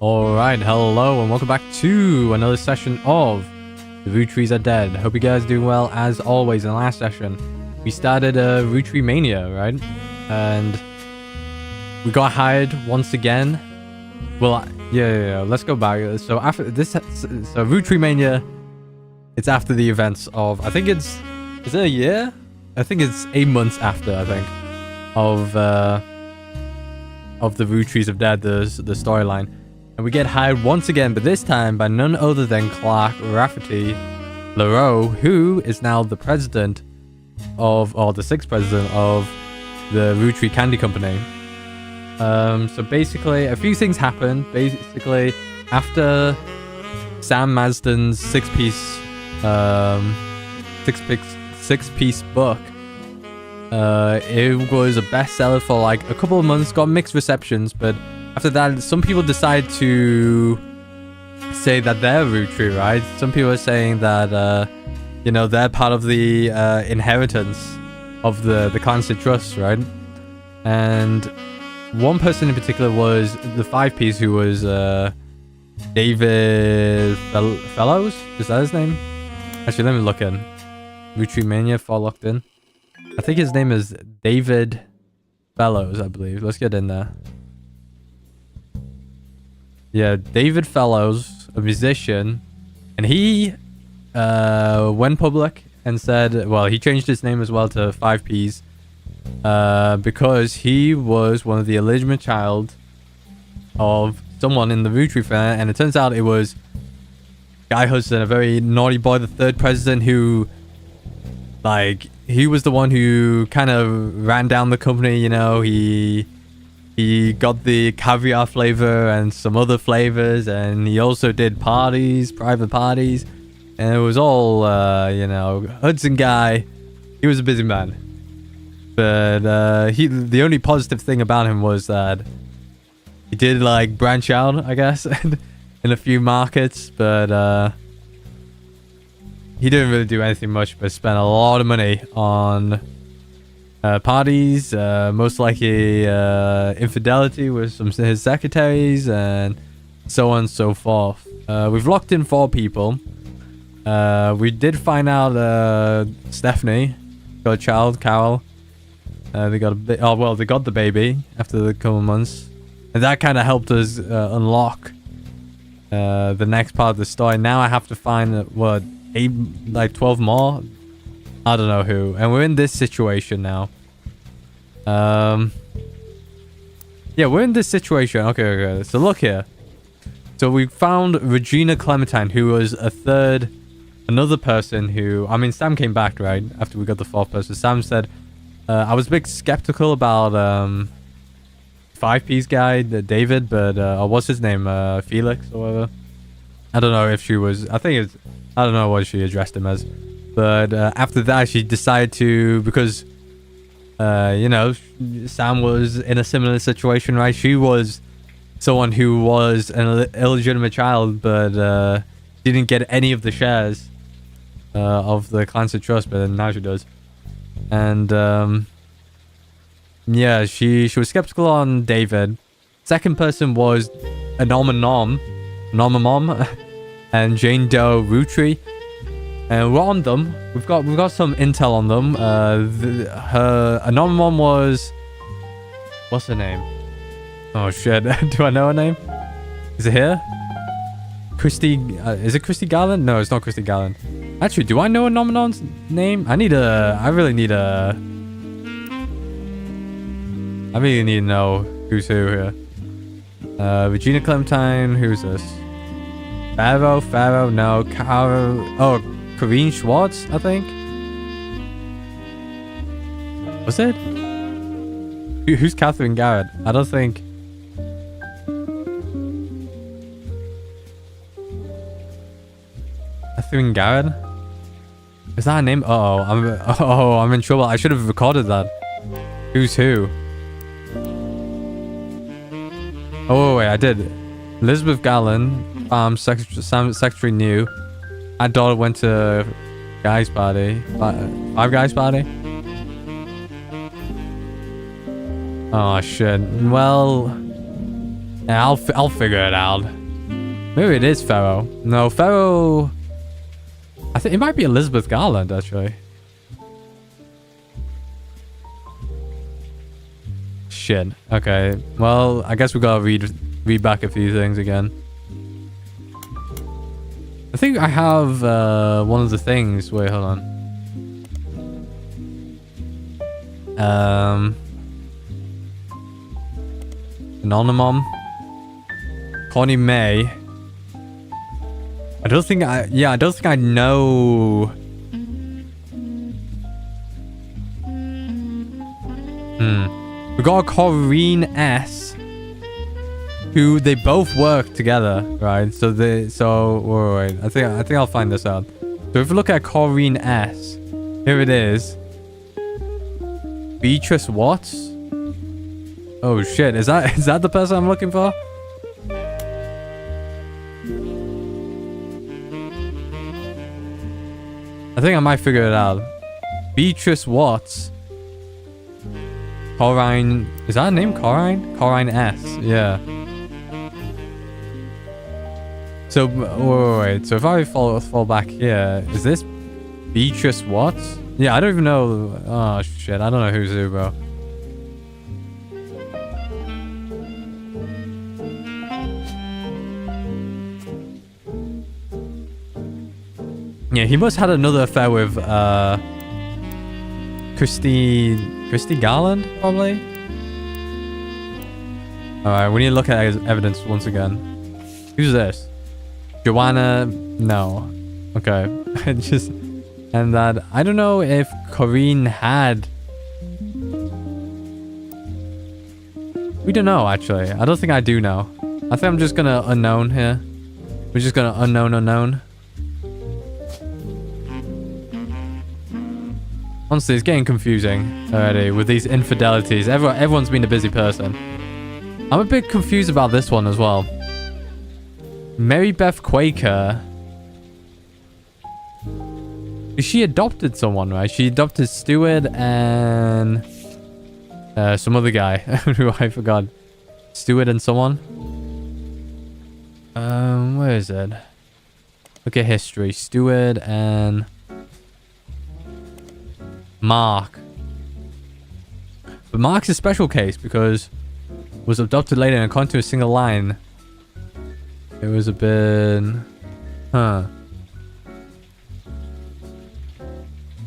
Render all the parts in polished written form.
Alright, hello and welcome back to another session of The Roottrees Are Dead. Hope you guys are doing well. As always, in the last session, we started a Roottree Mania, right? And we got hired once again. Well, yeah, let's go back. So after this, so Roottree Mania, it's after the events of, I think is it a year? I think it's 8 months after, I think, of the Roottrees Are Dead, the storyline. And we get hired once again, but this time by none other than Clark Rafferty LaRoe, who is now the president of, or the sixth president of the Roottree Candy Company. So basically, a few things happen. Basically, after Sam Marsden's six-piece book, it was a bestseller for like a couple of months, got mixed receptions, but after that, some people decide to say that they're Roottree, right? Some people are saying that, you know, they're part of the inheritance of the Clancy Trust, right? And one person in particular was the five-piece, who was David Fellows? Is that his name? Actually, let me look in. Roottree Mania, far locked in. I think his name is David Fellows, I believe. Let's get in there. Yeah, David Fellows, a musician, and he went public and said, well, he changed his name as well to 5Ps because he was one of the illegitimate child of someone in the Roottree family, and it turns out it was Guy Hudson, a very naughty boy, the third president, who, like, he was the one who kind of ran down the company, you know. He got the caviar flavor and some other flavors, and he also did parties, private parties, and it was all, you know, Hudson guy. He was a busy man, but the only positive thing about him was that he did like branch out, I guess, in a few markets, but he didn't really do anything much but spend a lot of money on parties, most likely infidelity with some of his secretaries, and so on and so forth. We've locked in 4 people. We did find out Stephanie got a child, Carol. They got they got the baby after the couple months, and that kind of helped us unlock the next part of the story. Now I have to find 12 more. I don't know who, and we're in this situation now. Yeah, we're in this situation. Okay. So look here. So we found Regina Clementine, who was another person who, I mean, Sam came back, right, after we got the 4th person. Sam said, I was a bit skeptical about 5P's guy, David, but what's his name? Felix or whatever. I don't know if she was, I don't know what she addressed him as. But after that, she decided to, because, you know, Sam was in a similar situation, right? She was someone who was an illegitimate child, but didn't get any of the shares of the Clancy Trust, but now she does. And, yeah, she was skeptical on David. Second person was Norma Mom, and Jane Doe Roottree. And we're on them. We've got some intel on them. Her anonymous mom was, what's her name? Oh shit! Do I know her name? Is it here? Christy? Is it Christy Garland? No, it's not Christy Garland. Actually, do I know Anonymous name? I really need to know who's who here. Regina Clementine. Who's this? Pharaoh. No. Caro. Oh. Corinne Schwartz, I think. Was it? Who's Catherine Garrett? I don't think. Catherine Garrett? Is that her name? I'm in trouble. I should have recorded that. Who's who? Oh wait, I did. Elizabeth Garland, secretary new. My daughter went to Guy's party. Five Guys party? Oh shit. Well, Yeah, I'll figure it out. Maybe it is Pharaoh. No, Pharaoh. I think it might be Elizabeth Garland actually. Shit. Okay. Well, I guess we gotta read back a few things again. I think I have one of the things. Wait, hold on. Anonymom. Connie May. I don't think I know. We got a Corinne S. Who they both work together, right? So wait. I think I'll find this out. So if we look at Corinne S, here it is. Beatrice Watts. Oh shit! Is that the person I'm looking for? I think I might figure it out. Beatrice Watts. Corinne. Is that her name? Corinne? Corinne S. Yeah. So, wait. So if I fall back here, is this Beatrice Watts? Yeah, I don't even know. Oh, shit. I don't know who's who, bro. Yeah, he must have had another affair with, Christy Garland, probably? Alright, we need to look at his evidence once again. Who's this? Joanna? No. Okay. And that I don't know if Corinne had. We don't know actually. I don't think I do know. I think I'm just gonna unknown here. We're just gonna unknown. Honestly, it's getting confusing already with these infidelities. Everyone's been a busy person. I'm a bit confused about this one as well. Mary Beth Quaker. She adopted someone, right? She adopted Stewart and some other guy who I forgot. Stewart and someone. Where is it? Look at history. Stewart and Mark. But Mark's a special case because was adopted later and according to a single line. It was a bit,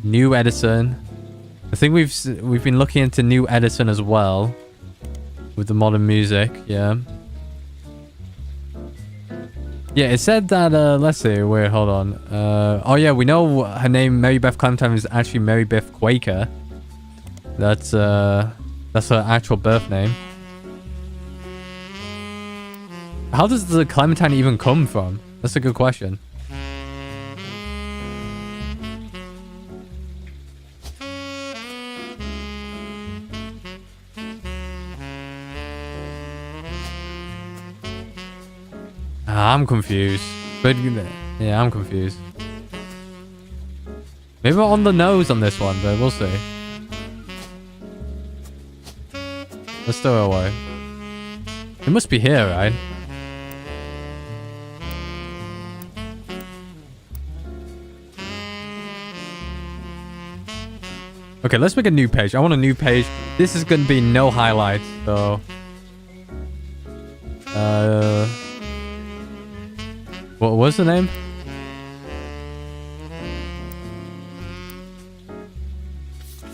New Edison. I think we've been looking into New Edison as well with the modern music. Yeah. Yeah, it said that. Let's see. Wait, hold on. Oh yeah, we know her name, Mary Beth Clementine, is actually Mary Beth Quaker. That's her actual birth name. How does the Clementine even come from? That's a good question. I'm confused. But yeah, I'm confused. Maybe we're on the nose on this one, but we'll see. Let's throw it away. It must be here, right? Okay, let's make a new page. I want a new page. This is going to be no highlights, so... What was the name?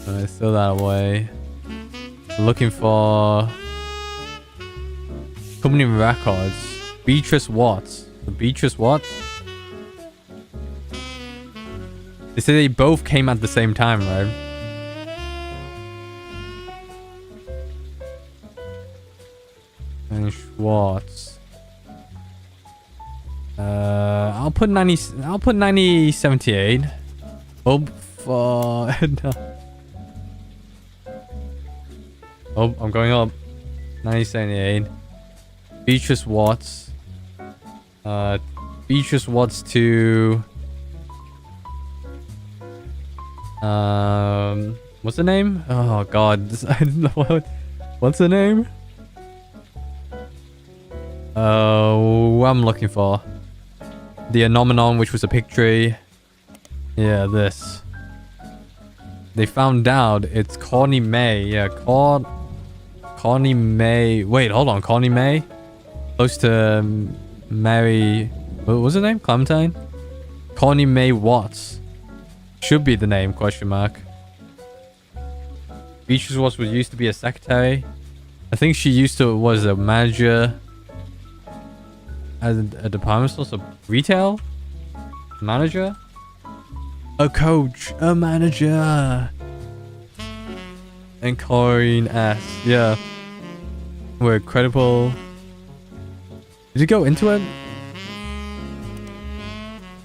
Alright, throw that away. Looking for... Company records. Beatrice Watts. Beatrice Watts? They say they both came at the same time, right? And Schwartz. I'll put 9078. Oh, no. Oh, I'm going up. 9078. Beatrice Watts. Beatrice Watts to... What's the name? Oh, God. I don't know what... What's the name? What I'm looking for. The Anomenon, which was a pig tree. Yeah, this. They found out it's Corny May. Yeah, Corny May. Wait, hold on. Corny May? Close to Mary... What was her name? Clementine? Corny May Watts. Should be the name, question mark. Beatrice Watts used to be a secretary. I think she was a manager at a department store, so retail? Manager? A coach. A manager. And Corinne S. Yeah. We're credible. Did you go into it?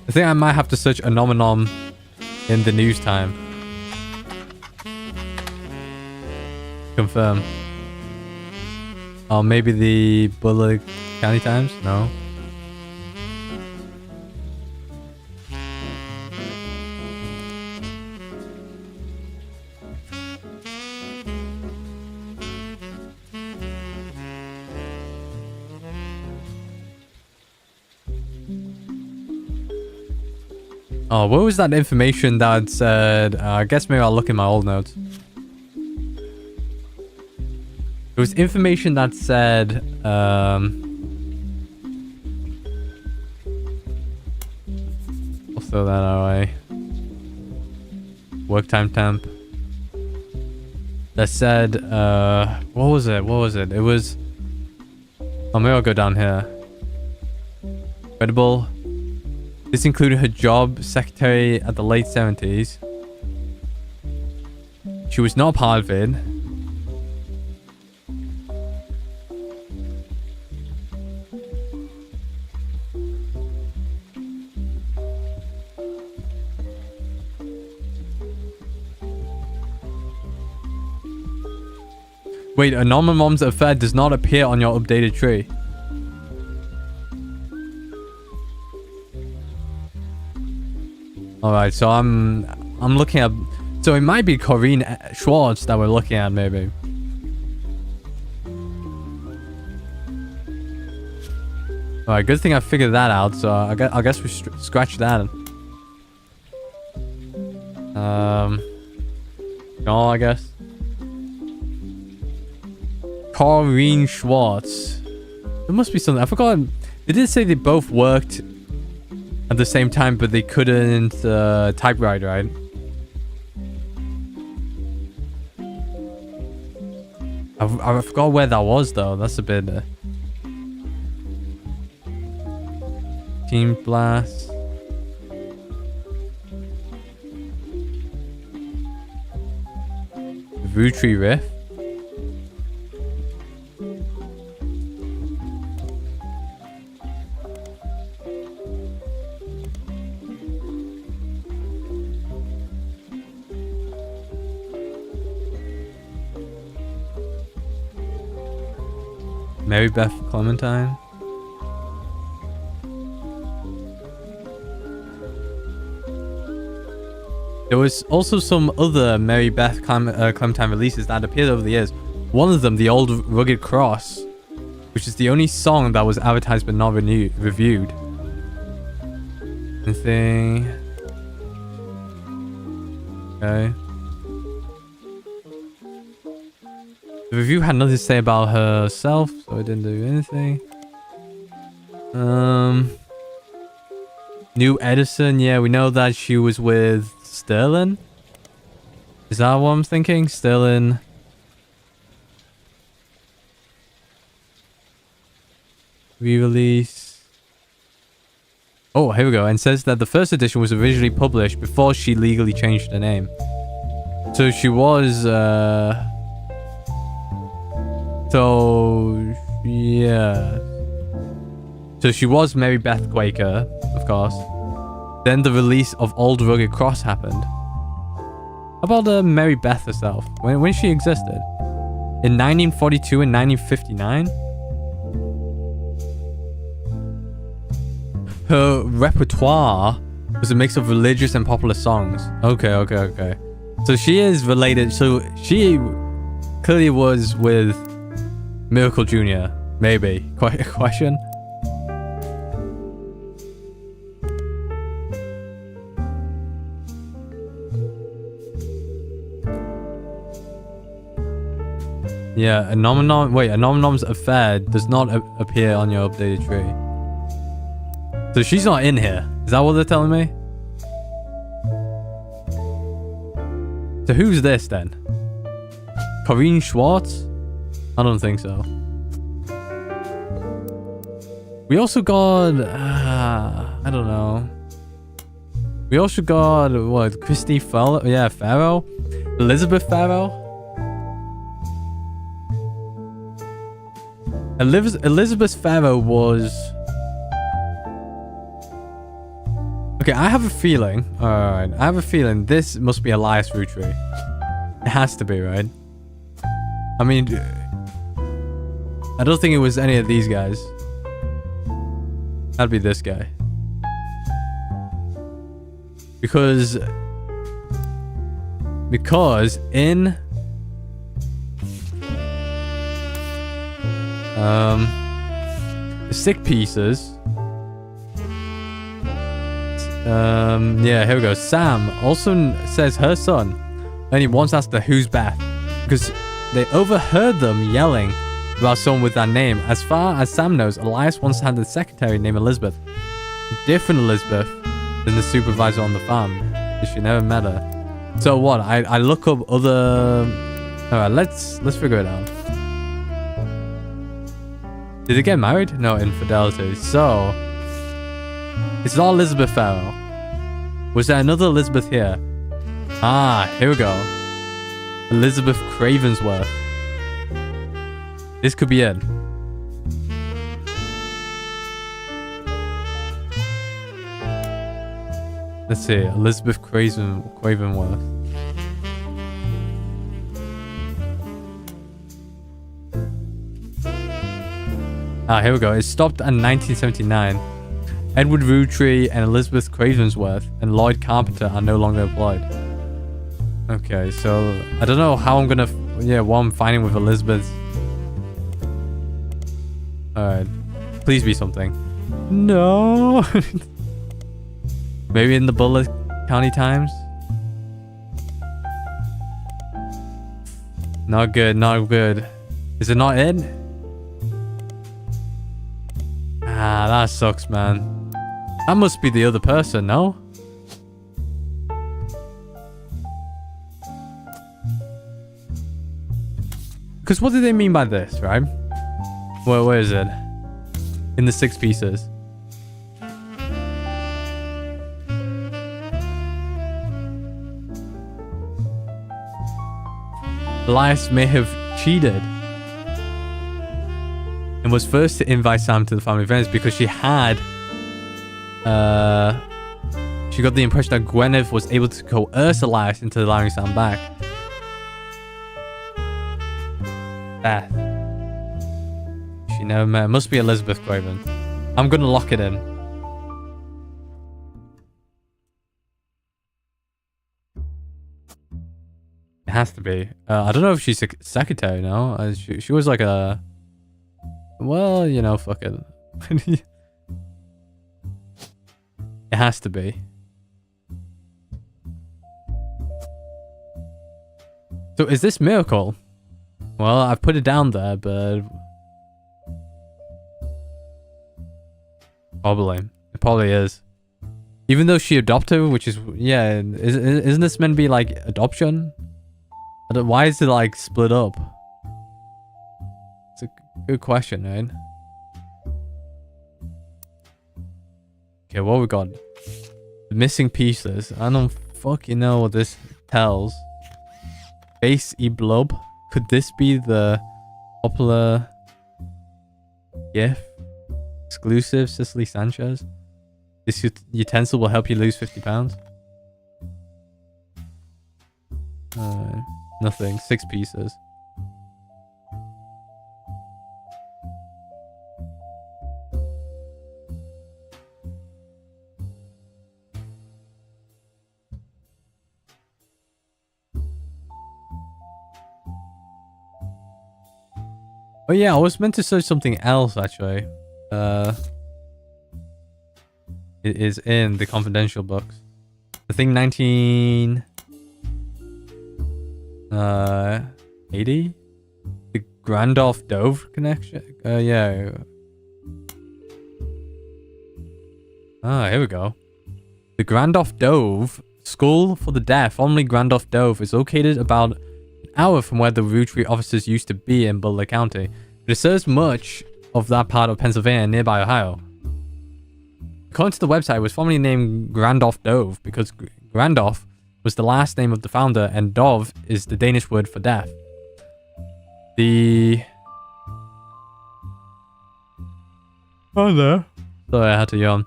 I think I might have to search Anomenon in the news time. Confirm. Oh, maybe the Bullock County Times? No. Oh, what was that information that said... I guess maybe I'll look in my old notes. There was information that said... I'll throw that away. Work time temp. That said... what was it? What was it? It was... Oh, maybe I'll go down here. Credible. This included her job secretary at the late 70s. She was not part of it. Wait, Anomemon's affair does not appear on your updated tree. Alright, so I'm looking at... So it might be Corinne Schwartz that we're looking at, maybe. Alright, good thing I figured that out, so I guess we scratch that. No, I guess. Corinne Schwartz. There must be something. I forgot. They did say they both worked at the same time, but they couldn't typewrite, right? I forgot where that was, though. That's a bit... Team Blast. Roottrees riff. Mary Beth Clementine. There was also some other Mary Beth Clementine releases that appeared over the years. One of them, The Old Rugged Cross, which is the only song that was advertised but not reviewed. Anything? Okay. The review had nothing to say about herself, so it didn't do anything. New Edison, yeah, we know that she was with Sterling. Is that what I'm thinking? Sterling. Re-release. Oh, here we go. And says that the first edition was originally published before she legally changed her name. So she was, So, yeah. So she was Mary Beth Quaker, of course. Then the release of Old Rugged Cross happened. How about Mary Beth herself? When she existed? In 1942 and 1959? Her repertoire was a mix of religious and popular songs. Okay. So she is related. So she clearly was with Miracle Jr. Maybe. Question? Yeah, a nom-nom's affair does not appear on your updated tree. So she's not in here. Is that what they're telling me? So who's this then? Corinne Schwartz? I don't think so. We also got... I don't know. We also got... What? Christy Farrow? Yeah, Farrow? Elizabeth Farrow? Elizabeth Farrow was... Okay, I have a feeling... Alright, I have a feeling this must be Elias Roottrees. It has to be, right? I mean... I don't think it was any of these guys. That'd be this guy. Because in... the sick pieces... yeah, here we go. Sam also says her son only once asked her who's Beth because they overheard them yelling about someone with that name. As far as Sam knows, Elias once had a secretary named Elizabeth. Different Elizabeth than the supervisor on the farm. She never met her. So what? I look up other... Alright, let's figure it out. Did they get married? No, infidelity. So... It's not Elizabeth Farrow. Was there another Elizabeth here? Ah, here we go. Elizabeth Cravensworth. This could be it. Let's see. Elizabeth Cravenworth. Ah, here we go. It stopped in 1979. Edward Roottrees and Elizabeth Cravensworth and Lloyd Carpenter are no longer employed. Okay, so I don't know how I'm gonna... Yeah, what I'm finding with Elizabeth. Alright. Please be something. No! Maybe in the Butler County Times? Not good, not good. Is it not it? Ah, that sucks, man. That must be the other person, no? Because what do they mean by this, right? Where is it? In the 6 pieces. Elias may have cheated and was first to invite Sam to the family events because she had she got the impression that Gwyneth was able to coerce Elias into allowing Sam back. Beth. She never met. It must be Elizabeth Craven. I'm gonna lock it in. It has to be. I don't know if she's a secretary now. She was like a... Well, you know, fuck it. It has to be. So is this Miracle? Well, I've put it down there, but... Probably. It probably is. Even though she adopted, which is... Yeah, isn't this meant to be like adoption? Why is it like split up? It's a good question, right? Okay, what we got? The missing pieces. I don't fucking know what this tells. Base E-Blub. Could this be the popular GIF? Exclusive Cicely Sanchez? This utensil will help you lose 50 pounds. Nothing. 6 pieces. Oh yeah, I was meant to search something else actually. It is in the confidential books. I think 1980? The Grandolph Dove connection? Yeah. Ah, here we go. The Grandolph Dove School for the Deaf, formerly Grandolph Dove, is located about an hour from where the Roottrees offices used to be in Butler County. But it serves much of that part of Pennsylvania and nearby Ohio. According to the website, it was formerly named Grandolph Dove because Grandolph was the last name of the founder and Dove is the Danish word for deaf. Oh no. Sorry, I had to yawn.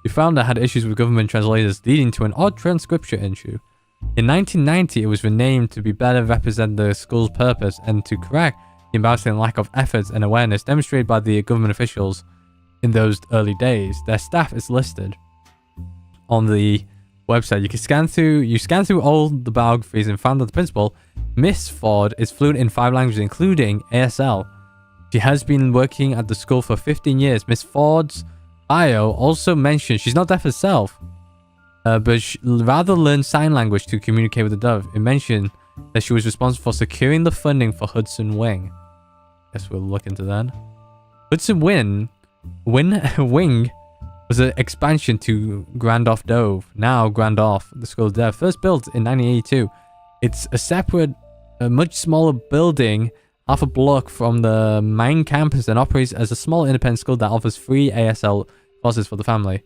The founder had issues with government translators, leading to an odd transcription issue. In 1990, it was renamed to be better represent the school's purpose and to correct the embarrassing lack of efforts and awareness demonstrated by the government officials in those early days. Their staff is listed on the website. You scan through all the biographies and found that the principal, Miss Ford, is fluent in 5 languages, including ASL. She has been working at the school for 15 years. Miss Ford's bio also mentions she's not deaf herself, but she rather learned sign language to communicate with the dove. It mentioned that she was responsible for securing the funding for Hudson Wing. Guess we'll look into that. Hudson Wing was an expansion to Grandolph Dove, now Grandolph, the school of deaf, first built in 1982. It's a separate, much smaller building, half a block from the main campus, and operates as a small independent school that offers free ASL classes for the family.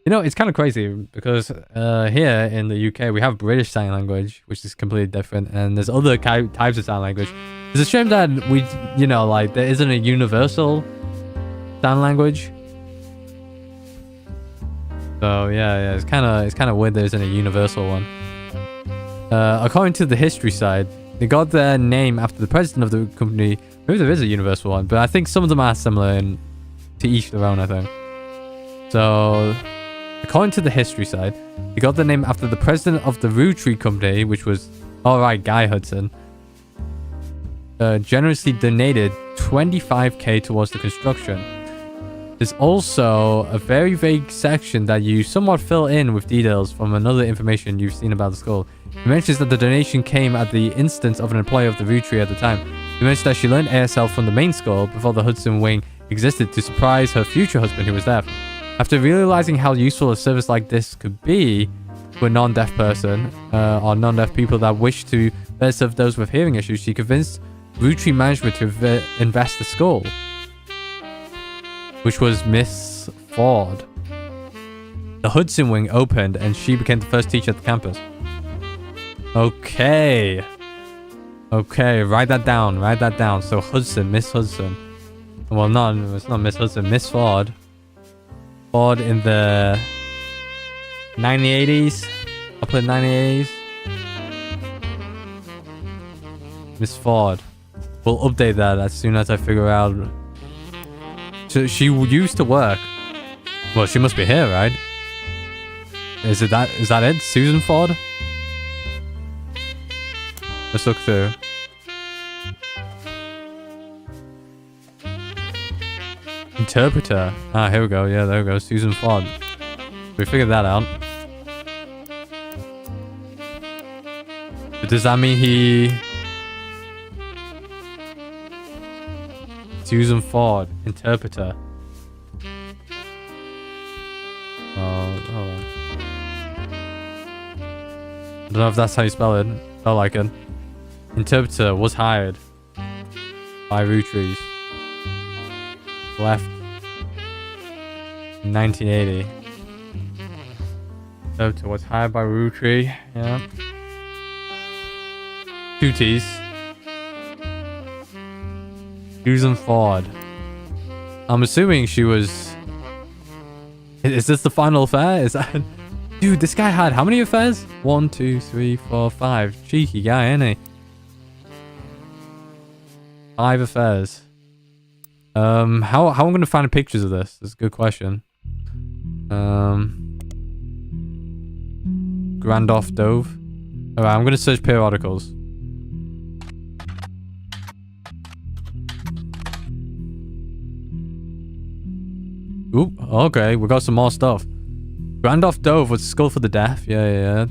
You know, it's kind of crazy because here in the UK, we have British Sign Language, which is completely different, and there's other types of sign language. It's a shame that we, you know, like, there isn't a universal sign language. So yeah, it's kind of weird there isn't a universal one. According to the history side, they got their name after the president of the company. Maybe there is a universal one, but I think some of them are similar to each their own, I think. So, according to the history side, they got their name after the president of the Roottrees company, which was, alright, Guy Hudson, generously donated $25,000 towards the construction. There's also a very vague section that you somewhat fill in with details from another information you've seen about the school. It mentions that the donation came at the instance of an employee of the Roottrees at the time. It mentions that she learned ASL from the main school before the Hudson Wing existed to surprise her future husband who was deaf. After realizing how useful a service like this could be to a non-deaf person or non-deaf people that wish to better serve those with hearing issues, she convinced Roottrees management to invest the school, which was Miss Ford. The Hudson Wing opened and she became the first teacher at the campus. Okay, write that down. So Hudson, Miss Hudson. Well, it's not Miss Hudson, Miss Ford. Ford in the 1980s, upper 1980s. Miss Ford. We'll update that as soon as I figure out. So she used to work. Well, she must be here, right? Is that it? Susan Ford? Let's look through. Interpreter. Ah, here we go. Yeah, there we go. Susan Ford. We figured that out. But does that mean he... Susan Ford. Interpreter. Oh, hold on. I don't know if that's how you spell it. Felt like it. Interpreter was hired by Roottrees. Left in 1980. Interpreter was hired by Roottrees. Yeah. 2 T's. Susan Ford. I'm assuming she was... Is this the final affair? Is that... Dude, this guy had how many affairs? 1, 2, 3, 4, 5. Cheeky guy, ain't he? 5 affairs. How am I going to find pictures of this? That's a good question. Grandolph Dove. Alright, I'm going to search periodicals. Oop, okay, we got some more stuff. Randolph Dove was school for the deaf. Yeah.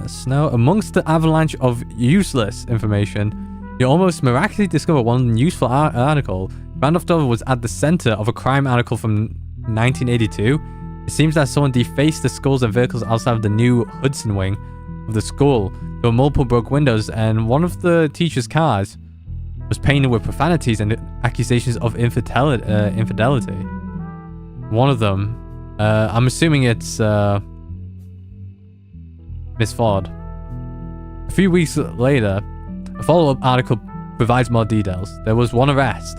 Snow. Amongst the avalanche of useless information, you almost miraculously discover one useful article. Randolph Dove was at the center of a crime article from 1982. It seems that someone defaced the schools and vehicles outside of the new Hudson wing of the school. There were multiple broke windows, and one of the teacher's cars was painted with profanities and accusations of infidelity. One of them, I'm assuming it's Miss Ford. A few weeks later, a follow-up article provides more details. There was one arrest.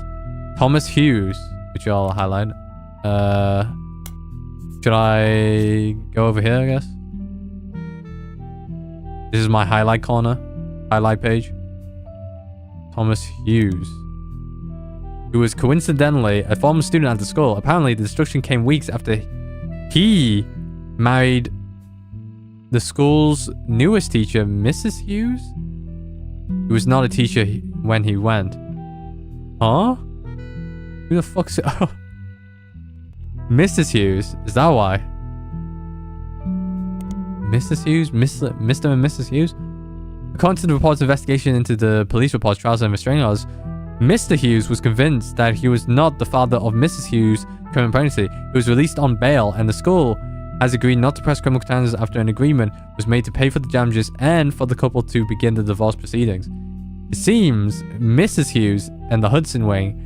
Thomas Hughes, which I'll highlight. Should I go over here, I guess? This is my highlight corner. Highlight page. Thomas Hughes, who was coincidentally a former student at the school. Apparently, the destruction came weeks after he married the school's newest teacher, Mrs. Hughes, who was not a teacher when he went. Huh? Who the fuck's it? Oh. Mrs. Hughes? Is that why? Mrs. Hughes? Mr. and Mrs. Hughes? According to the report's investigation into the police reports, trials, and restraining orders, Mr. Hughes was convinced that he was not the father of Mrs. Hughes' current pregnancy. He was released on bail, and the school has agreed not to press criminal charges after an agreement was made to pay for the damages and for the couple to begin the divorce proceedings. It seems Mrs. Hughes and the Hudson wing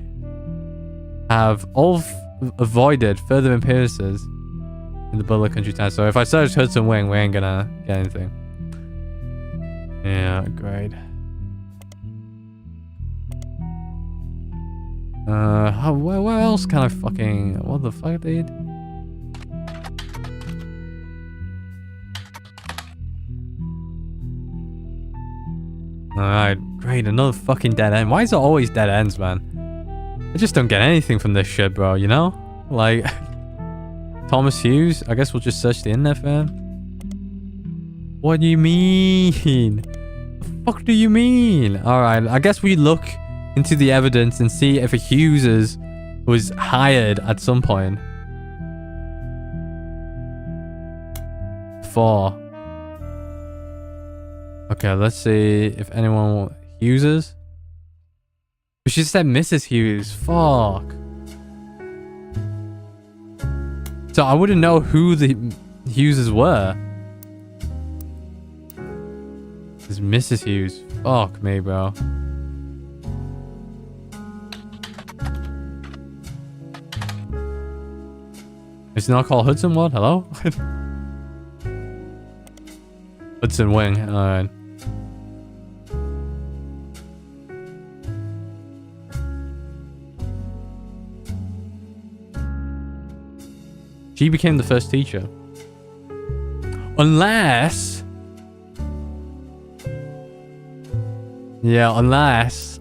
have all avoided further appearances in the Butler Country Town. So if I search Hudson wing, we ain't gonna get anything. Yeah, great. Where else can I fucking... What the fuck, dude? Alright, great. Another fucking dead end. Why is it always dead ends, man? I just don't get anything from this shit, bro, you know? Like... Thomas Hughes? I guess we'll just search the internet for him. What do you mean? The fuck do you mean? Alright, I guess we look into the evidence and see if a Hughes was hired at some point. 4. Okay, let's see if anyone Hughes. She said Mrs. Hughes. Fuck. So I wouldn't know who the Hughes were. This is Mrs. Hughes. Fuck me, bro. It's not called Hudson what? Hello? Hudson wing. Alright. She became the first teacher. Unless... Yeah, unless...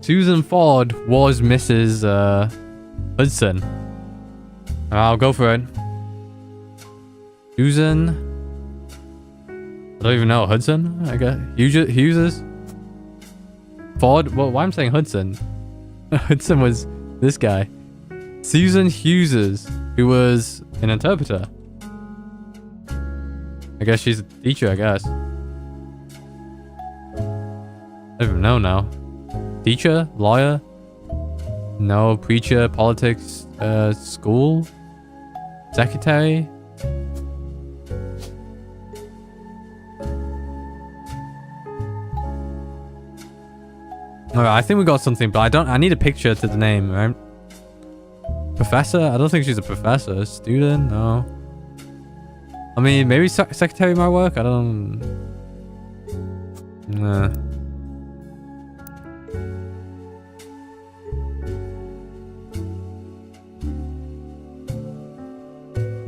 Susan Ford was Mrs. Hudson. I'll go for it. Susan... I don't even know. Hudson? I guess. Hughes? Ford? Well, why am I saying Hudson? Hudson was this guy. Susan Hughes, who was an interpreter. I guess she's a teacher, I guess. I don't even know now. Teacher? Lawyer? No. Preacher? Politics? School? Secretary? Alright, I think we got something, but I need a picture to the name, right? Professor? I don't think she's a professor. Student? No. I mean, maybe secretary might work? I don't... Nah.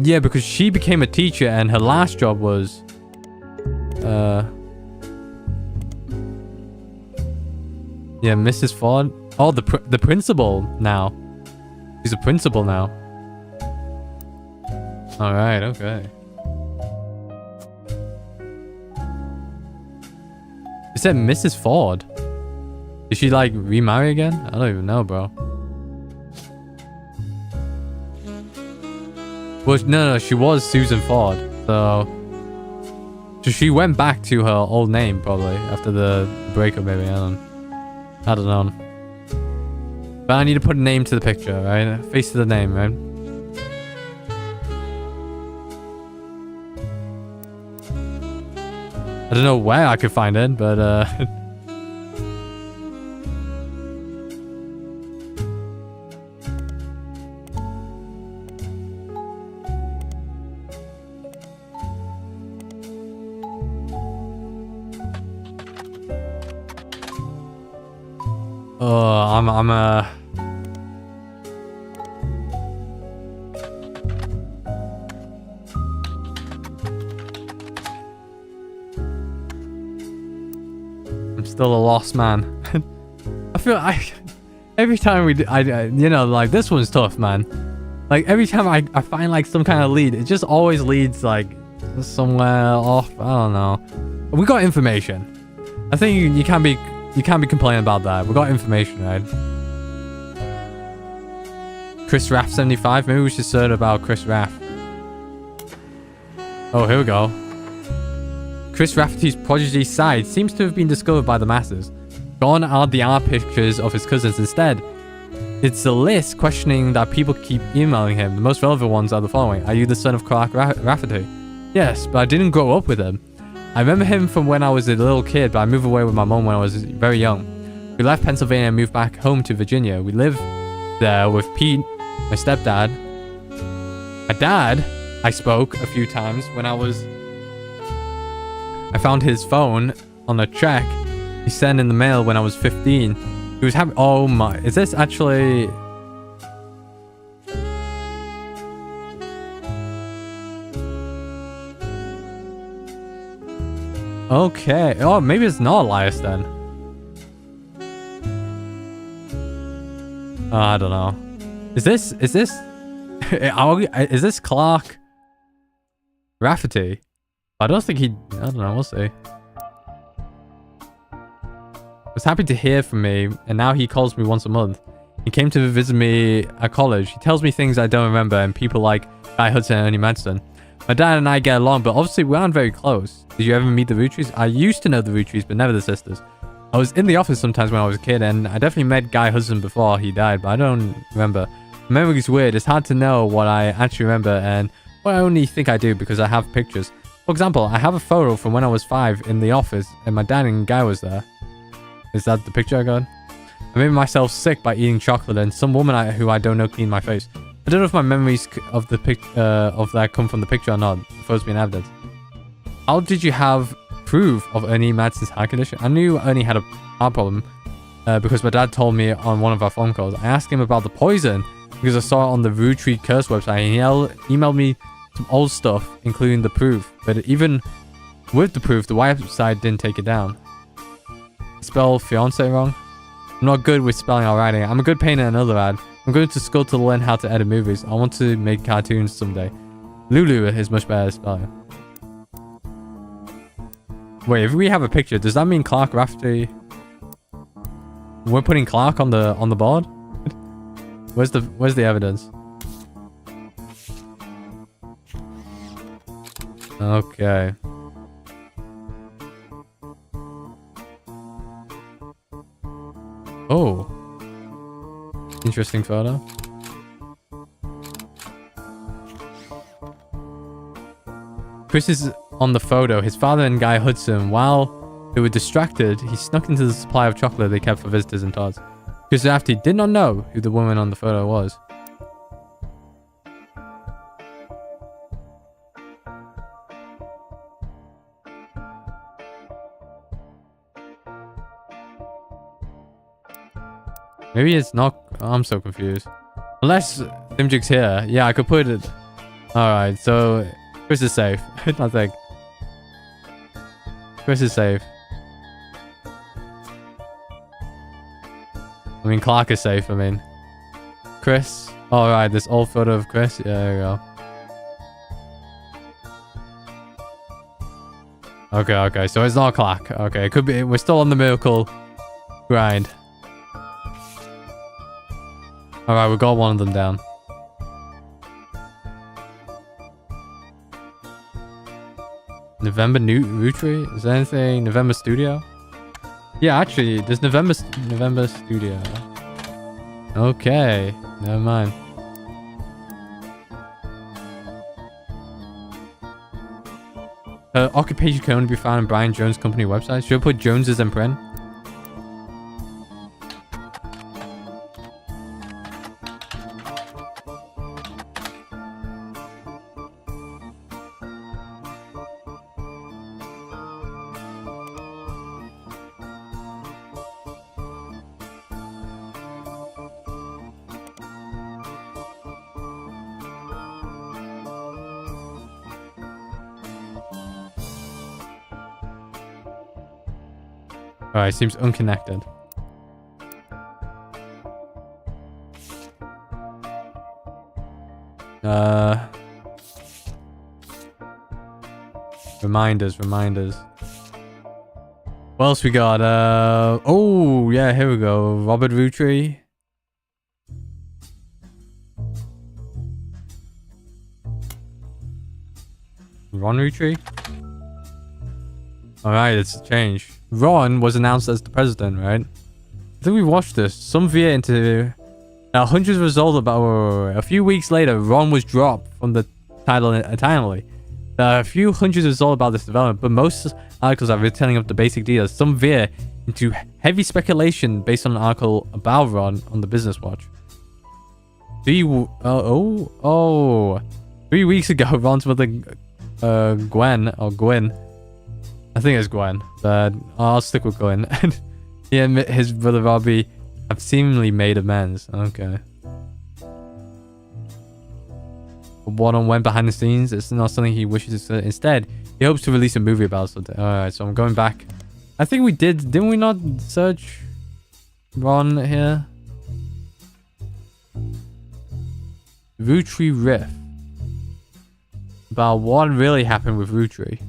Yeah, because she became a teacher and her last job was... Yeah, Mrs. Ford. Oh, the principal now. She's a principal now. Alright, okay. It said Mrs. Ford. Did she like remarry again? I don't even know, bro. Well, no, she was Susan Ford. So she went back to her old name probably after the breakup. Maybe I don't know. But I need to put a name to the picture, right? Face to the name, right? I don't know where I could find it, but I'm still a lost man. I feel every time you know, like this one's tough, man. Like every time I find like some kind of lead, it just always leads like somewhere off. I don't know. We got information. I think you can't be complaining about that. We got information, right? Chris Raff 75. Maybe we should search about Chris Raff. Oh, here we go. Chris Rafferty's prodigy side seems to have been discovered by the masses. Gone are the art pictures of his cousins instead. It's a list questioning that people keep emailing him. The most relevant ones are the following. Are you the son of Clark Rafferty? Yes, but I didn't grow up with him. I remember him from when I was a little kid, but I moved away with my mom when I was very young. We left Pennsylvania and moved back home to Virginia. We lived there with Pete, my stepdad. My dad, I spoke a few times when I found his phone on a check he sent in the mail when I was 15. He was happy. Oh my, is this actually... Okay. Oh, maybe it's not Elias then. Oh, I don't know. Is this Clark Rafferty? I don't think I don't know, we'll see. Was happy to hear from me, and now he calls me once a month. He came to visit me at college. He tells me things I don't remember, and people like Guy Hudson and Ernie Madsen. My dad and I get along, but obviously we aren't very close. Did you ever meet the Roottrees? I used to know the Roottrees, but never the sisters. I was in the office sometimes when I was a kid, and I definitely met Guy Hudson before he died, but I don't remember. My memory's weird. It's hard to know what I actually remember and what I only think I do because I have pictures. For example, I have a photo from when I was 5 in the office, and my dad and Guy was there. Is that the picture I got? I made myself sick by eating chocolate, and some woman who I don't know cleaned my face. I don't know if my memories of the of that come from the picture or not. The photo's been evidence. How did you have proof of Ernie Madsen's heart condition? I knew Ernie had a heart problem because my dad told me on one of our phone calls. I asked him about the poison because I saw it on the Roottrees curse website, and he emailed me some old stuff, including the proof. But even with the proof, the website didn't take it down. Spell fiance wrong? I'm not good with spelling or writing. I'm a good painter and other ad. I'm going to school to learn how to edit movies. I want to make cartoons someday. Lulu is much better at spelling. Wait, if we have a picture, does that mean Clark Rafferty? We're putting Clark on the board? Where's the evidence? Okay. Oh. Interesting photo. Chris is on the photo. His father and Guy Hudson, while they were distracted, he snuck into the supply of chocolate they kept for visitors and Todd's. Chris Rafferty did not know who the woman on the photo was. Maybe it's not... I'm so confused. Unless Thimjig's here. Yeah, I could put it... Alright, so... Chris is safe. I think. Chris is safe. I mean, Clark is safe, I mean. Chris. Alright, this old photo of Chris. Yeah, there you go. Okay, so it's not Clark. Okay, it could be... We're still on the miracle grind. Alright, we got one of them down. November New Roottrees? Is there anything November Studio? Yeah, actually, there's November Studio. Okay, never mind. Occupation can only be found on Brian Jones' company website. Should I put Jones's in print? Alright, seems unconnected. Reminders. What else we got? Oh, yeah, here we go. Robert Roottrees. Ron Roottrees? Alright, it's changed. Ron was announced as the president, right? I think we watched this. Some via interview. Now, hundreds of results about... A few weeks later, Ron was dropped from the title entirely. There are a few hundreds of results about this development, but most articles are retelling of the basic details. Some veer into heavy speculation based on an article about Ron on the Business Watch. 3 weeks ago, Ron's mother, Gwen, I think it's Gwen, but I'll stick with Gwen. He and his brother Robbie have seemingly made amends. Okay. What on went behind the scenes, it's not something he wishes to. Instead, he hopes to release a movie about something. Alright, so I'm going back. I think we didn't we not search Ron here? Roottrees riff. About what really happened with Roottrees.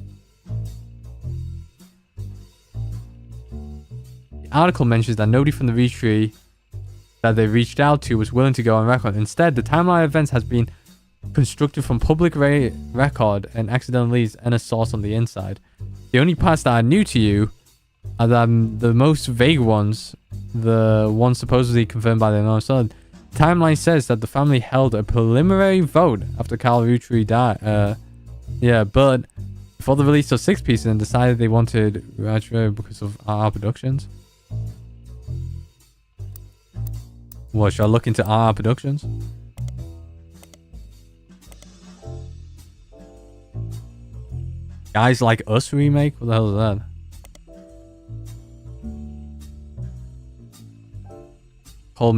The article mentions that nobody from the Roottrees that they reached out to was willing to go on record. Instead, the timeline of events has been constructed from public record and accidental leads and a source on the inside. The only parts that are new to you are the most vague ones, the ones supposedly confirmed by the unknown source. The timeline says that the family held a preliminary vote after Carl Roottrees died. But before the release of 6 pieces and decided they wanted retro because of RR Productions. What, should I look into RR Productions? Guys Like Us remake? What the hell is that? Called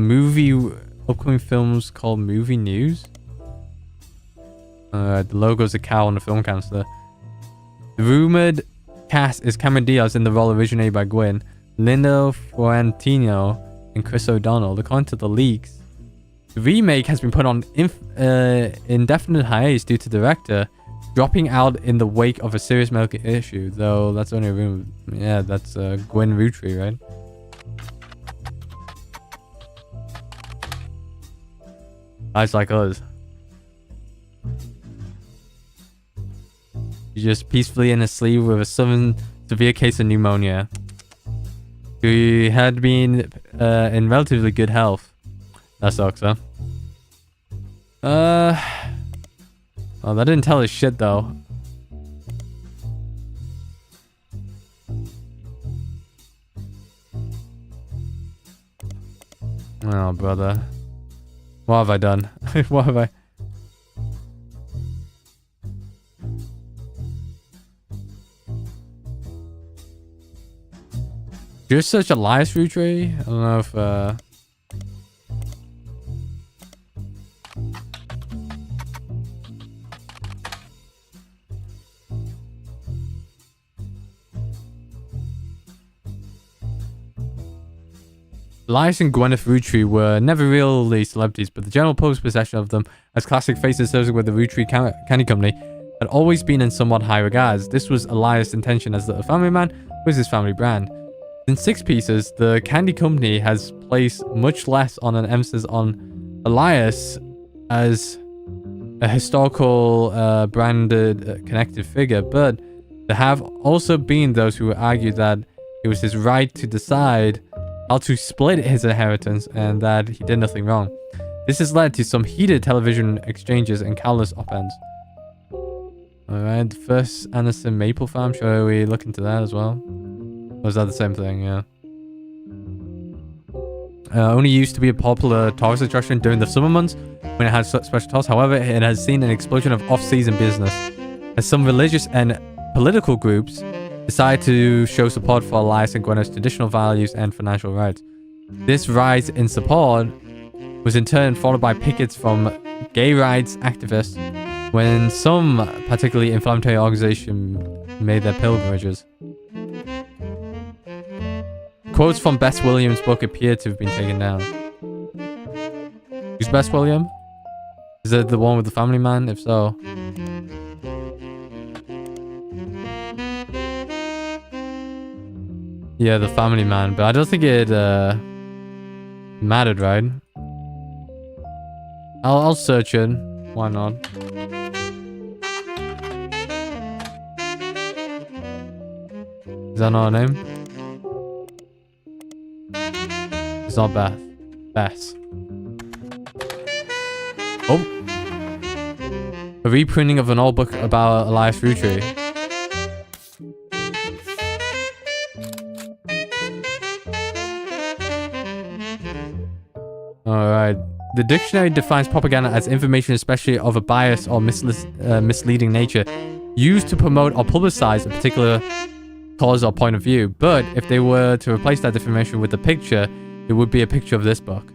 upcoming films called movie news? The logo's a cow on the film canister. The rumored cast is Cameron Diaz in the role originated by Gwyn, Linda Fiorentino, and Chris O'Donnell. According to the leaks, the remake has been put on indefinite hiatus due to the director dropping out in the wake of a serious medical issue, though that's only a rumor. Yeah, that's Gwen Roottrees, right? Guys Like Us. He's just peacefully in his sleep with a severe case of pneumonia. He had been in relatively good health. That sucks, huh? Oh, that didn't tell us shit, though. Oh, brother. What have I done? What have I... Just such a Elias Roottrees? I don't know if... Elias and Gwyneth Roottrees were never really celebrities, but the general public's perception of them as classic faces associated with the Roottrees Candy Company had always been in somewhat high regards. This was Elias' intention as a family man with his family brand. In 6 pieces, the candy company has placed much less on an emphasis on Elias as a historical branded connected figure, but There have also been those who argued that it was his right to decide how to split his inheritance and that he did nothing wrong. This has led to some heated television exchanges and countless op-eds. Alright, the first Anderson maple farm. Shall we look into that as well? Or is that the same thing? Yeah. Only used to be a popular tourist attraction during the summer months when it had special tours. However, it has seen an explosion of off-season business as some religious and political groups decide to show support for Elias and Gwenna's traditional values and financial rights. This rise in support was in turn followed by pickets from gay rights activists when some particularly inflammatory organizations made their pilgrimages. Quotes from Bess Williams' book appear to have been taken down. Who's Bess Williams? Is it the one with the family man? If so. Yeah, the family man. But I don't think it mattered, right? I'll search it. Why not? Is that not her name? It's not Beth. Bess. Oh. A reprinting of an old book about Elias Roottrees. Alright. The dictionary defines propaganda as information, especially of a bias or misleading nature, used to promote or publicize a particular cause or point of view. But if they were to replace that information with a picture, it would be a picture of this book.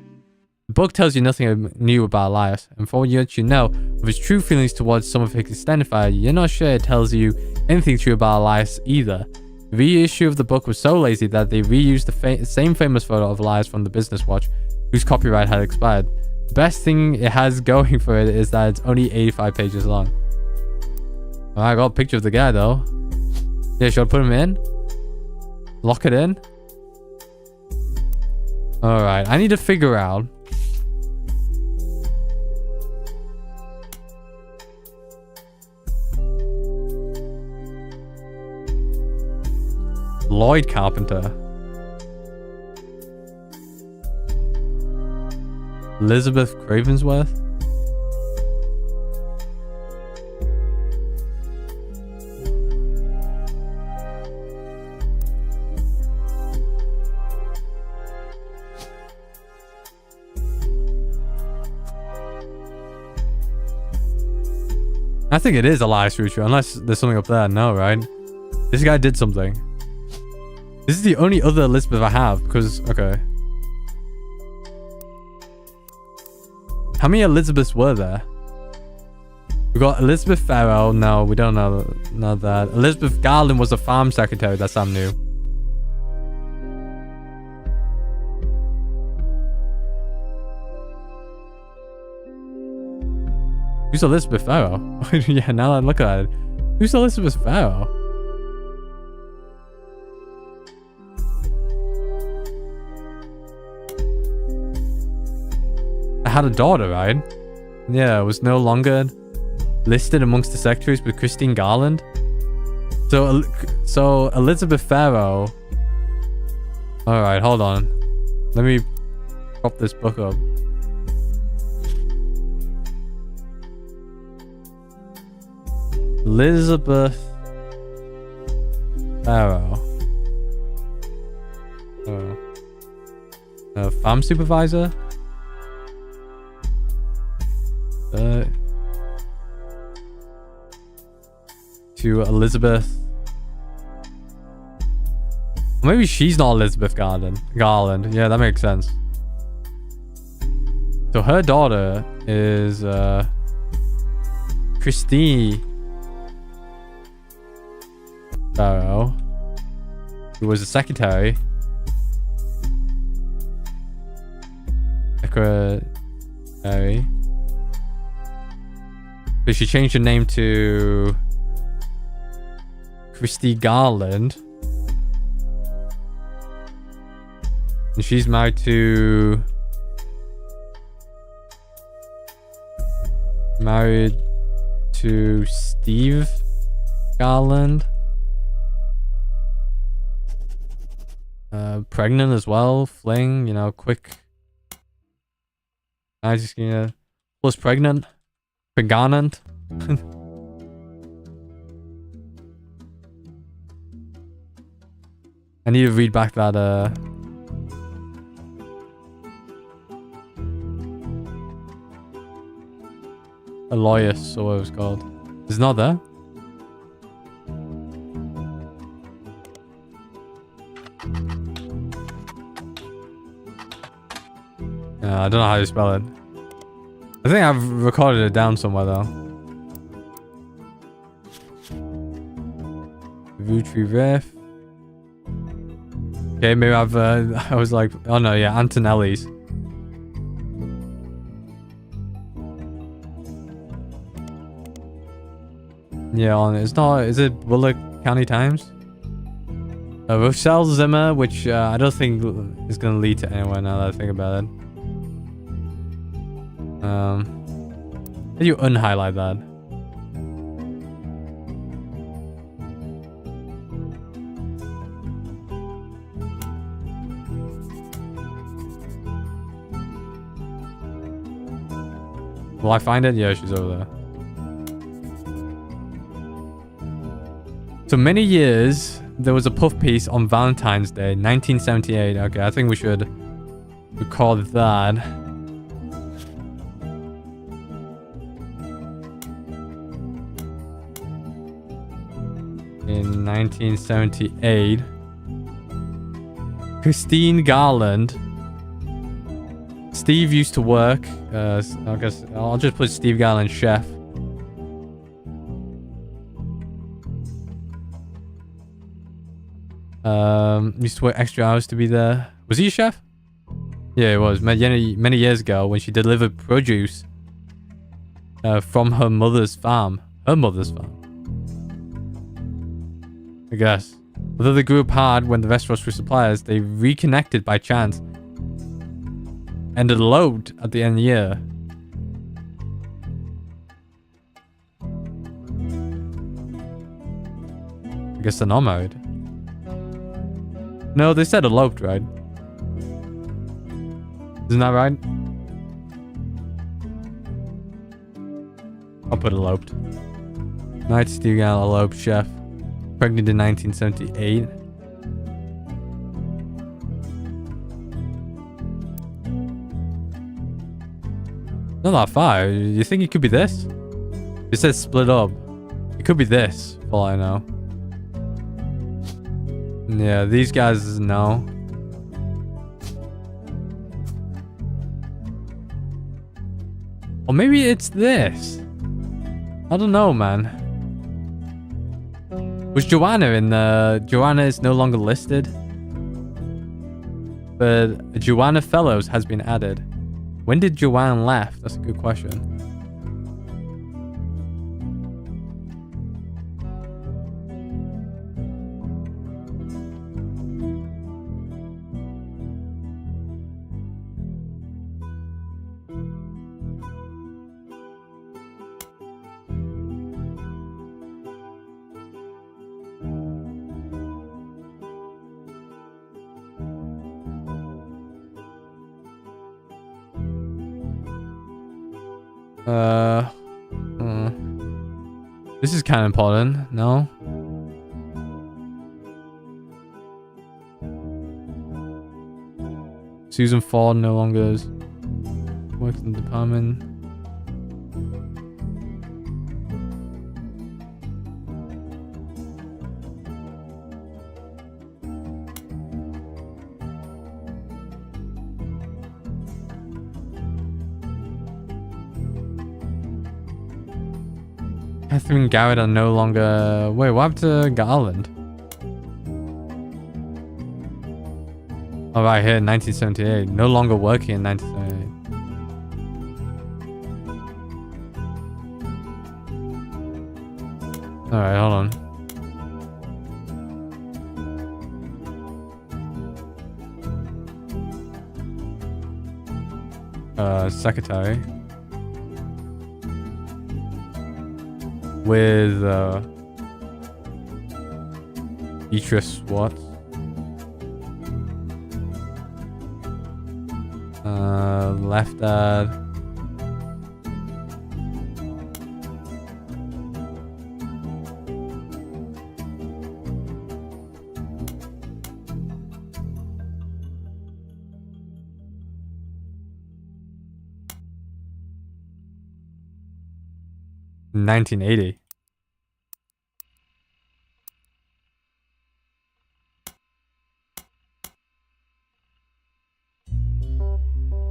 The book tells you nothing new about Elias, and for what you know of his true feelings towards some of his extended family, you're not sure it tells you anything true about Elias either. The reissue of the book was so lazy that they reused the same famous photo of Elias from the Business Watch, whose copyright had expired. The best thing it has going for it is that it's only 85 pages long. I got a picture of the guy though. Yeah, should I put him in? Lock it in? Alright, I need to figure out Lloyd Carpenter. Elizabeth Cravensworth. I think it is Elias Roottrees, unless there's something up there. No, right? This guy did something. This is the only other Elizabeth I have, because... Okay. How many Elizabeths were there? We got Elizabeth Farrell. No, we don't know that. Elizabeth Garland was a farm secretary. That Sam knew. Who's Elizabeth Farrell? Yeah, now I look at it. Who's Elizabeth Farrell? I had a daughter, right? Yeah, was no longer listed amongst the secretaries with Christine Garland. So Elizabeth Farrell. All right, hold on. Let me prop this book up. Elizabeth Farrell. Farm supervisor. To Elizabeth. Maybe she's not Elizabeth Garland. Yeah, that makes sense. So her daughter is Christine Farrell, who was a secretary. Secretary. But she changed her name to Christy Garland. And she's married to... Steve Garland. pregnant as well. Fling, you know, quick. I just, you know, plus pregnant. Pregnant. I need to read back that, Aloyus, or what it was called. It's not there? I don't know how you spell it. I think I've recorded it down somewhere though. Roottrees riff. Okay, maybe I've, I was like, oh no, yeah, Antonelli's. Yeah, it's not, is it Bullock County Times? Rochelle Zimmer, which I don't think is going to lead to anywhere now that I think about it. How do you unhighlight that? Will I find it? Yeah, she's over there. So many years, there was a puff piece on Valentine's Day, 1978. Okay, I think we should record that. In 1978, Christine Garland. Steve used to work. I guess I'll just put Steve Garland chef. Used to work extra hours to be there. Was he a chef? Yeah, he was. Many years ago when she delivered produce from her mother's farm. Her mother's farm. I guess. Although they grew apart when the restaurants were suppliers, they reconnected by chance and eloped at the end of the year. I guess they're not married. No, they said eloped, right? Isn't that right? I'll put eloped. Night Steve Garland eloped chef. Pregnant in 1978. Not that far. You think it could be this? It says split up. It could be this, for all I know. Yeah, these guys know. Or maybe it's this. I don't know, man. Was Joanna in the... Joanna is no longer listed. But Joanna Fellows has been added. When did Joanne left? That's a good question. This is kind of important, no? Susan Ford no longer works in the department. Catherine and Garrett are no longer... Wait, what happened to Garland? Oh, right here, 1978. No longer working in 1978. Alright, hold on. Secretary. With Beatrice Watts. Left ad. In 1980.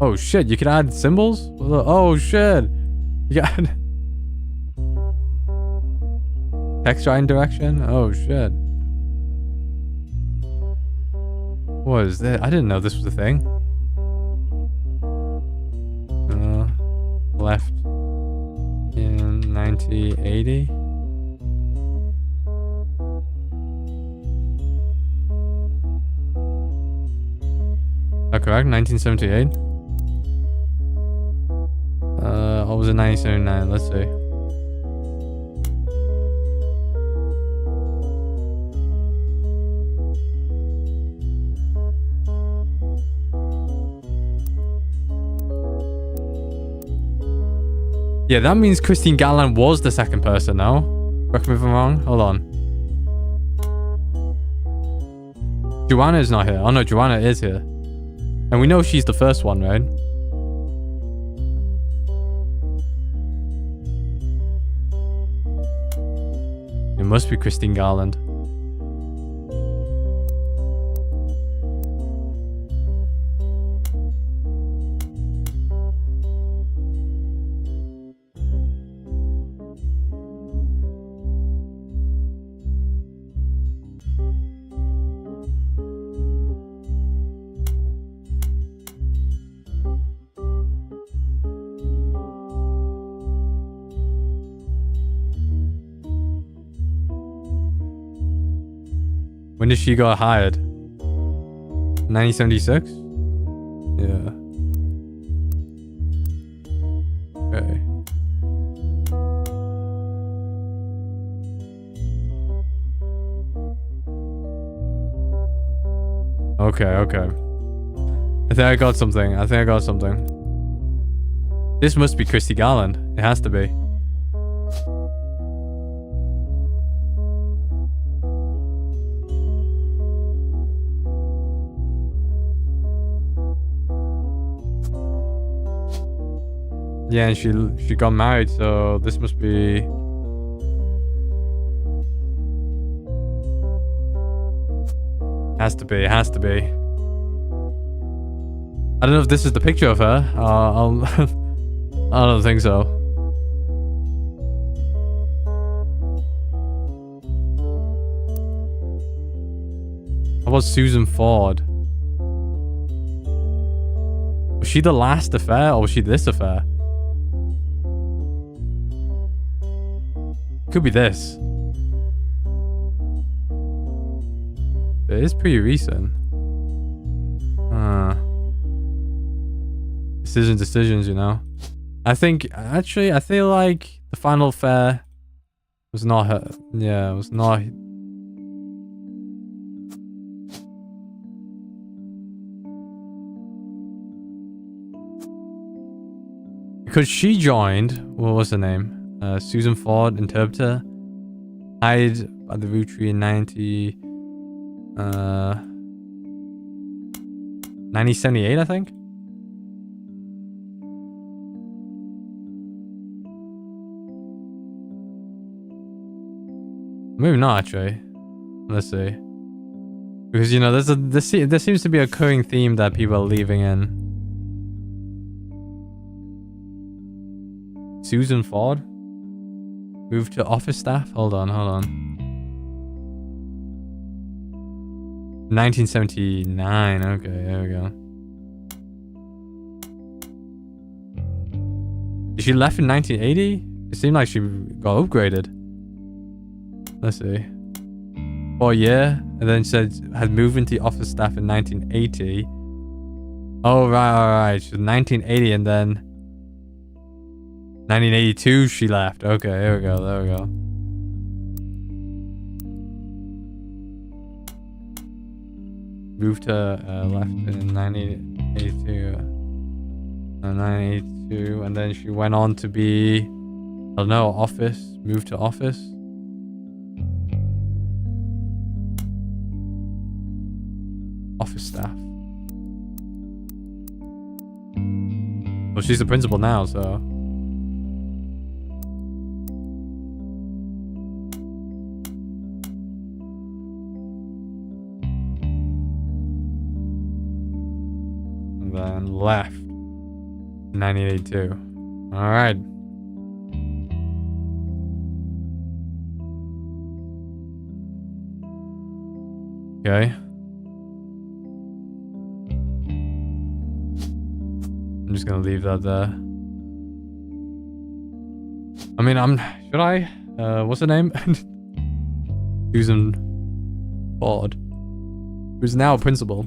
Oh shit, you can add symbols? Oh shit. You got text line direction? Oh shit. What is that? I didn't know this was a thing. Left in 1980. Oh, correct, 1978. What was it, 1979? Let's see. Yeah, that means Christine Galland was the second person, no? Correct me if I'm wrong. Hold on. Joanna is not here. Oh no, Joanna is here. And we know she's the first one, right? It must be Christine Garland. When did she get hired? 1976? Yeah. Okay. Okay. I think I got something. This must be Christy Garland. It has to be. Yeah, and she got married, so this must be... Has to be. I don't know if this is the picture of her. I don't think so. How about Susan Ford? Was she the last affair, or was she this affair? Could be this. It is pretty recent. Decisions, you know. I feel like the final affair was not her. Yeah, it was not. Because she joined, what was her name? Susan Ford, interpreter, hired at the Roottrees in 1978, I think. Maybe not, actually. Let's see. Because, you know, there seems to be a recurring theme that people are leaving in. Susan Ford? Moved to office staff? Hold on. 1979. Okay, there we go. She left in 1980? It seemed like she got upgraded. Let's see. For a year, and then said had moved into office staff in 1980. Oh, right. She was 1980, and then 1982 she left. Okay, there we go. Moved to left in 1982. 1982, and then she went on to be, I don't know, moved to office. Office staff. Well, she's the principal now, so. And then left in 1982. All right. Okay. I'm just gonna leave that there. I mean, should I? What's her name? Susan Ford, who's now a principal.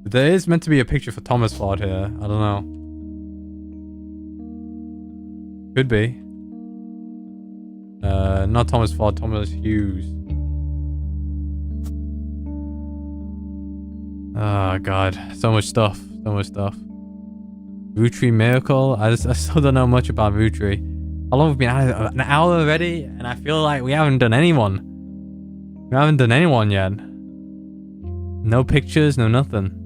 There is meant to be a picture for Thomas Ford here. I don't know. Could be. Not Thomas Ford, Thomas Hughes. Oh god, so much stuff. Roottrees Miracle. I still don't know much about Roottrees. How long have we been at it? An hour already? And I feel like we haven't done anyone. We haven't done anyone yet. No pictures, no nothing.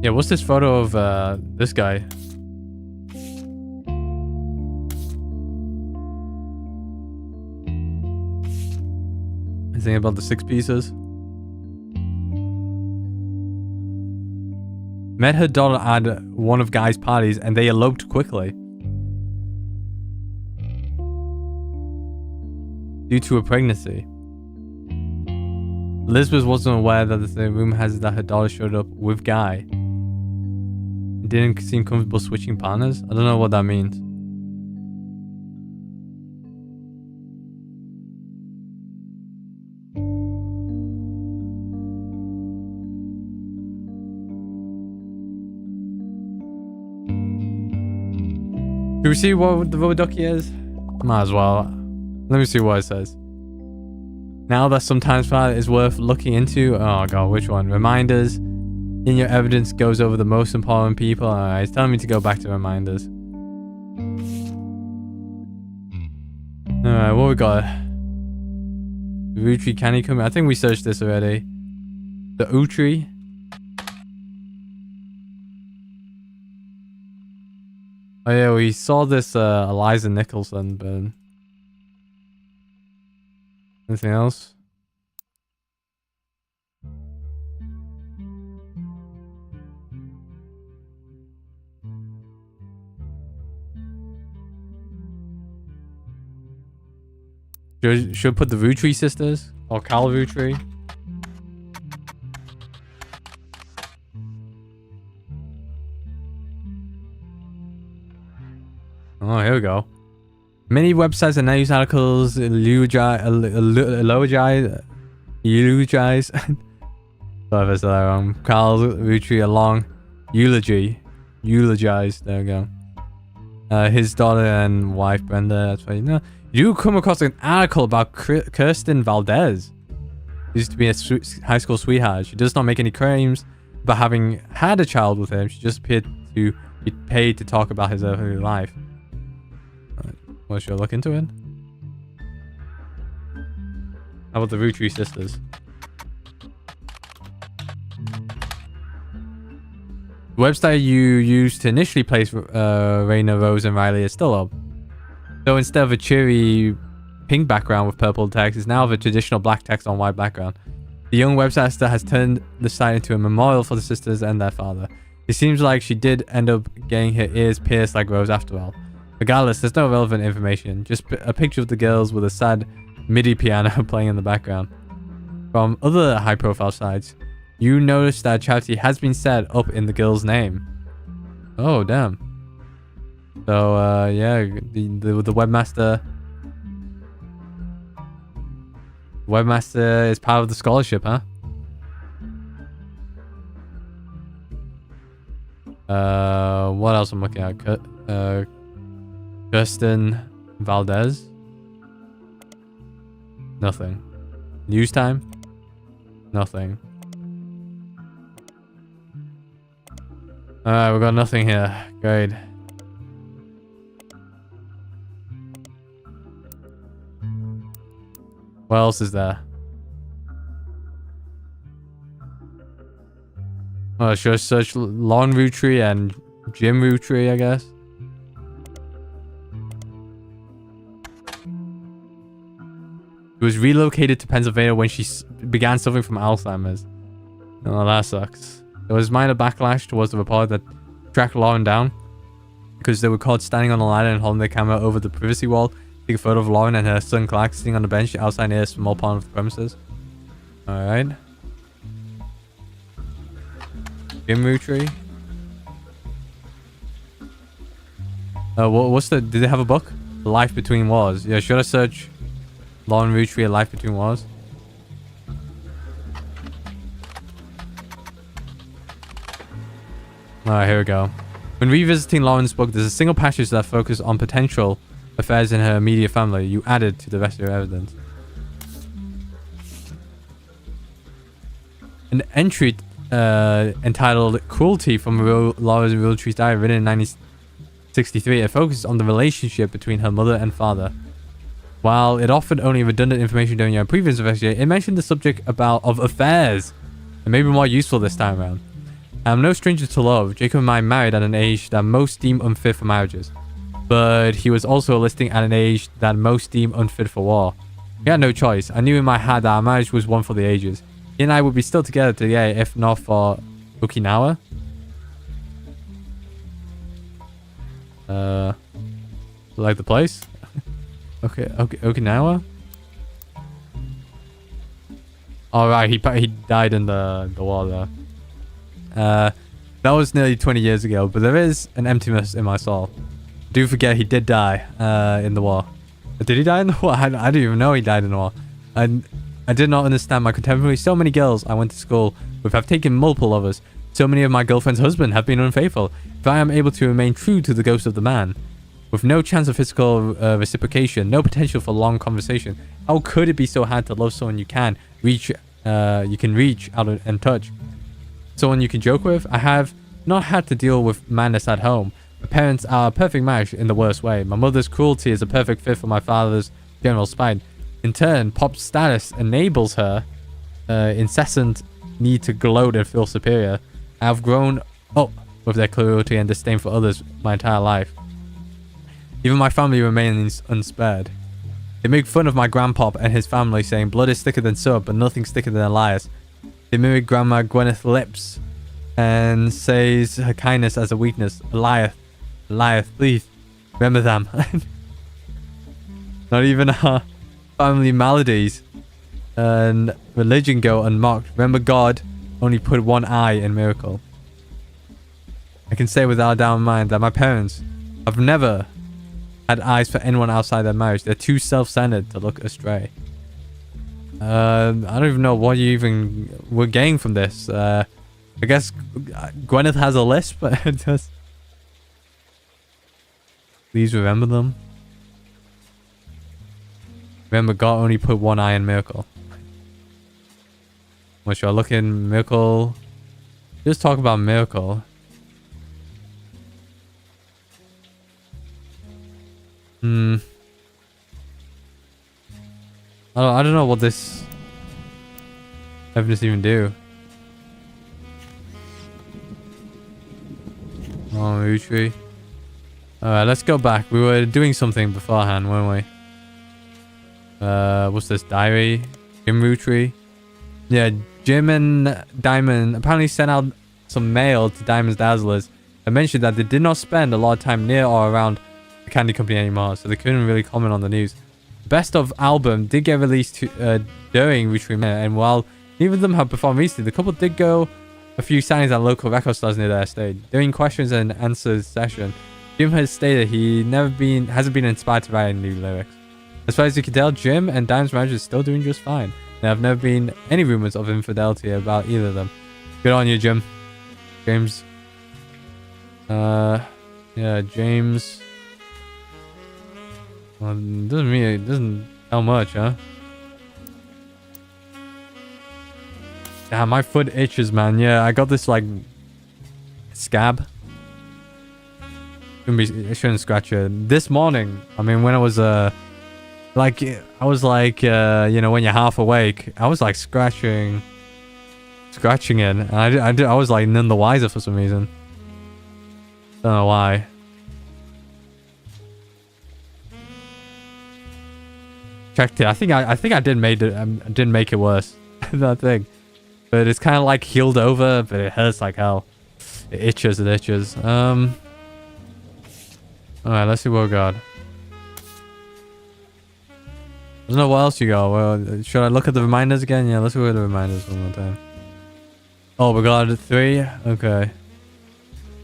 Yeah, what's this photo of this guy? Anything about the 6 pieces? Met her daughter at one of Guy's parties and they eloped quickly. Due to a pregnancy. Elizabeth wasn't aware that the rumor has it that her daughter showed up with Guy. Didn't seem comfortable switching partners. I don't know what that means. Do we see what the vote ducky is? Might as well. Let me see what it says. Now that sometimes is worth looking into. Oh god, which one? Reminders. In your evidence goes over the most important people. Alright, it's telling me to go back to reminders. Alright, what we got? Roottrees candy coming. I think we searched this already. The Roottrees. Oh yeah, we saw this Eliza Nicholson, but anything else? Should I put the Roottrees sisters? Or Cal Roottrees? Oh, here we go. Many websites and news articles eulogize. Sorry if I said that wrong. Carl Roottrees along eulogize. There we go. His daughter and wife Brenda. That's why you know. You come across an article about Kirsten Valdez. She used to be a high school sweetheart. She does not make any claims about having had a child with him. She just appeared to be paid to talk about his early life. Well, should I look into it? How about the Roottrees sisters? The website you used to initially place Raina, Rose, and Riley is still up. So instead of a cheery pink background with purple text, it's now the traditional black text on white background. The young webmaster has turned the site into a memorial for the sisters and their father. It seems like she did end up getting her ears pierced like Rose after all. Regardless, there's no relevant information. Just a picture of the girls with a sad MIDI piano playing in the background. From other high-profile sites, you notice that charity has been set up in the girl's name. Oh, damn. So, yeah, the webmaster... Webmaster is part of the scholarship, huh? What else I'm looking at? Kirsten Valdez. Nothing. News time. Nothing. Alright, we got nothing here. Great. What else is there? Oh, should I search Lawn Roottrees and Jim Roottrees, I guess? She was relocated to Pennsylvania when she began suffering from Alzheimer's. Oh, that sucks. There was minor backlash towards the report that tracked Lauren down because they were caught standing on the ladder and holding the camera over the privacy wall. Take a photo of Lauren and her son Clark sitting on the bench outside near a small part of the premises. Alright. Jim Roottrees. What's the... Did they have a book? Life Between Wars. Yeah, should I search Lauren Roottrees, Life Between Wars? Alright, here we go. When revisiting Lauren's book, there's a single passage that focuses on potential affairs in her immediate family. You added to the rest of your evidence. An entry entitled Cruelty from Laura Roottrees' diary, written in 1963. It focuses on the relationship between her mother and father. While it offered only redundant information during your previous investigation, it mentioned the subject of affairs. It may be more useful this time around. I'm no stranger to love. Jacob and I married at an age that most deem unfit for marriages. But he was also enlisting at an age that most deem unfit for war. We had no choice. I knew in my heart that our marriage was one for the ages. He and I would be still together today if not for Okinawa. Like the place? Okay, Okinawa? Alright, he died in the war there. That was nearly 20 years ago, but there is an emptiness in my soul. Do forget he did die in the war. Did he die in the war? I didn't even know he died in the war. I did not understand my contemporaries. So many girls I went to school with have taken multiple lovers. So many of my girlfriend's husbands have been unfaithful. If I am able to remain true to the ghost of the man, with no chance of physical reciprocation, no potential for long conversation, how could it be so hard to love someone you can reach out and touch? Someone you can joke with? I have not had to deal with madness at home. My parents are a perfect match in the worst way. My mother's cruelty is a perfect fit for my father's general spite. In turn, Pop's status enables her incessant need to gloat and feel superior. I have grown up with their cruelty and disdain for others my entire life. Even my family remains unspared. They make fun of my grandpop and his family, saying blood is thicker than soap, but nothing's thicker than liars. They mimic Grandma Gwyneth's lips and says her kindness as a weakness. Liar, please remember them. Not even our family maladies and religion go unmocked. Remember, God only put one eye in miracle. I can say without a doubt in mind that my parents have never had eyes for anyone outside their marriage. They're too self-centered to look astray. I don't even know what you even were getting from this. I guess Gwyneth has a list, but it does. Please remember them. Remember, God only put one eye in miracle. What should I look in miracle? Just talk about miracle. I don't know what this evidence even do. Oh, Roottrees. Alright, let's go back. We were doing something beforehand, weren't we? What's this? Diary? Jim Roottrees? Yeah, Jim and Diamond apparently sent out some mail to Diamond's Dazzlers and mentioned that they did not spend a lot of time near or around the candy company anymore, so they couldn't really comment on the news. Best of album did get released during Roottrees, and while neither of them have performed recently, the couple did go a few signings at local record stores near their estate. During questions and answers session, Jim has stated he hasn't been inspired to write any new lyrics. As far as you can tell, Jim and Diamond's marriage is still doing just fine. There have never been any rumors of infidelity about either of them. Good on you, Jim. James. Yeah, James. Well, it doesn't tell much, huh? Damn, my foot itches, man. Yeah, I got this, like, scab. I shouldn't scratch it. This morning, I mean, when I was, you know, when you're half awake, I was, like, scratching it. And I was, like, none the wiser for some reason. Don't know why. Checked it. I think I did make it worse. That thing. But it's kind of like healed over, but it hurts like hell. It itches. Alright, let's see what we got. I don't know what else you got. Well, should I look at the reminders again? Yeah, let's look at the reminders one more time. Oh, we got 3? Okay.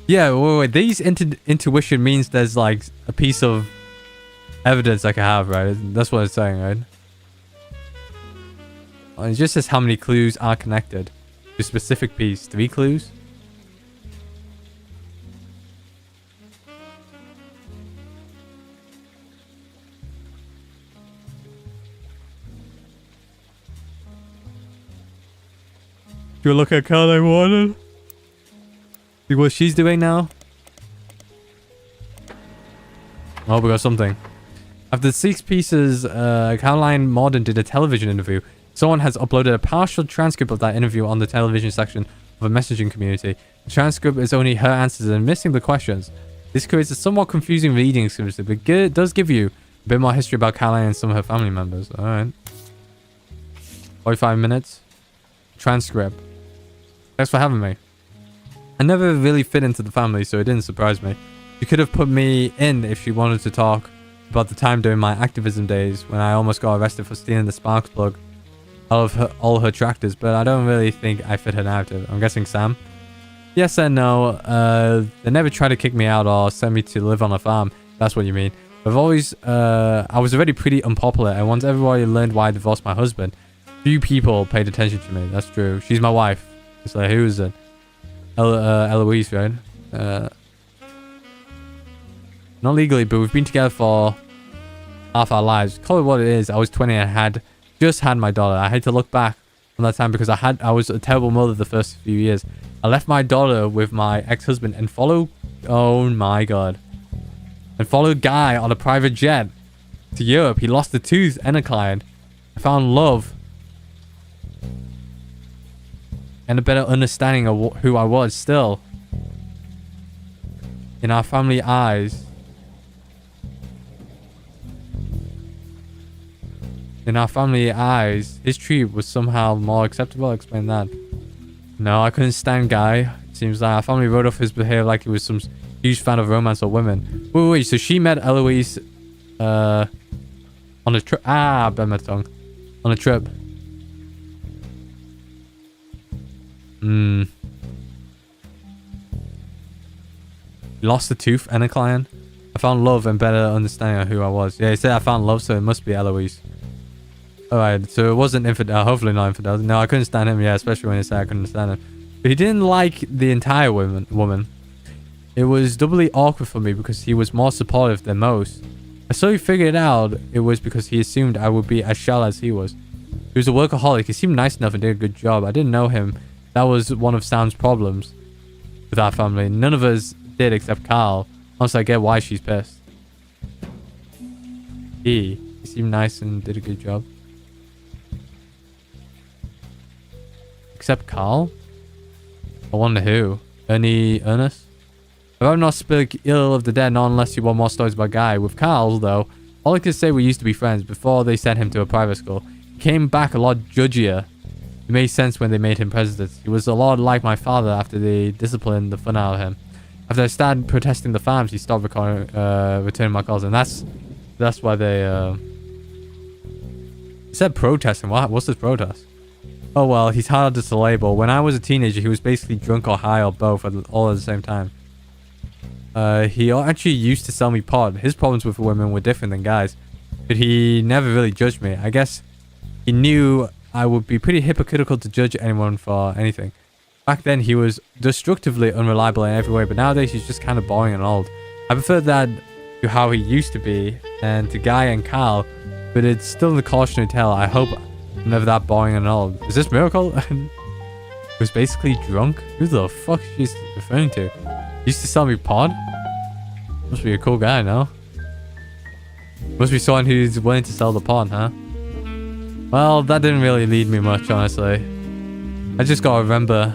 Yeah, wait. These intuition means there's like a piece of evidence I can have, right? That's what it's saying, right? Oh, it just says how many clues are connected to a specific piece. 3 clues? You look at Carl I wanted. See what she's doing now? Oh, we got something. After 6 pieces, Caroline Morden did a television interview. Someone has uploaded a partial transcript of that interview on the television section of a messaging community. The transcript is only her answers and missing the questions. This creates a somewhat confusing reading experience, but it does give you a bit more history about Caroline and some of her family members. Alright. 45 minutes. Transcript. Thanks for having me. I never really fit into the family, so it didn't surprise me. She could have put me in if she wanted to talk about the time during my activism days when I almost got arrested for stealing the sparks plug out of all her tractors, but I don't really think I fit her narrative. I'm guessing Sam? Yes and no. They never tried to kick me out or send me to live on a farm. That's what you mean. I was already pretty unpopular, and once everybody learned why I divorced my husband, few people paid attention to me. That's true. She's my wife. It's like, who is it? Eloise, right? Not legally, but we've been together for half our lives. Call it what it is. I was 20 and had just had my daughter. I had to look back on that time because I was a terrible mother the first few years. I left my daughter with my ex-husband and followed... Oh my god. And followed Guy on a private jet to Europe. He lost a tooth and a client. I found love and a better understanding of who I was still. In our family eyes. In our family eyes, his treat was somehow more acceptable. I'll explain that. No, I couldn't stand Guy. It seems like our family wrote off his behavior like he was some huge fan of romance or women. Wait, so she met Eloise on a trip. I bent my tongue. On a trip. Lost a tooth and a client. I found love and better understanding of who I was. Yeah, he said I found love, so it must be Eloise. Alright, so it wasn't infidel. Hopefully not infidelity. No, I couldn't stand him. Yeah, especially when he said I couldn't stand him. But he didn't like the entire woman. It was doubly awkward for me because he was more supportive than most. I slowly figured out it was because he assumed I would be as shallow as he was. He was a workaholic. He seemed nice enough and did a good job. I didn't know him. That was one of Sam's problems with our family. None of us did except Carl. Honestly, I get why she's pissed. He seemed nice and did a good job. Except Carl? I wonder who. Ernest? I better not speak ill of the dead, not unless you want more stories about Guy. With Carl, though, all I can say we used to be friends before they sent him to a private school. He came back a lot judgier It made sense when they made him president. He was a lot like my father after they disciplined the fun out of him. After I started protesting the farms, he stopped returning my calls, and that's why they he said protesting. What's this protest? Oh well, he's hard to label. When I was a teenager, he was basically drunk or high or both all at the same time. He actually used to sell me pot. His problems with women were different than guys, but he never really judged me. I guess he knew I would be pretty hypocritical to judge anyone for anything. Back then, he was destructively unreliable in every way, but nowadays he's just kind of boring and old. I prefer that to how he used to be and to Guy and Carl, but it's still the cautionary tale. I hope I'm never that boring and old. Is this Miracle? He was basically drunk? Who the fuck is she referring to? He used to sell me pod? Must be a cool guy, no? Must be someone who's willing to sell the pod, huh? Well, that didn't really lead me much, honestly. I just gotta remember.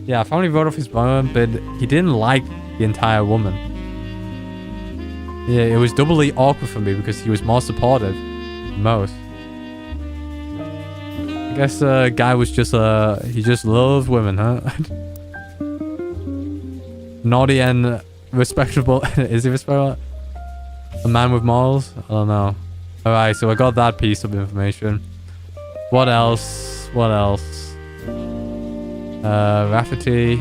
Yeah, I finally wrote off his woman, but he didn't like the entire woman. Yeah, it was doubly awkward for me because he was more supportive than most. I guess guy was just he just loves women, huh? Naughty and respectable. Is he respectable? A man with morals? I don't know. Alright, so I got that piece of information. What else? What else? Rafferty.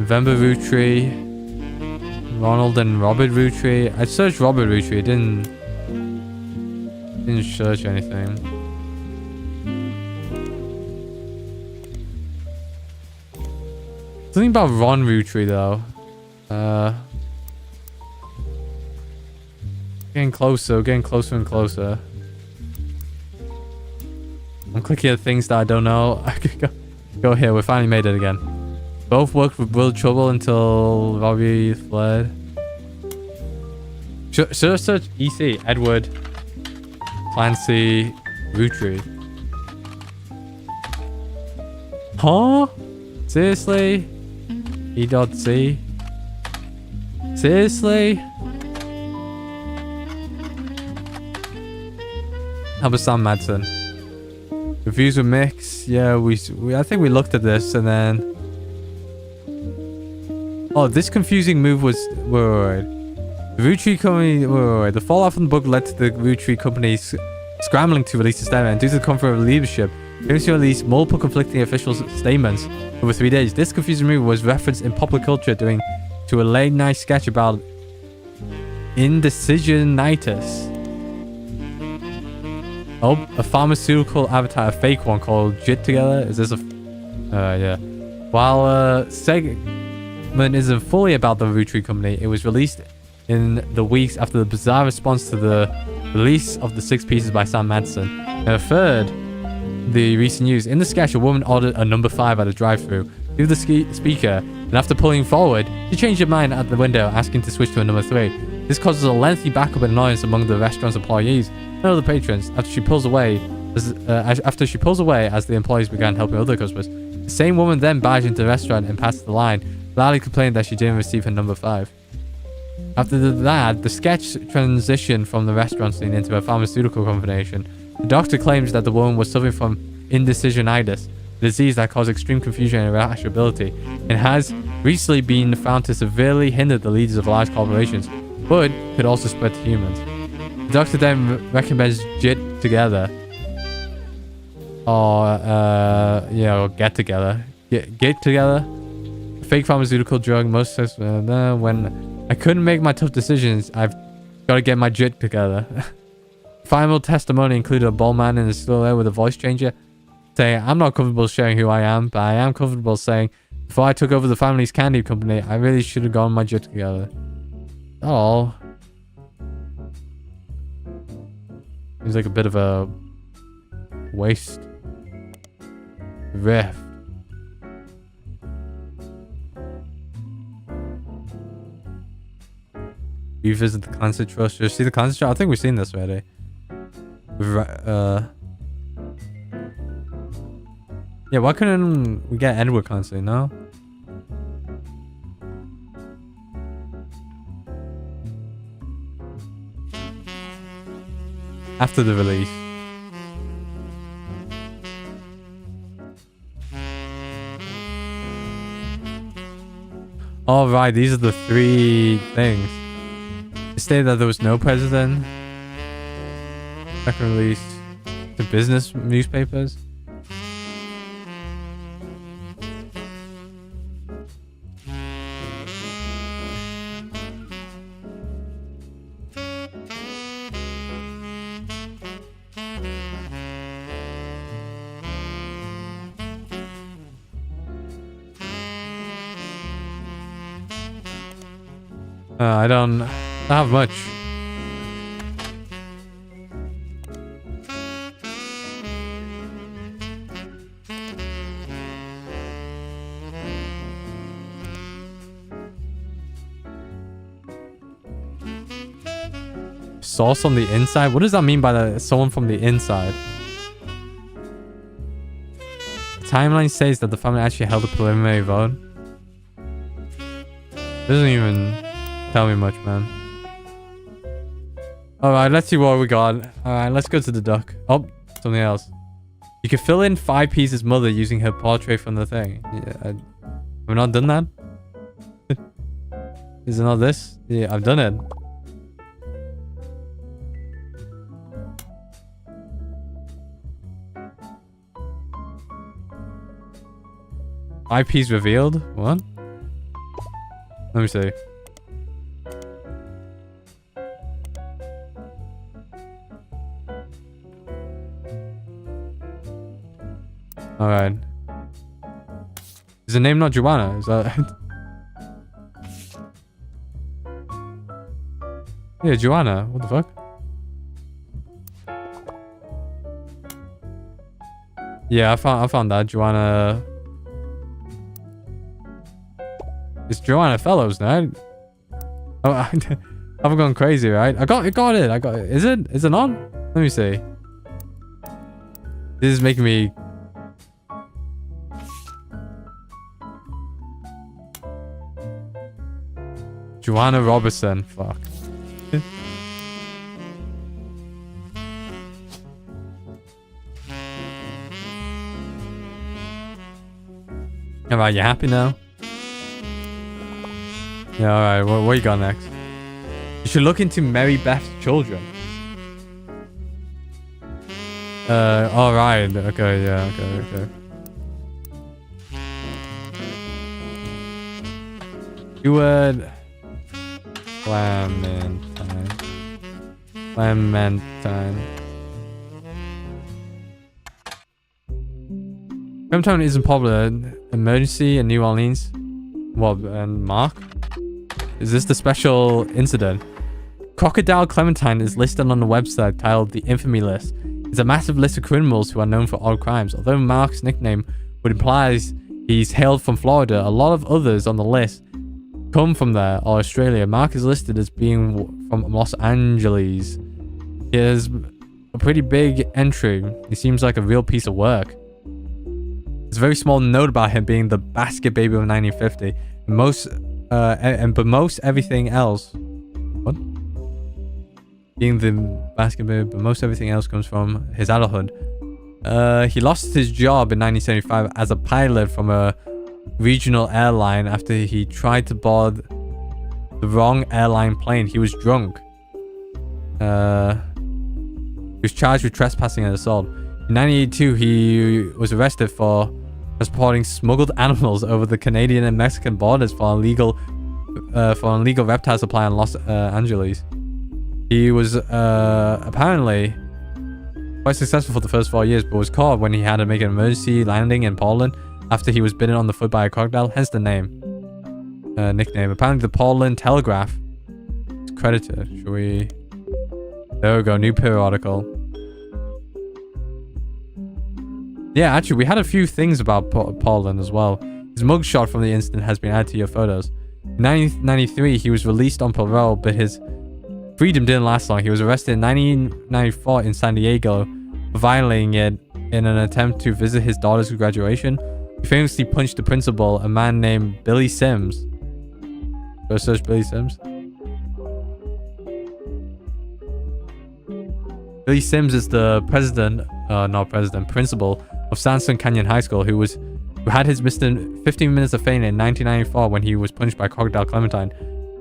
November Roottrees. Ronald and Robert Roottrees. I searched Robert Roottrees. It didn't search anything. Something about Ron Roottrees though. Getting closer and closer. I'm clicking at things that I don't know. I could go here. We finally made it again. Both worked with Will Trouble until Robbie fled. Should I search EC? Edward Clancy Roottrees. Huh? Seriously? E.C? Seriously? How about Sam Madsen? Reviews were mixed. Yeah, I think we looked at this and then. Oh, this confusing move was. Wait. The Roottrees company. Wait. The fallout from the book led to the Roottrees company scrambling to release a statement. Due to the conflict of leadership, they released multiple conflicting official statements over 3 days. This confusing move was referenced in popular culture to a late night sketch about indecisionitis. Oh, a pharmaceutical avatar, a fake one called Jit Together. Is this a... yeah. While segment isn't fully about the Roottrees company, it was released in the weeks after the bizarre response to the release of the 6 pieces by Sam Madsen. And a third, the recent news. In the sketch, a woman ordered a number 5 at a drive-thru through the speaker, and after pulling forward, she changed her mind at the window, asking to switch to a number 3. This causes a lengthy backup and annoyance among the restaurant's employees and other patrons. After she pulls away, as the employees began helping other customers, the same woman then barged into the restaurant and passed the line, loudly complaining that she didn't receive her number 5. After that, the sketch transitioned from the restaurant scene into a pharmaceutical combination. The doctor claims that the woman was suffering from indecisionitis, a disease that causes extreme confusion and irascibility, and has recently been found to severely hinder the leaders of large corporations, but could also spread to humans. The doctor then recommends Jit Together. Or, or Get Together. Get Together? A fake pharmaceutical drug, most when I couldn't make my tough decisions, I've got to get my Jit together. Final testimony included a bald man in the still there with a voice changer saying, I'm not comfortable sharing who I am, but I am comfortable saying, before I took over the family's candy company, I really should have gotten my Jit together. Oh. Seems like a bit of a waste. Rift. Revisit the Clancy Trust. Did you see the Clancy Trust? I think we've seen this already. Yeah, why couldn't we get Edward Clancy? No? after the release. All right, these are the 3 things. It stated that there was no president. Second release to business newspapers. I don't have much. Source on the inside? What does that mean by the someone from the inside? The timeline says that the family actually held a preliminary vote. Doesn't even tell me much, man. Alright, let's see what we got. Alright, let's go to the duck. Oh, something else. You can fill in 5P's mother using her portrait from the thing. Yeah, have we not done that? Is it not this? Yeah, I've done it. IP's revealed? What? Let me see. Alright. Is the name not Joanna? Is that... Yeah, Joanna. What the fuck? Yeah, I found that. Joanna... It's Joanna Fellows now. Oh, I've gone crazy, right? I got it. Is it on? Let me see. This is making me... Joanna Robertson. Fuck. Alright, you happy now? Yeah, alright. What you got next? You should look into Mary Beth's children. Alright. Okay, yeah, okay. You would... Clementine. Clementine isn't popular. Emergency in New Orleans. What, and Mark? Is this the special incident? Crocodile Clementine is listed on the website titled The Infamy List. It's a massive list of criminals who are known for odd crimes. Although Mark's nickname would imply he's hailed from Florida, a lot of others on the list come from there or Australia. Mark is listed as being from Los Angeles. He has a pretty big entry. He seems like a real piece of work. There's a very small note about him being the basket baby of 1950. But most everything else... What? Being the basket baby, but most everything else comes from his adulthood. He lost his job in 1975 as a pilot from a regional airline after he tried to board the wrong airline plane. He was drunk. He was charged with trespassing and assault. In 1982, he was arrested for transporting smuggled animals over the Canadian and Mexican borders for illegal reptile supply in Los Angeles. He was apparently quite successful for the first 4 years, but was caught when he had to make an emergency landing in Portland after he was bitten on the foot by a crocodile, hence the nickname. Apparently the Portland Telegraph is credited. Should we... There we go, new periodical. Yeah, actually, we had a few things about Portland as well. His mugshot from the incident has been added to your photos. In 1993, he was released on parole, but his freedom didn't last long. He was arrested in 1994 in San Diego for violating it in an attempt to visit his daughter's graduation. He famously punched the principal, a man named Billy Sims. Go search Billy Sims. Billy Sims is the principal of Sandstone Canyon High School, who had his missing 15 minutes of fame in 1994 when he was punched by Crocodile Clementine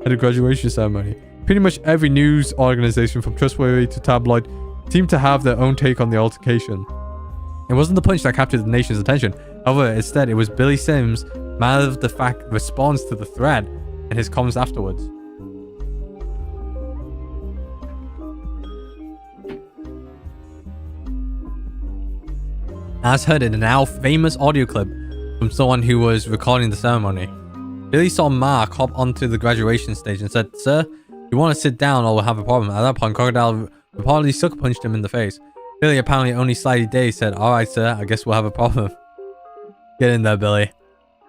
at a graduation ceremony. Pretty much every news organization, from Trustworthy to Tabloid, seemed to have their own take on the altercation. It wasn't the punch that captured the nation's attention. However, instead, it was Billy Sims' matter-of-the-fact response to the threat and his comments afterwards. As heard in a now famous audio clip from someone who was recording the ceremony, Billy saw Mark hop onto the graduation stage and said, "Sir, you want to sit down or we'll have a problem." At that point, Crocodile reportedly sucker punched him in the face. Billy, apparently only slightly dazed, said, "Alright, sir, I guess we'll have a problem." Get in there, Billy.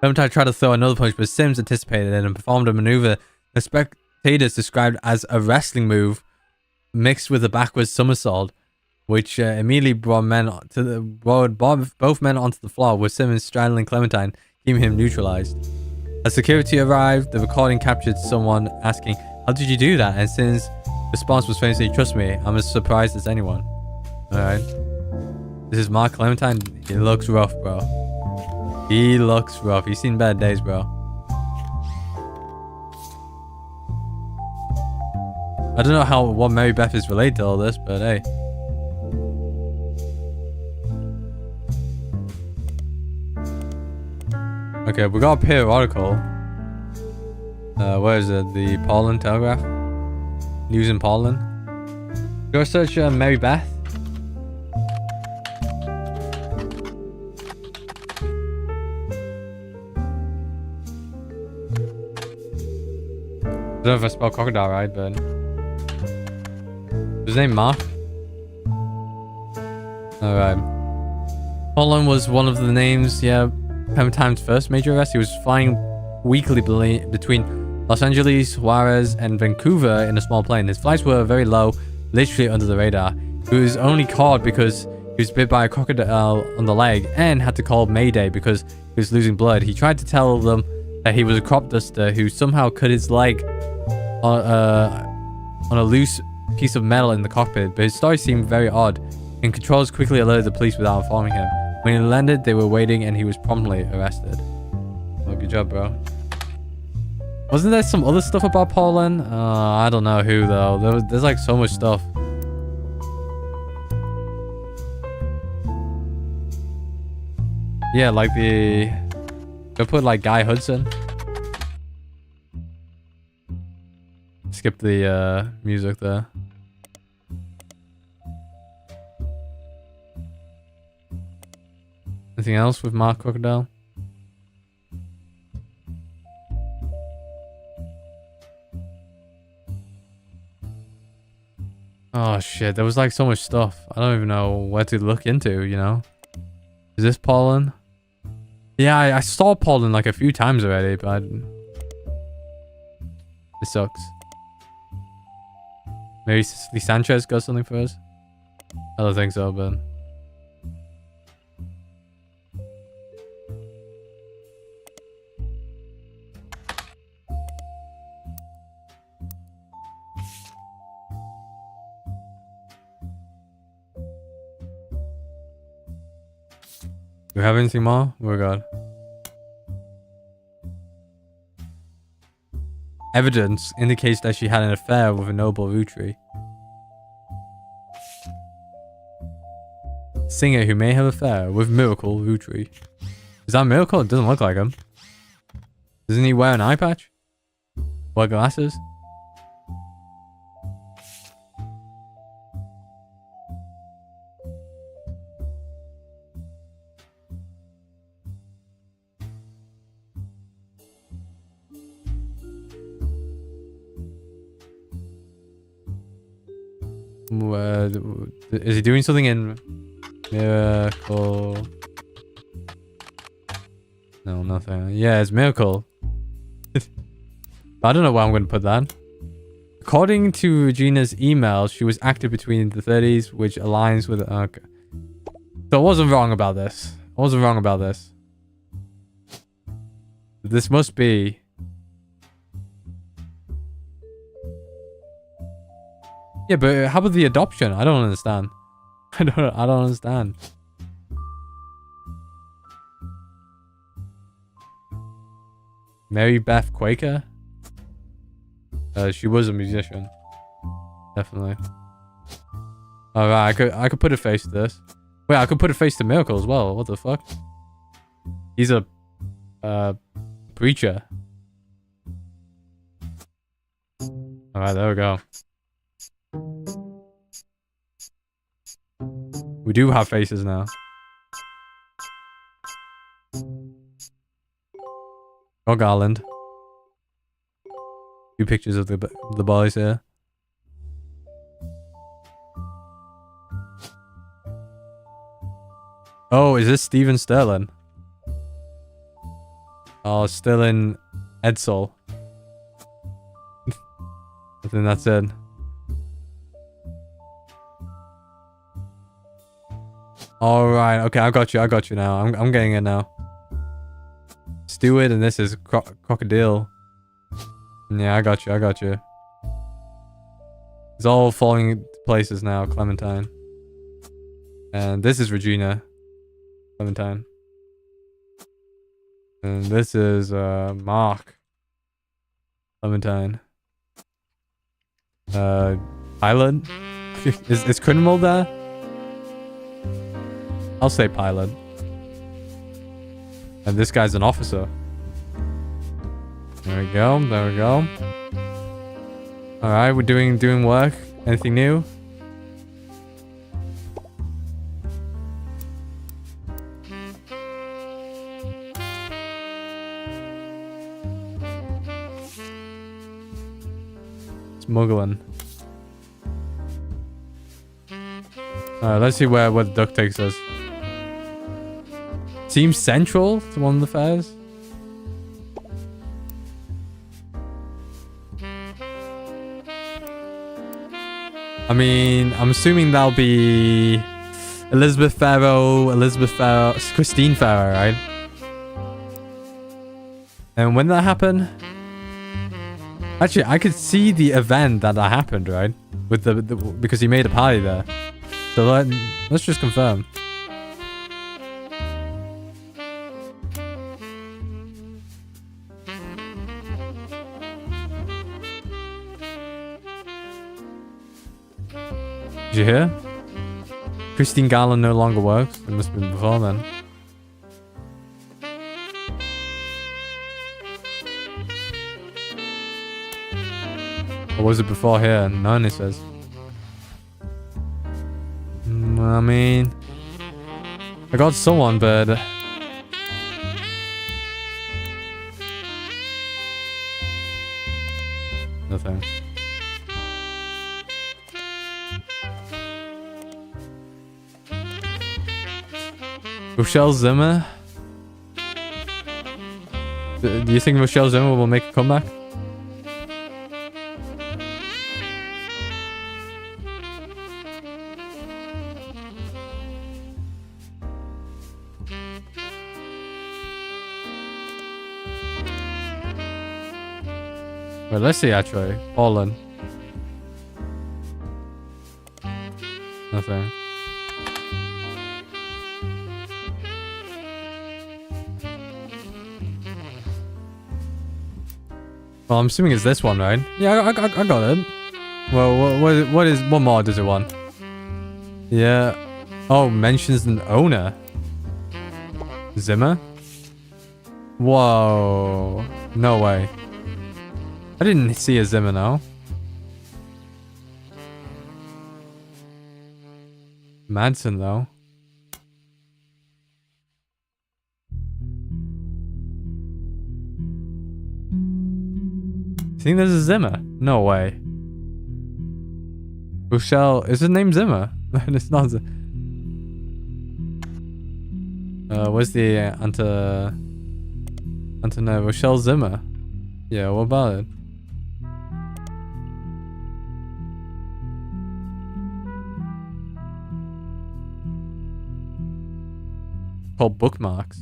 Clementine tried to throw another punch, but Sims anticipated it and performed a maneuver the spectators described as a wrestling move mixed with a backwards somersault, which immediately brought both men onto the floor, with Simmons straddling Clementine, keeping him neutralized. As security arrived, the recording captured someone asking, "How did you do that?" And Simmons' response was famously, "Trust me, I'm as surprised as anyone." Alright. This is Mark Clementine. He looks rough, bro. He looks rough. He's seen bad days, bro. I don't know what Mary Beth is related to all this, but hey. Okay, we got a periodical. Where is it? The Portland Telegraph? News in Portland. Go search Mary Beth. I don't know if I spelled crocodile right, but... His name Mark? Alright. Portland was one of the names, yeah, Clementine's first major arrest. He was flying weekly between Los Angeles, Juarez, and Vancouver in a small plane. His flights were very low, literally under the radar. He was only caught because he was bit by a crocodile on the leg and had to call Mayday because he was losing blood. He tried to tell them that he was a crop duster who somehow cut his leg on a loose piece of metal in the cockpit, but his story seemed very odd, and controllers quickly alerted the police without informing him. When he landed, they were waiting and he was promptly arrested. Well, good job, bro. Wasn't there some other stuff about Portland? I don't know who, though. There's like so much stuff. Yeah, like the... Go put like Guy Hudson. Skip the music there. Anything else with Mark Crocodile? Oh shit, there was like so much stuff. I don't even know where to look into, you know? Is this Portland? Yeah, I saw Portland like a few times already, but... It sucks. Maybe Lee Sanchez got something for us? I don't think so, but... Do we have anything more? Oh my god. Evidence indicates that she had an affair with a noble Roottrees. Singer who may have an affair with Miracle Roottrees. Is that Miracle? It doesn't look like him. Doesn't he wear an eye patch? Wear glasses? Is he doing something in Miracle? No, nothing. Yeah, it's Miracle. I don't know why I'm going to put that. According to Regina's email, she was active between the 30s, which aligns with... Okay. So I wasn't wrong about this. I wasn't wrong about this. This must be... Yeah, but how about the adoption? I don't understand. I don't understand. Mary Beth Quaker? She was a musician. Definitely. Alright, I could put a face to this. Wait, I could put a face to Miracle as well. What the fuck? He's a preacher. Alright, there we go. We do have faces now. Oh, Garland. Few pictures of the boys here. Oh, is this Steven Sterling? Oh, Sterling Edsel. I think that's it. Alright, okay, I got you now. I'm getting it now. Stewart, and this is Crocodile. Yeah, I got you. It's all falling into places now, Clementine. And this is Regina. Clementine. And this is Mark. Clementine. Pilot? is Criminal there? I'll say Pilot. And this guy's an officer. There we go. Alright, we're doing work. Anything new? Smuggling. Alright, let's see where the duck takes us. Seems central to one of the fairs. I mean, I'm assuming that'll be Elizabeth Farrow, Christine Farrow, right? And when that happened? Actually, I could see the event that happened, right? With the because he made a party there. So let's just confirm. Did you hear? Christine Garland no longer works. It must have been before then. Or was it before here? None, it says. I mean, I got someone, but nothing. Rochelle Zimmer? Do you think Rochelle Zimmer will make a comeback? Well, let's see actually. Holland. Nothing. Well, I'm assuming it's this one, right? Yeah, I got it. Well, what more does it want? Yeah. Oh, mentions an owner. Zimmer? Whoa. No way. I didn't see a Zimmer now. Madsen, though. You think there's a Zimmer? No way. Rochelle, is his name Zimmer? It's not. Where's the Antoinette? Rochelle Zimmer. Yeah, what about it? Called bookmarks.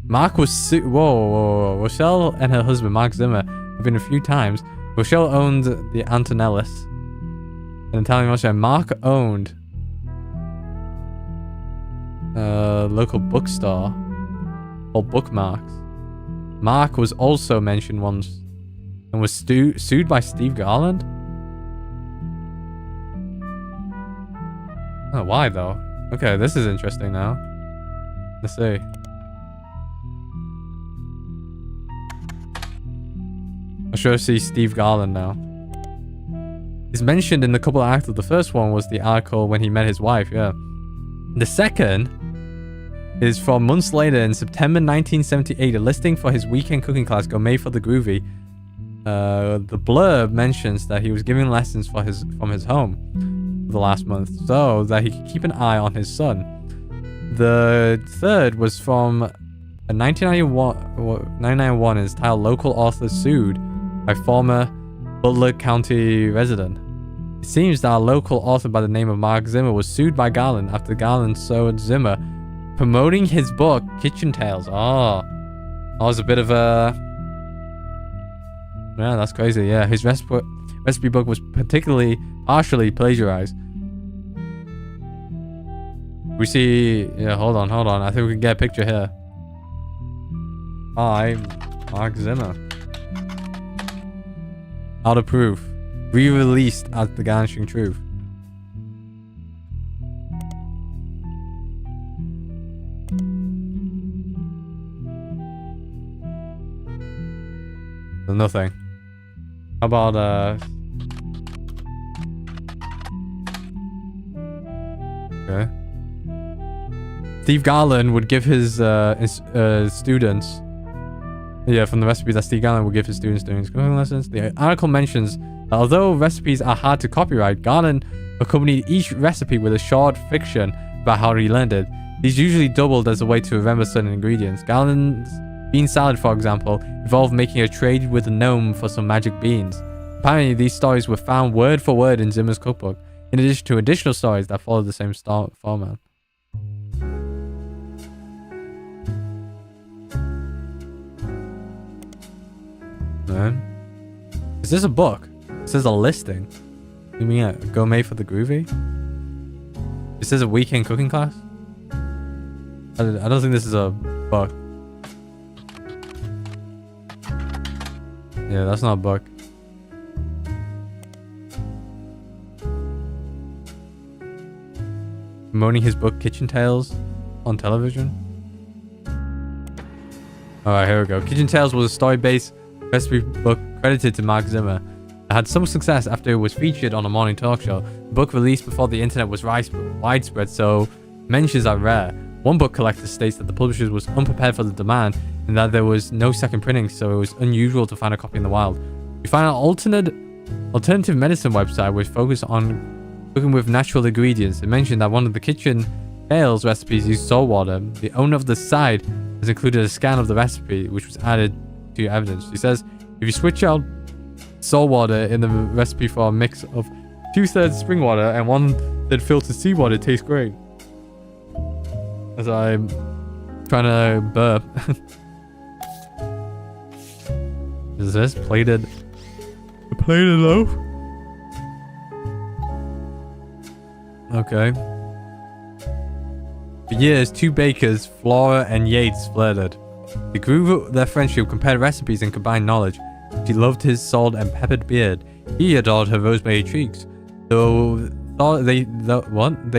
Mark was whoa. Rochelle and her husband Mark Zimmer have been a few times. Rochelle owned the Antonellis. an Italian restaurant. Mark owned a local bookstore called Bookmarks. Mark was also mentioned once and was sued by Steve Garland. Oh, why though? Okay, this is interesting now. Let's see. I'll sure see Steve Garland now. He's mentioned in the couple of acts of the first one was the article when he met his wife, yeah. The second is from months later in September 1978, a listing for his weekend cooking class, Gourmet for the Groovy. The blurb mentions that he was giving lessons from his home the last month so that he could keep an eye on his son. The third was from 1991 and is titled Local Author Sued by former Butler County resident. It seems that a local author by the name of Mark Zimmer was sued by Garland after Garland sued Zimmer promoting his book Kitchen Tales. Oh, that was a bit of a... Yeah, that's crazy. Yeah, his recipe book was partially plagiarized. We see... Yeah, hold on. I think we can get a picture here. Hi, Mark Zimmer. Out of proof. Re-released as The Garnishing Truth. There's nothing. How about okay. Steve Garland would give his students... Yeah, from the recipe that Steve Garland would give his students during his cooking lessons. The article mentions that although recipes are hard to copyright, Garland accompanied each recipe with a short fiction about how he learned it. These usually doubled as a way to remember certain ingredients. Garland's bean salad, for example, involved making a trade with a gnome for some magic beans. Apparently, these stories were found word for word in Zimmer's cookbook, in addition to additional stories that followed the same format. Is this a book? This is a listing. You mean a Gourmet for the Groovy? This is a weekend cooking class? I don't think this is a book. Yeah, that's not a book. Promoting his book Kitchen Tales on television. Alright, here we go. Kitchen Tales was a story-based recipe book credited to Mark Zimmer. It had some success after it was featured on a morning talk show. The book released before the internet was widespread, so mentions are rare. One book collector states that the publisher was unprepared for the demand and that there was no second printing, so it was unusual to find a copy in the wild. We find an alternative medicine website which focused on cooking with natural ingredients. It mentioned that one of the Kitchen Tales recipes used salt water. The owner of the site has included a scan of the recipe, which was added to your evidence. He says, if you switch out salt water in the recipe for a mix of 2/3 spring water and 1/3 filtered seawater, it tastes great. As I'm trying to burp. Is this plated loaf? Okay. For years, two bakers, Flora and Yates, flirted. They grew their friendship, compared recipes, and combined knowledge. She loved his salt and peppered beard. He adored her rosemary cheeks. They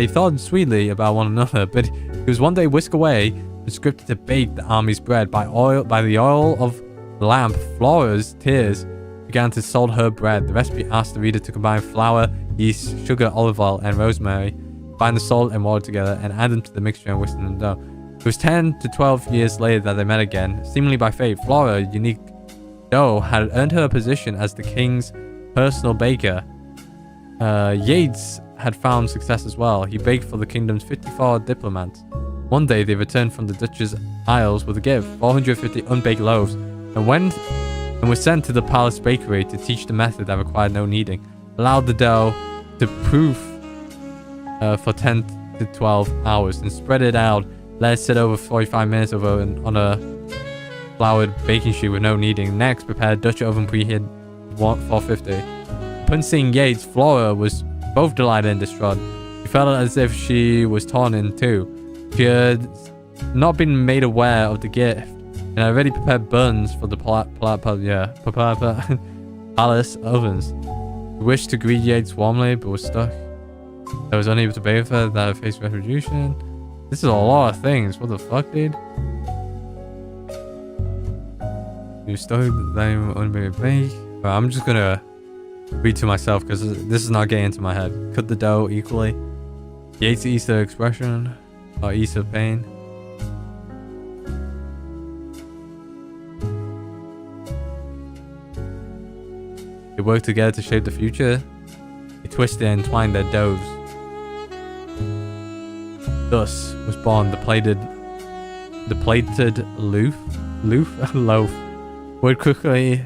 thought sweetly about one another, but he was one day whisked away and scripted to bake the army's bread by the oil of the lamp. Flora's tears began to salt her bread. The recipe asked the reader to combine flour, yeast, sugar, olive oil, and rosemary, bind the salt and water together, and add them to the mixture and whisk them in the dough. It was 10 to 12 years later that they met again. Seemingly by fate, Flora's unique dough had earned her a position as the king's personal baker. Yates had found success as well. He baked for the kingdom's 54 diplomats. One day, they returned from the Duchess Isles with a gift, 450 unbaked loaves, and were sent to the palace bakery to teach the method that required no kneading. Allowed the dough to proof for 10 to 12 hours, and spread it out. Let it sit over 45 minutes on a floured baking sheet with no kneading. Next, prepare Dutch oven preheat 450. Upon seeing Yates, Flora was both delighted and distraught. She felt as if she was torn in two. She had not been made aware of the gift, and had already prepared buns for the palace ovens. She wished to greet Yates warmly, but was stuck. I was unable to bathe her, that I faced retribution. This is a lot of things. What the fuck, dude? You stuck, then unmarried break. Right, I'm just gonna read to myself because this is not getting into my head. Cut the dough equally. Yates Easter expression. Or Easter pain. They worked together to shape the future. They twisted and entwined their doughs. Thus was born the plated loaf. Would quickly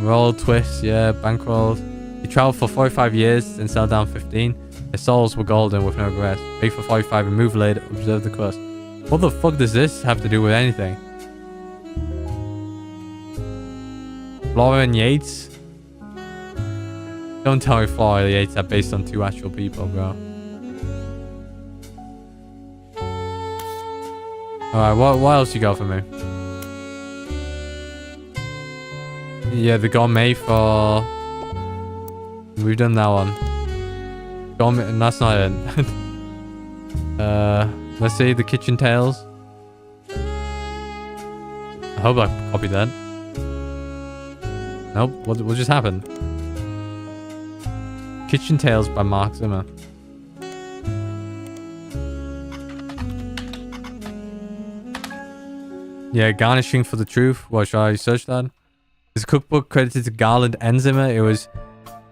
roll, twist, yeah, bankrolled. He traveled for 45 years and settled down 15. Their souls were golden with no regrets. Bake for 45 and move late, observe the crust. What the fuck does this have to do with anything? Flora and Yates? Don't tell me Flora and Yates are based on two actual people, bro. Alright, what else you got for me? Yeah, the gourmet for... We've done that one. Gourmet, that's not it. Let's see, the kitchen tales. I hope I copied that. Nope, what just happened? Kitchen Tales by Mark Zimmer. Yeah, Garnishing for the Truth. What, should I search that? It's a cookbook credited to Garland and Zimmer. It was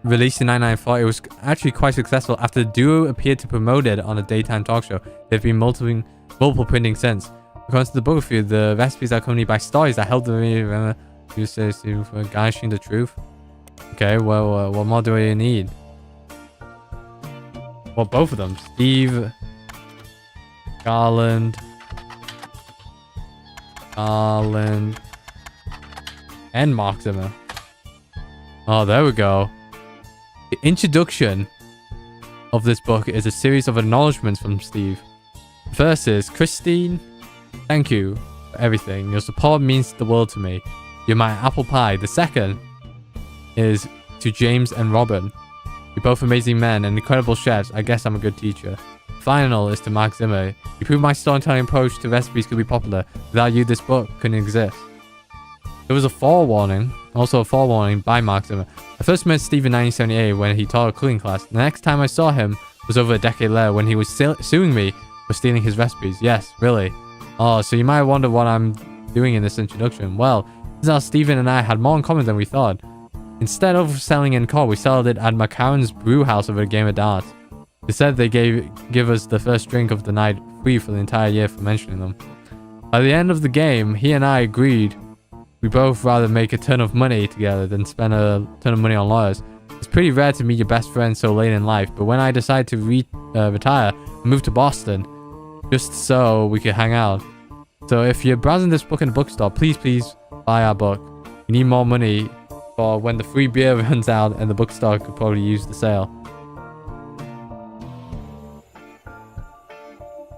released in 1994. It was actually quite successful. After the duo appeared to promote it on a daytime talk show, there have been multiple printing since. According to the book review, the recipes are accompanied by stories that help the user for Garnishing the Truth. Okay, well, what more do we need? Well, both of them. Steve, Garland, and Mark Zimmer. Oh, there we go. The introduction of this book is a series of acknowledgements from Steve. First is, Christine, thank you for everything. Your support means the world to me. You're my apple pie. The second is to James and Robin. You're both amazing men and incredible chefs. I guess I'm a good teacher. Final is to Mark Zimmer. You proved my storytelling approach to recipes could be popular. Without you, this book couldn't exist. There was a forewarning, also a forewarning by Mark Zimmer. I first met Steve in 1978 when he taught a cooking class. The next time I saw him was over a decade later when he was suing me for stealing his recipes. Yes, really. Oh, so you might wonder what I'm doing in this introduction. Well, this is how Steven and I had more in common than we thought. Instead of selling in court, we settled it at McCarran's brew house over a game of darts. They said they give us the first drink of the night free for the entire year for mentioning them. By the end of the game, he and I agreed we both rather make a ton of money together than spend a ton of money on lawyers. It's pretty rare to meet your best friend so late in life, but when I decided to retire and move to Boston, just so we could hang out. So if you're browsing this book in a bookstore, please buy our book. You need more money for when the free beer runs out, and the bookstore could probably use the sale.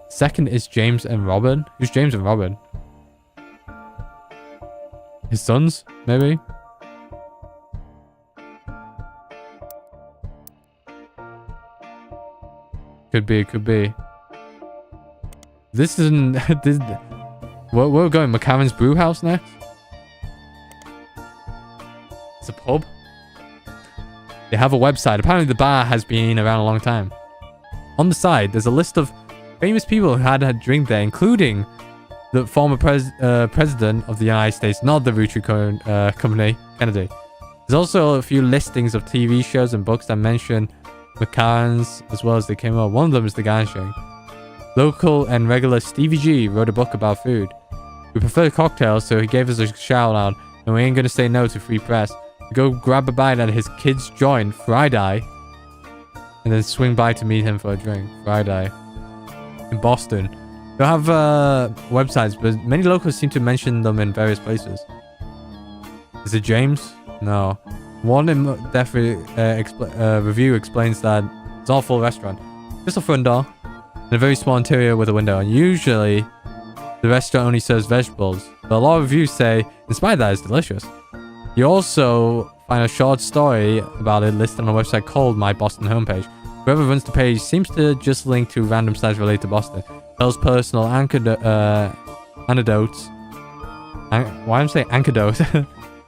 Second is James and Robin. Who's James and Robin? His sons, maybe? Could be. This isn't... Where we're going? McCarran's brew house next? It's a pub. They have a website. Apparently the bar has been around a long time. On the side, there's a list of famous people who had a drink there, including the former president of the United States, not the Roottrees company, Kennedy. There's also a few listings of TV shows and books that mention McCarran's as well as they came up. One of them is The Garnishing. Local and regular Stevie G wrote a book about food. We prefer cocktails, so he gave us a shout out, and we ain't gonna say no to free press. We go grab a bite at his kid's joint, Friday, and then swing by to meet him for a drink. Friday. In Boston. They have websites, but many locals seem to mention them in various places. Is it James? No. One in-depth review explains that it's all full restaurant. Just a front door and a very small interior with a window. And usually, the restaurant only serves vegetables. But a lot of reviews say, in spite of that, it's delicious. You also find a short story about it listed on a website called My Boston Homepage. Whoever runs the page seems to just link to random sites related to Boston. Tells personal anecdotes. Why am I saying anecdotes?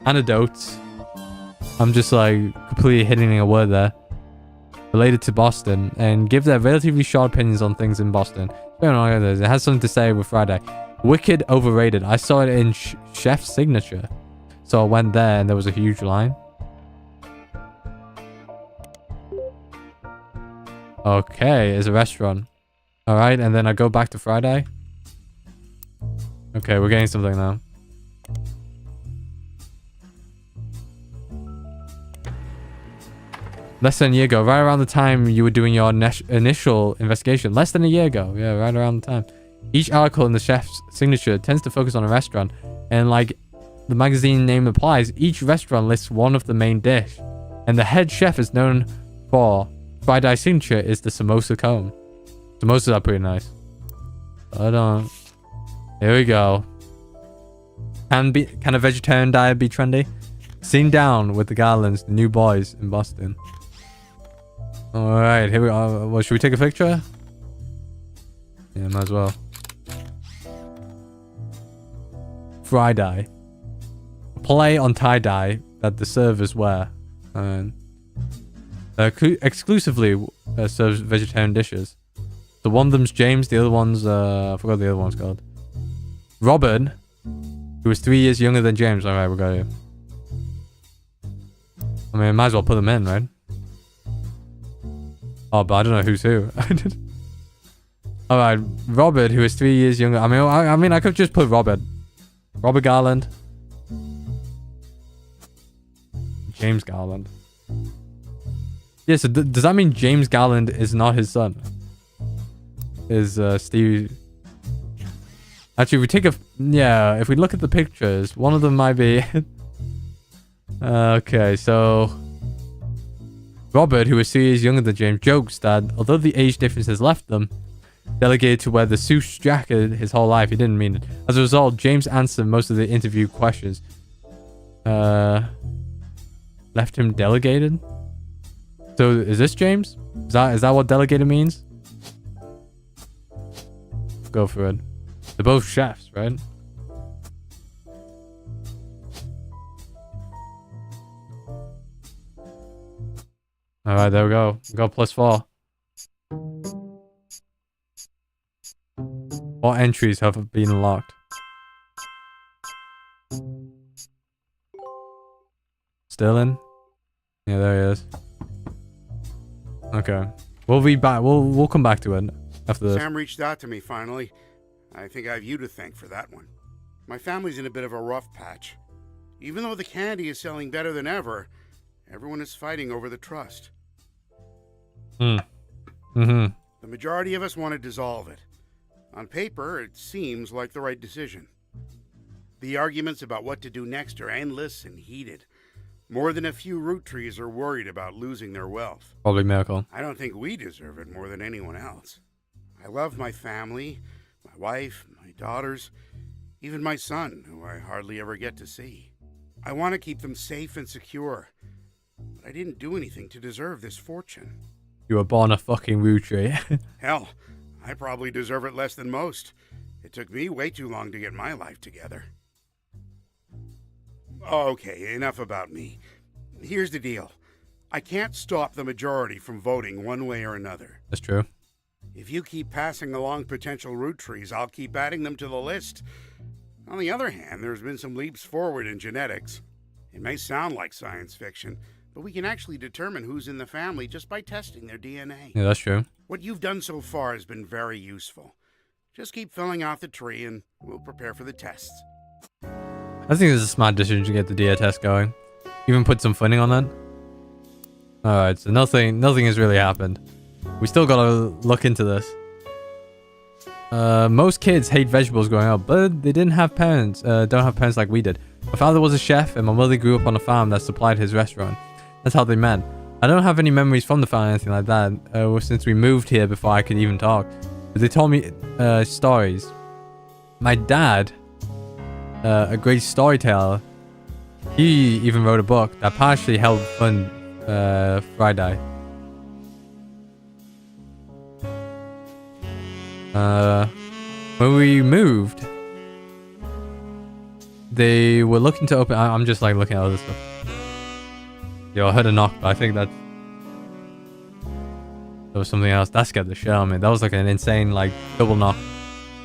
Anecdotes. I'm just like completely hitting a word there. Related to Boston. And give their relatively short opinions on things in Boston. It has something to say with Friday. Wicked overrated. I saw it in Chef's Signature. So I went there and there was a huge line. Okay, it's a restaurant. Alright, and then I go back to Friday. Okay, we're getting something now. Less than a year ago, right around the time you were doing your initial investigation. Less than a year ago. Yeah, right around the time. Each article in the Chef's Signature tends to focus on a restaurant. And like the magazine name implies, each restaurant lists one of the main dish. And the head chef is known for Friday signature is the samosa cone. Samosas are pretty nice. Hold on. Here we go. Can a vegetarian diet be trendy? Seen down with the Garlands, the new boys in Boston. Alright, here we go. Well, should we take a picture? Yeah, might as well. Friday. Play on tie-dye that the servers wear. And exclusively serves vegetarian dishes. So one of them's James, the other one's I forgot the other one's called. Robin, who was 3 years younger than James. Alright, we got you. I mean, might as well put them in, right? Oh, but I don't know who's who. Alright, Robert, who is 3 years younger. I mean, I could just put Robert. Robert Garland. James Garland. Yeah, so does that mean James Garland is not his son? Is Steve... Actually, if we take a... Yeah, if we look at the pictures, one of them might be... Okay, so... Robert, who is 3 years younger than James, jokes that although the age difference has left them, delegated to wear the suit jacket his whole life, he didn't mean it. As a result, James answered most of the interview questions. Left him delegated? So, is this James? Is that what delegated means? Go for it. They're both chefs, right? Alright, there we go. We got +4. What entries have been unlocked? Still in? Yeah, there he is. Okay. We'll be back. We'll come back to it after this. Sam reached out to me finally. I think I have you to thank for that one. My family's in a bit of a rough patch. Even though the candy is selling better than ever, everyone is fighting over the trust. The majority of us want to dissolve it. On paper, it seems like the right decision. The arguments about what to do next are endless and heated. More than a few Roottrees are worried about losing their wealth. Probably miracle. I don't think we deserve it more than anyone else. I love my family, my wife, my daughters, even my son, who I hardly ever get to see. I want to keep them safe and secure, but I didn't do anything to deserve this fortune. You were born a fucking Rootree. Hell, I probably deserve it less than most. It took me way too long to get my life together. Okay, enough about me. Here's the deal. I can't stop the majority from voting one way or another. That's true. If you keep passing along potential Roottrees, I'll keep adding them to the list. On the other hand, there's been some leaps forward in genetics. It may sound like science fiction, but we can actually determine who's in the family just by testing their DNA. Yeah, that's true. What you've done so far has been very useful. Just keep filling out the tree and we'll prepare for the tests. I think it's a smart decision to get the DNA test going. Even put some funding on that. Alright, so nothing has really happened. We still gotta look into this. Most kids hate vegetables growing up, but they didn't have parents, don't have parents like we did. My father was a chef, and my mother grew up on a farm that supplied his restaurant. That's how they met. I don't have any memories from the farm or anything like that, since we moved here before I could even talk. But they told me stories. My dad, a great storyteller, he even wrote a book that partially helped fund Friday. When we moved, they were looking to open... I'm just like looking at other stuff. Yo, I heard a knock, but I think that... There was something else. That scared the shit out of me. That was like an insane, like, double knock.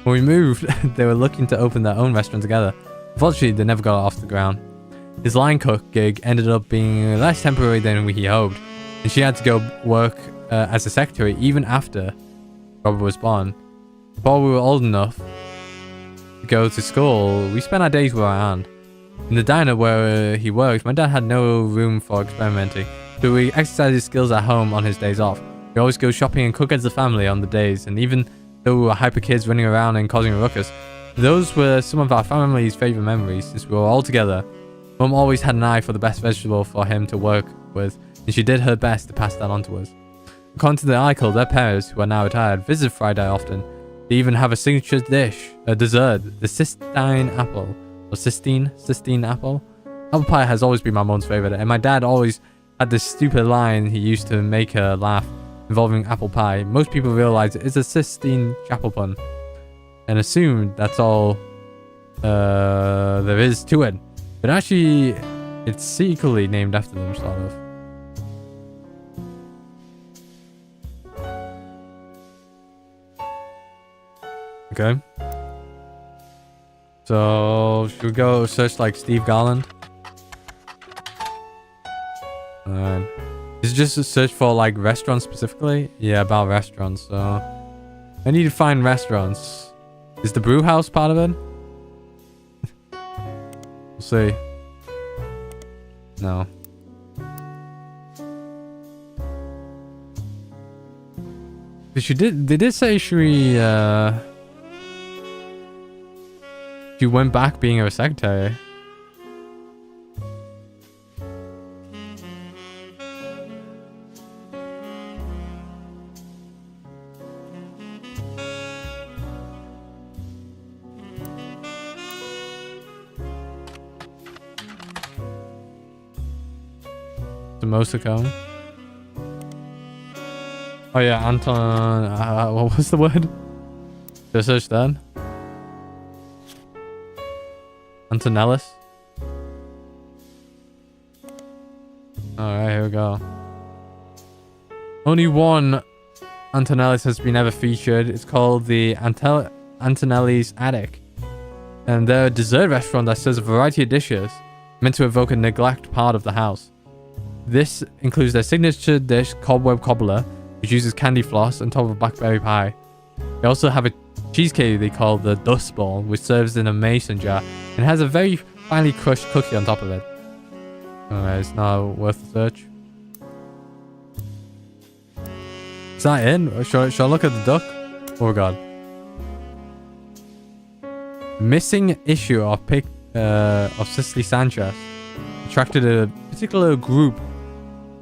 When we moved, they were looking to open their own restaurant together. Unfortunately, they never got it off the ground. His line cook gig ended up being less temporary than he hoped, and she had to go work as a secretary even after Robert was born. Before we were old enough to go to school, we spent our days with our aunt. In the diner where he worked, my dad had no room for experimenting, so we exercised his skills at home on his days off. We always go shopping and cook as a family on the days, and even though we were hyper kids running around and causing a ruckus, those were some of our family's favorite memories since we were all together. Mum always had an eye for the best vegetable for him to work with, and she did her best to pass that on to us. According to the article, their parents, who are now retired, visit Friday often. They even have a signature dish, a dessert, the Sistine apple. Or Sistine apple. Apple pie has always been my mom's favorite, and my dad always had this stupid line he used to make her laugh involving apple pie. Most people realize it's a Sistine Chapel pun and assume that's all there is to it. But actually, it's secretly named after them, sort of. Okay. So, should we go search like Steve Garland? Is it just a search for like restaurants specifically? Yeah, about restaurants. So, I need to find restaurants. Is the brew house part of it? We'll see. No. They did say she went back being her secretary. Samosa cone. Oh yeah, Anton. What was the word? Did I search that? Antonellis. Alright, here we go. Only one Antonellis has been ever featured. It's called the Antonelli's Attic. And they're a dessert restaurant that serves a variety of dishes meant to evoke a neglect part of the house. This includes their signature dish, Cobweb Cobbler, which uses candy floss on top of a blackberry pie. They also have a cheesecake they call the Dust Ball, which serves in a mason jar and has a very finely crushed cookie on top of it. Alright, it's not worth the search. Is that in? Should I look at the duck? Oh god. Missing issue of Cicely Sanchez attracted a particular group.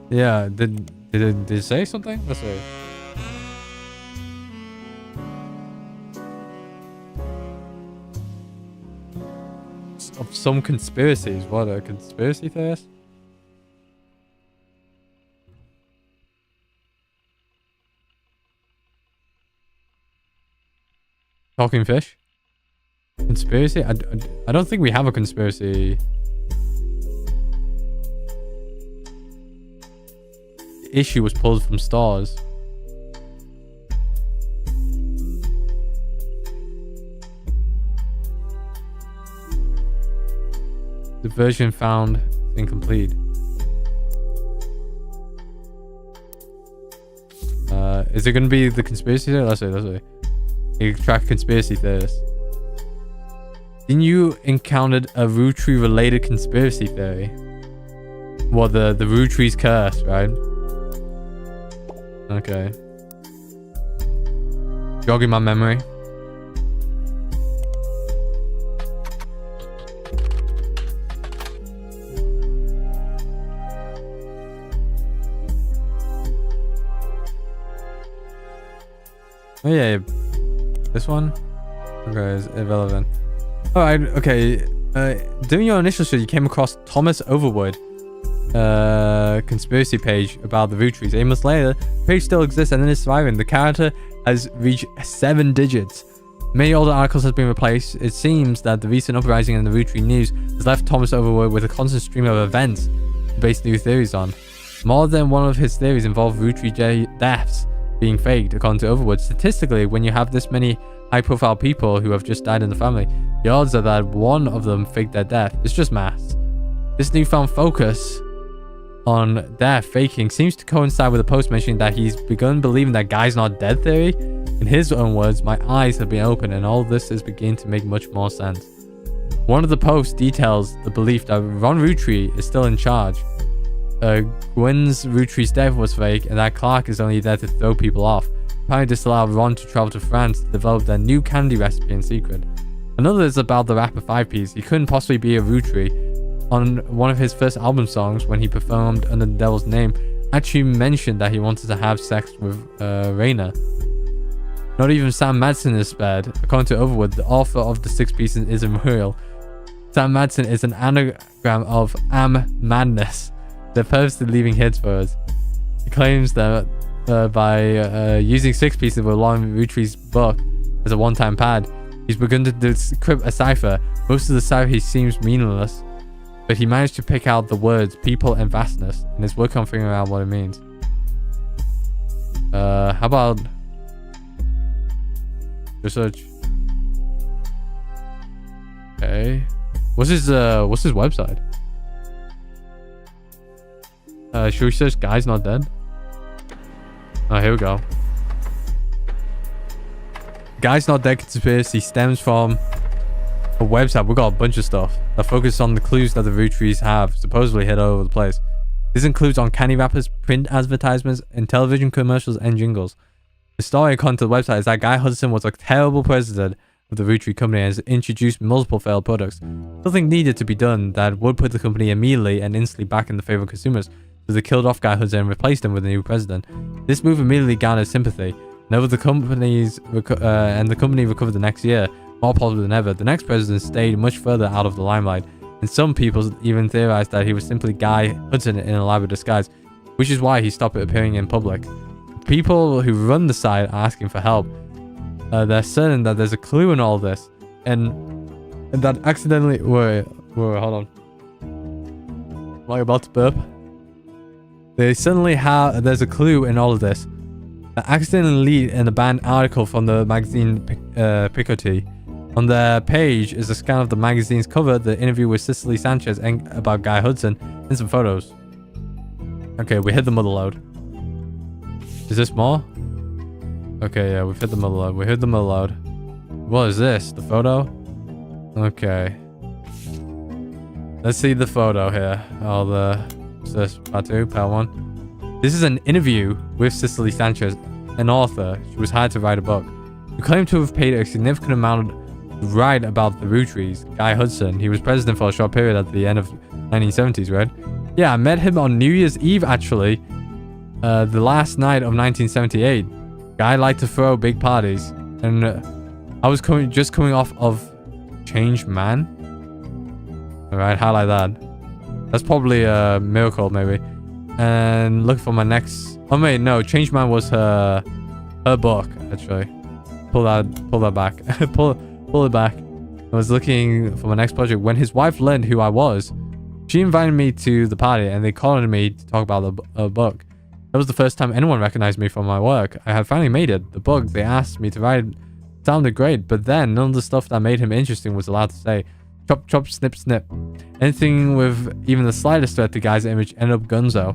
Yeah, did it say something? Let's see. Of some conspiracies. What, a conspiracy theorist? Talking fish? Conspiracy? I don't think we have a conspiracy. Issue was pulled from stores. The version found incomplete. Is it going to be the conspiracy theory? Let's see. You track conspiracy theorists. Then you encountered a Roottrees related conspiracy theory. Well, the Roottrees curse, right? Okay. Jogging my memory. Oh yeah, this one. Okay, is irrelevant. All right. Okay. Doing your initial search, you came across Thomas Overwood conspiracy page about the Roottrees. 8 months later, the page still exists and it is thriving. The character has reached 7 digits. Many older articles have been replaced. It seems that the recent uprising in the Roottree news has left Thomas Overwood with a constant stream of events to base new theories on. More than one of his theories involve Rootree deaths being faked, according to Overwood. Statistically, when you have this many high-profile people who have just died in the family, the odds are that one of them faked their death. It's just maths. This newfound focus on death faking seems to coincide with a post mentioning that he's begun believing that Guy's not dead theory. In his own words, my eyes have been opened and all this is beginning to make much more sense. One of the posts details the belief that Ron Roottree is still in charge. Gwen's Roottree's death was fake and that Clark is only there to throw people off. Apparently this allowed Ron to travel to France to develop their new candy recipe in secret. Another is about the rapper 5Ps. He couldn't possibly be a Roottree. On one of his first album songs, when he performed under the Devil's Name, actually mentioned that he wanted to have sex with Raina. Not even Sam Madsen is spared. According to Overwood, the author of the 6 pieces isn't real. Sam Madsen is an anagram of Am Madness. They're purposely leaving hints for us. He claims that by using 6 pieces of Lauren Rootree's book as a one-time pad, he's begun to decrypt a cipher. Most of the cipher seems meaningless, but he managed to pick out the words people and vastness and is working on figuring out what it means. How about research? Okay. What's his website? Should we search Guy's Not Dead? Oh, here we go. Guy's Not Dead conspiracy stems from a website. We got a bunch of stuff that focuses on the clues that the Roottrees have supposedly hid all over the place. This includes on candy wrappers, print advertisements, and television commercials and jingles. The story according to the website is that Guy Hudson was a terrible president of the Rootree company and has introduced multiple failed products. Something needed to be done that would put the company immediately and instantly back in the favor of consumers, so they killed off Guy Hudson and replaced him with a new president. This move immediately garnered sympathy. And the company recovered the next year, more popular than ever. The next president stayed much further out of the limelight, and some people even theorized that he was simply Guy Hudson in elaborate disguise, which is why he stopped appearing in public. People who run the site are asking for help. They're certain that there's a clue in all this, and that accidentally... Wait, hold on. Am I about to burp? They suddenly have... There's a clue in all of this. That accidentally lead in a banned article from the magazine Picoty. On their page is a scan of the magazine's cover, the interview with Cicely Sanchez and about Guy Hudson, and some photos. Okay, we hit the mother load. Is this more? Okay, yeah, we've hit the mother load. We hit the mother load. What is this? The photo? Okay. Let's see the photo here. Oh, what's this? Part 2, part 1. This is an interview with Cicely Sanchez, an author. She was hired to write a book. Who claimed to have paid a significant amount to write about the Rootrees. Guy Hudson. He was president for a short period at the end of 1970s, right? Yeah, I met him on New Year's Eve, actually. The last night of 1978. Guy liked to throw big parties. And I was just coming off of Change Man. Alright, highlight that. That's probably a miracle, maybe. And look for my next... Oh, wait, no. Change Man was her book, actually. Pull that back. pull it back. I was looking for my next project. When his wife learned who I was, she invited me to the party and they called on me to talk about the book. That was the first time anyone recognized me from my work. I had finally made it. The book they asked me to write sounded great, but then none of the stuff that made him interesting was allowed to say. Chop, chop, snip, snip. Anything with even the slightest threat to Guy's image ended up gunzo.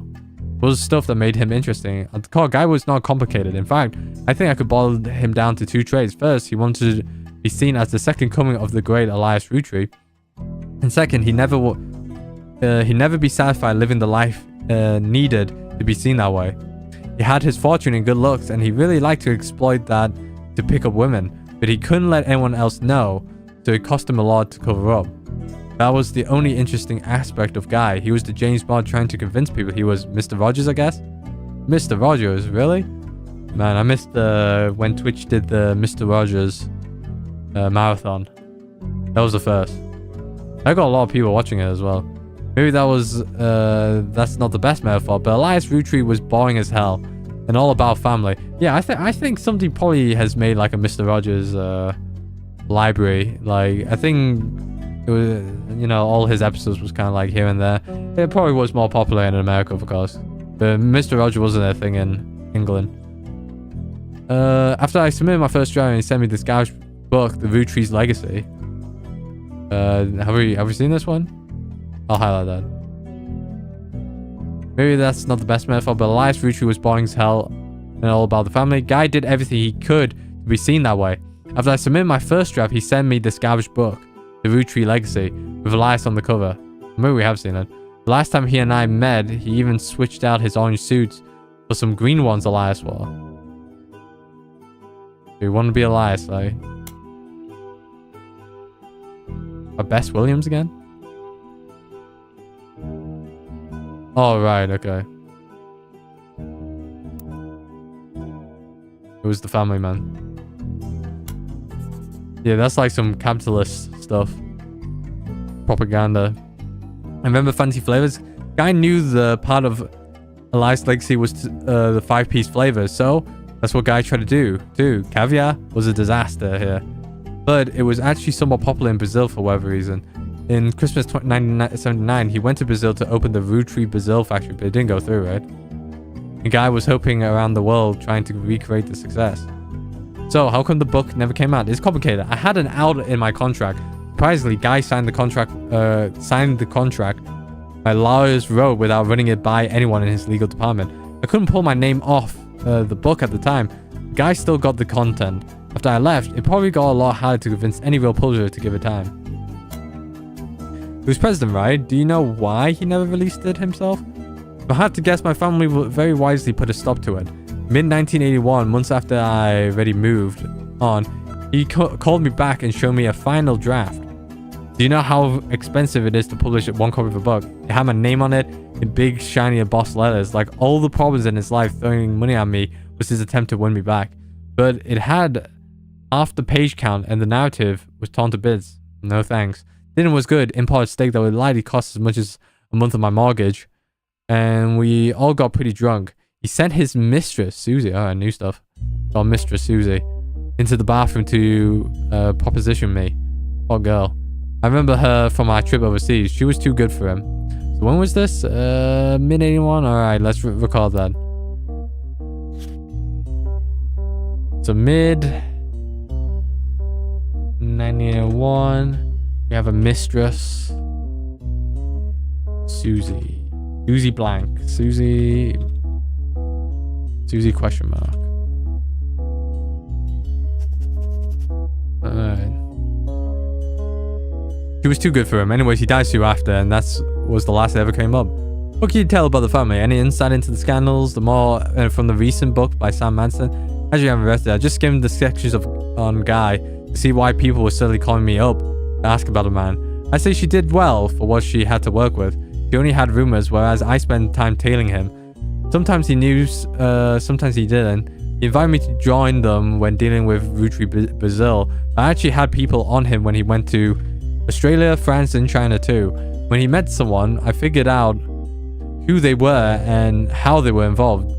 It was stuff that made him interesting. At the core, Guy was not complicated. In fact, I think I could boil him down to 2 traits. First, he wanted to be seen as the second coming of the great Elias Roottrie. And second, he never be satisfied living the life needed to be seen that way. He had his fortune and good looks, and he really liked to exploit that to pick up women, but he couldn't let anyone else know, so it cost him a lot to cover up. That was the only interesting aspect of Guy. He was the James Bond trying to convince people he was Mr. Rogers, I guess? Mr. Rogers, really? Man, I missed when Twitch did the Mr. Rogers marathon. That was the first. I got a lot of people watching it as well. Maybe that was that's not the best metaphor, but Elias Roottrees was boring as hell and all about family. Yeah, I think somebody probably has made like a Mr. Rogers library. Like I think it was, you know, all his episodes was kind of like here and there. It probably was more popular in America, of course. But Mr. Rogers wasn't a thing in England. After I submitted my first drawing, he sent me this guy's book, The Roottrees Legacy. Have we seen this one? I'll highlight that. Maybe that's not the best metaphor, but Elias Roottrees was boring as hell and all about the family. Guy did everything he could to be seen that way. After I submitted my first draft, he sent me this garbage book, The Roottrees Legacy, with Elias on the cover. Maybe we have seen it. The last time he and I met, he even switched out his orange suits for some green ones Elias wore. Do you want to be Elias, like? Bess Williams again? Oh, right, okay. It was the family man. Yeah, that's like some capitalist stuff. Propaganda. I remember fancy flavors. Guy knew the part of Elias' legacy was the 5-piece flavors, so that's what Guy tried to do, too. Caviar was a disaster here. But it was actually somewhat popular in Brazil for whatever reason. In Christmas 1979, he went to Brazil to open the Roottrees Brazil factory, but it didn't go through, right? The guy was hoping around the world, trying to recreate the success. So, how come the book never came out? It's complicated. I had an out in my contract. Surprisingly, Guy signed the contract. My lawyers wrote without running it by anyone in his legal department. I couldn't pull my name off the book at the time. Guy still got the content. After I left, it probably got a lot harder to convince any real publisher to give it time. He was president, right? Do you know why he never released it himself? If I had to guess, my family very wisely put a stop to it. Mid-1981, months after I already moved on, he called me back and showed me a final draft. Do you know how expensive it is to publish one copy of a book? It had my name on it in big, shiny, embossed letters. Like all the problems in his life throwing money at me was his attempt to win me back. But it had half the page count and the narrative was torn to bits. No thanks. Dinner was good. Imported steak that would likely cost as much as a month of my mortgage. And we all got pretty drunk. He sent his mistress, Susie, oh, I knew stuff. Got Mistress Susie into the bathroom to proposition me. Poor girl. I remember her from our trip overseas. She was too good for him. So when was this? Mid-81? Alright, let's record that. So mid-1981. We have a mistress. Susie. Susie blank. Susie question mark. Alright. She was too good for him. Anyways, he died soon after, and that was the last that ever came up. What can you tell about the family? Any insight into the scandals? The more from the recent book by Sam Manson? As you haven't read it, I just skimmed the sections on Guy to see why people were suddenly calling me up to ask about a man. I say she did well for what she had to work with. She only had rumors, whereas I spent time tailing him. Sometimes he knew, sometimes he didn't. He invited me to join them when dealing with Roottrees Brazil. I actually had people on him when he went to Australia, France, and China too. When he met someone, I figured out who they were and how they were involved.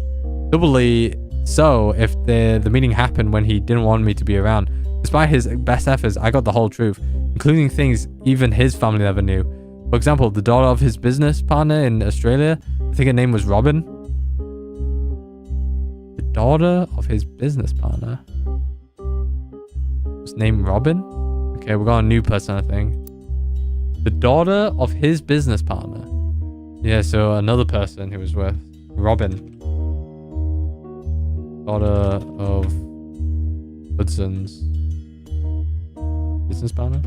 Doubly so if the meeting happened when he didn't want me to be around. Despite his best efforts, I got the whole truth, including things even his family never knew. For example, the daughter of his business partner in Australia, I think her name was Robin. The daughter of his business partner was named Robin? Okay, we got a new person, I think. The daughter of his business partner. Yeah, so another person who was with Robin. Daughter of Hudson's business partner.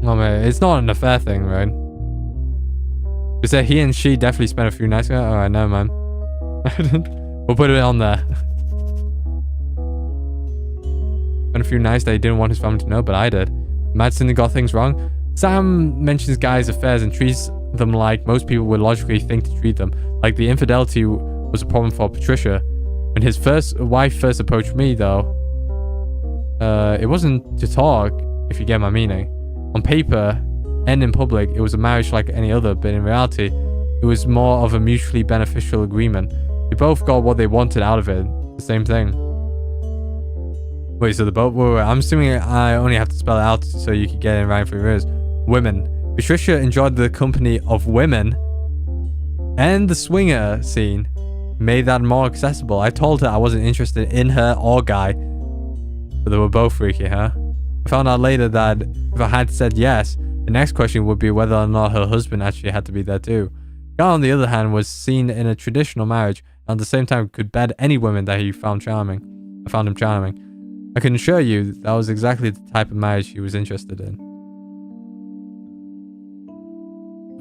Oh man, it's not an affair thing, right? You say he and she definitely spent a few nights together? Alright, no man. We'll put it on there. Spent a few nights that he didn't want his family to know, but I did. Madsen got things wrong. Sam mentions Guy's affairs and treats them like most people would logically think to treat them. Like the infidelity was a problem for Patricia. When his wife first approached me, though, it wasn't to talk, if you get my meaning. On paper and in public, it was a marriage like any other, but in reality, it was more of a mutually beneficial agreement. They both got what they wanted out of it. The same thing. Wait, so the both were... I'm assuming I only have to spell it out so you can get it right for your ears. Women. Patricia enjoyed the company of women, and the swinger scene made that more accessible. I told her I wasn't interested in her or Guy, but they were both freaky, huh? I found out later that if I had said yes, the next question would be whether or not her husband actually had to be there too. Guy, on the other hand, was seen in a traditional marriage, and at the same time could bed any woman that he found charming. I found him charming. I can assure you that was exactly the type of marriage he was interested in.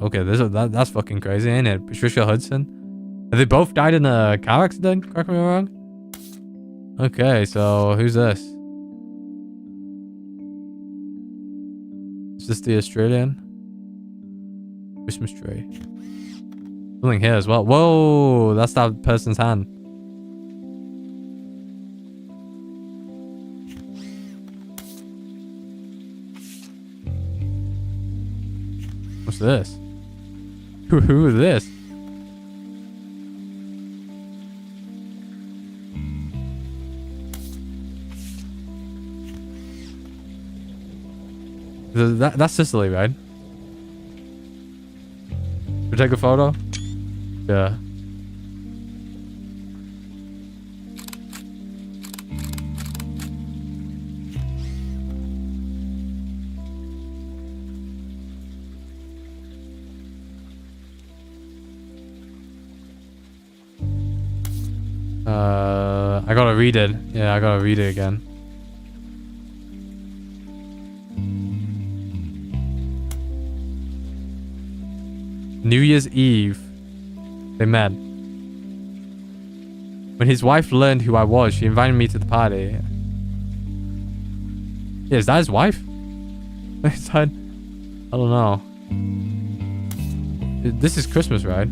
Okay, that's fucking crazy, ain't it? Patricia Hudson? Have they both died in a car accident? Correct me if I'm wrong? Okay, so who's this? Is this the Australian? Christmas tree. Something here as well. Whoa, that's that person's hand. What's this? Who is this? That's Sicily, right? We take a photo? Yeah. I gotta read it. Yeah, I gotta read it again. New Year's Eve, they met. When his wife learned who I was, she invited me to the party. Yeah, is that his wife? I don't know. This is Christmas, right?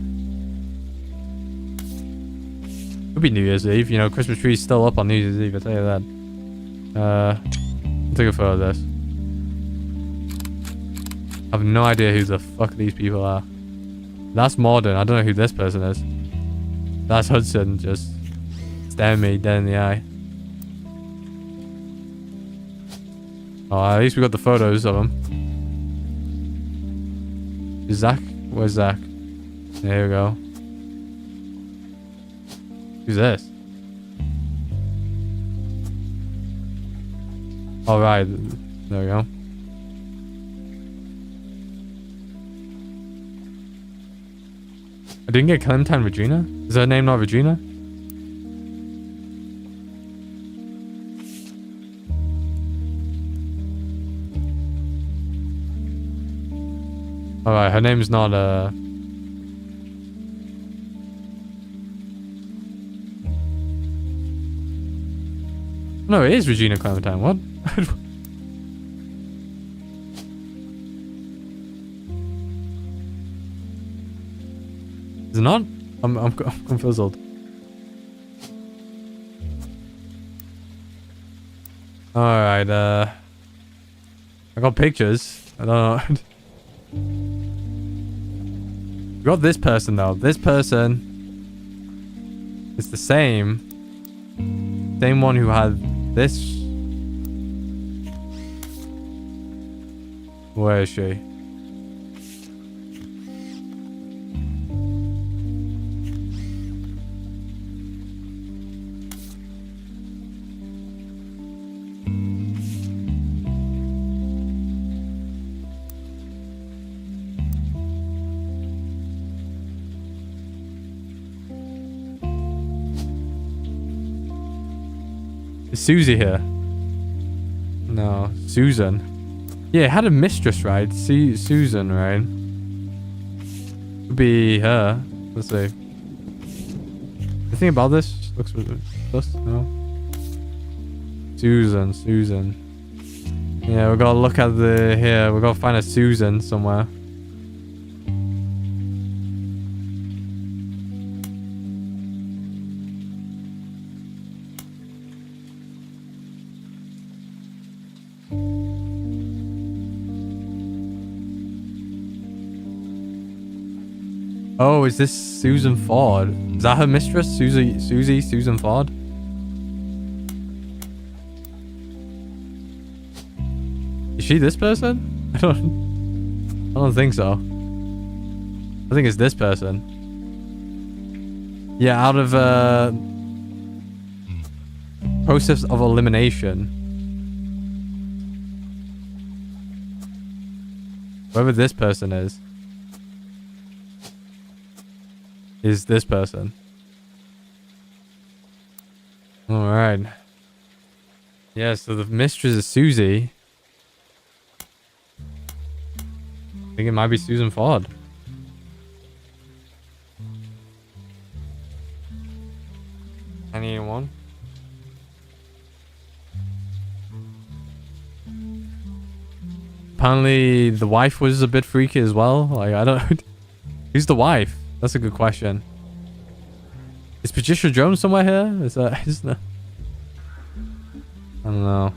Could be New Year's Eve. You know, Christmas tree's still up on New Year's Eve, I'll tell you that. I'll take a photo of this. I have no idea who the fuck these people are. That's modern. I don't know who this person is. That's Hudson just staring me dead in the eye. Oh, at least we got the photos of him. Is Zach? Where's Zach? There we go. Who's this? Alright. There we go. I didn't get Clementine Regina? Is her name not Regina? Alright, her name's not No, it is Regina Clementine. What? Is it not? I'm confused. Alright, I got pictures. I don't know. We got this person though. This person is the same one who had this. Where is she? Is Susie here? No, Susan. Yeah, it had a mistress, right? Susan, right? Could be her. Let's see. The thing about this looks sus. No. Susan. Yeah, we gotta look at the here. We gotta find a Susan somewhere. Oh, is this Susan Ford? Is that her mistress? Susan Ford? Is she this person? I don't think so. I think it's this person. Yeah, out of process of elimination. Whoever this person is this person. Alright. Yeah, so the mistress is Susie. I think it might be Susan Ford. Anyone? Apparently the wife was a bit freaky as well. Like, I don't... Who's the wife? That's a good question. Is Patricia Jones somewhere here? Is that... I don't know.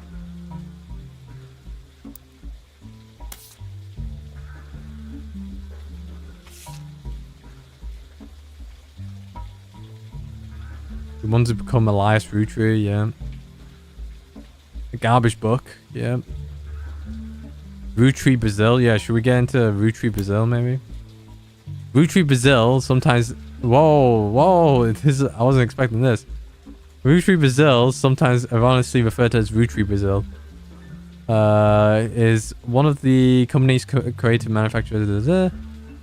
The ones who become Elias Roottrees, yeah. A garbage book, yeah. Roottrees Brazil, yeah. Should we get into Roottrees Brazil, maybe? Roottrees Brazil sometimes... Whoa. I wasn't expecting this. Roottrees Brazil, sometimes erroneously referred to as Roottrees Brazil, is one of the company's creative manufacturers.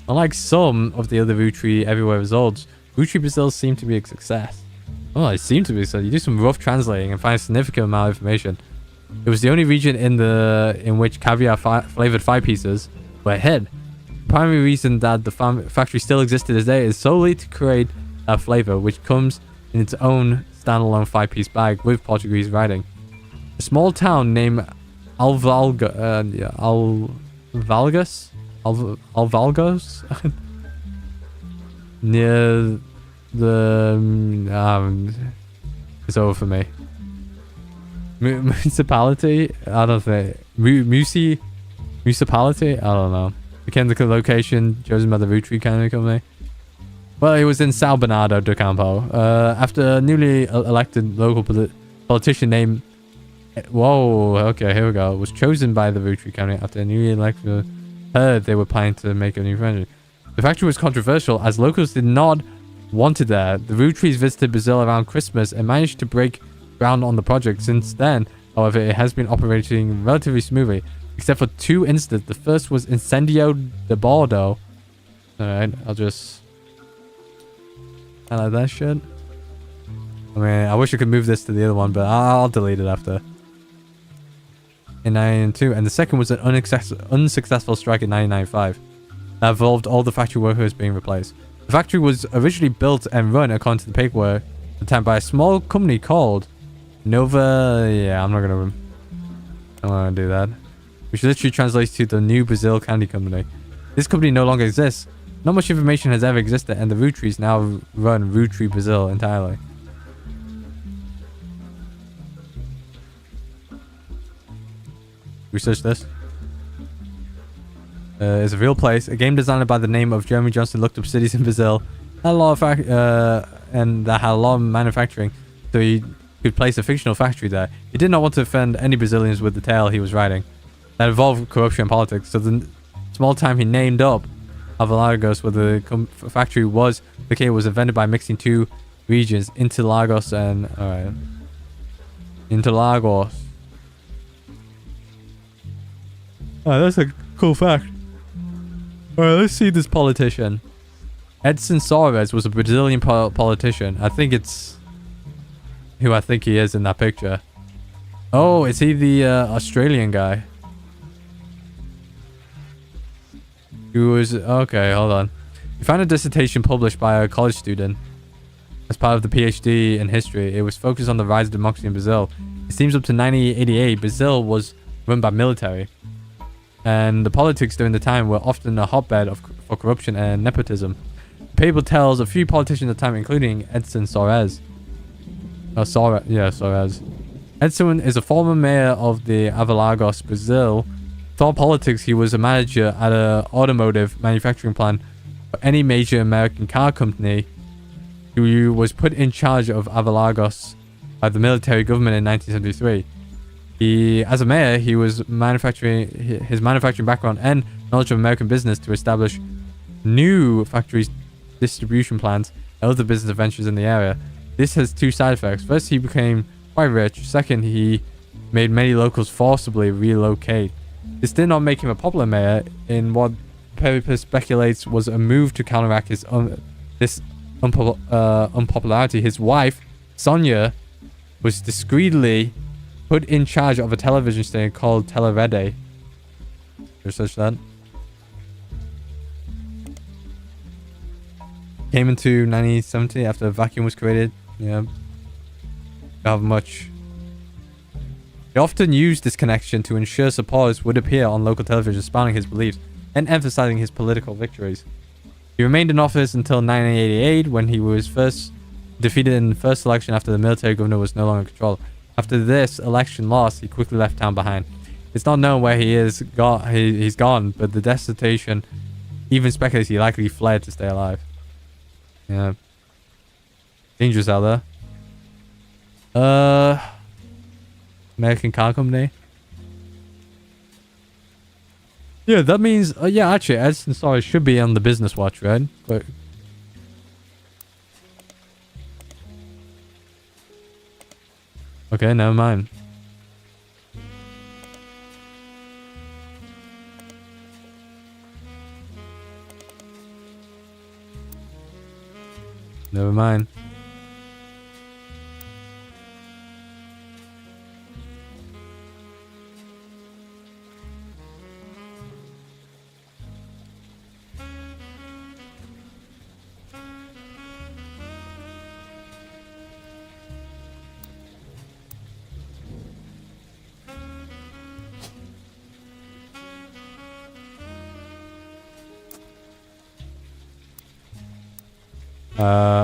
Unlike some of the other Roottrees everywhere results, Roottrees Brazil seem to be a success. Oh, it seemed to be so. You do some rough translating and find a significant amount of information. It was the only region in which caviar flavored 5 pieces were hid. The primary reason that the factory still existed today is solely to create that flavor, which comes in its own standalone 5-piece bag with Portuguese writing. A small town named Alvalgos near the it's over for me. Municipality? I don't think. Municipality? I don't know. Became the location chosen by the Roottrees Company. Well, it was in São Bernardo do Campo. After a newly elected local politician named... Whoa, okay, here we go. Was chosen by the Roottrees Company after a newly elected... Heard they were planning to make a new franchise. The factory was controversial as locals did not want it there. The Roottrees visited Brazil around Christmas and managed to break ground on the project. Since then, however, it has been operating relatively smoothly, except for 2 incidents. The first was Incendio de Bordeaux. Alright, I'll just... I like that shit. I mean, I wish I could move this to the other one, but I'll delete it after. In 1992, and the second was an unsuccessful strike in 1995 that involved all the factory workers being replaced. The factory was originally built and run according to the paperwork at the time by a small company called Nova... Yeah, I'm not gonna do that. Which literally translates to the New Brazil Candy Company. This company no longer exists. Not much information has ever existed, and the Roottrees now run Roottrees Brazil entirely. Research this. It's a real place. A game designer by the name of Jeremy Johnson looked up cities in Brazil, had a lot of and that had a lot of manufacturing, so he could place a fictional factory there. He did not want to offend any Brazilians with the tale he was writing that involved corruption and politics, so the small town he named up, Alvalgos, where the factory was located, was invented by mixing 2 regions, Interlagos and... Alright. Interlagos. Oh, that's a cool fact. Alright, let's see this politician. Edson Soares was a Brazilian politician. I think it's who I think he is in that picture. Oh, is he the Australian guy? Who was... Okay, hold on. He found a dissertation published by a college student as part of the PhD in history. It was focused on the rise of democracy in Brazil. It seems up to 1988, Brazil was run by military. And the politics during the time were often a hotbed for corruption and nepotism. The paper tells a few politicians at the time, including Edson Soares. Soares. Edson is a former mayor of the Avalagos, Brazil. Through politics, he was a manager at an automotive manufacturing plant for any major American car company. He was put in charge of Avalagos by the military government in 1973. As a mayor, he was his manufacturing background and knowledge of American business to establish new factories, distribution plants, and other business ventures in the area. This has two side effects. First, he became quite rich. Second, he made many locals forcibly relocate. This did not make him a popular mayor in what paper speculates was a move to counteract his unpopularity. His wife, Sonia, was discreetly put in charge of a television station called Telerede. Research that. Came into 1970 after a vacuum was created. Yeah. Don't have much. He often used this connection to ensure supporters would appear on local television spouting his beliefs and emphasizing his political victories. He remained in office until 1988 when he was first defeated in the first election after the military governor was no longer in control. After this election loss, he quickly left town behind. It's not known where he is. He's gone, but the dissertation even speculates he likely fled to stay alive. Yeah. Dangerous out there. American car company. Yeah, that means... yeah, actually, Edson Soares should be on the business watch, right? But... okay, never mind. Never mind.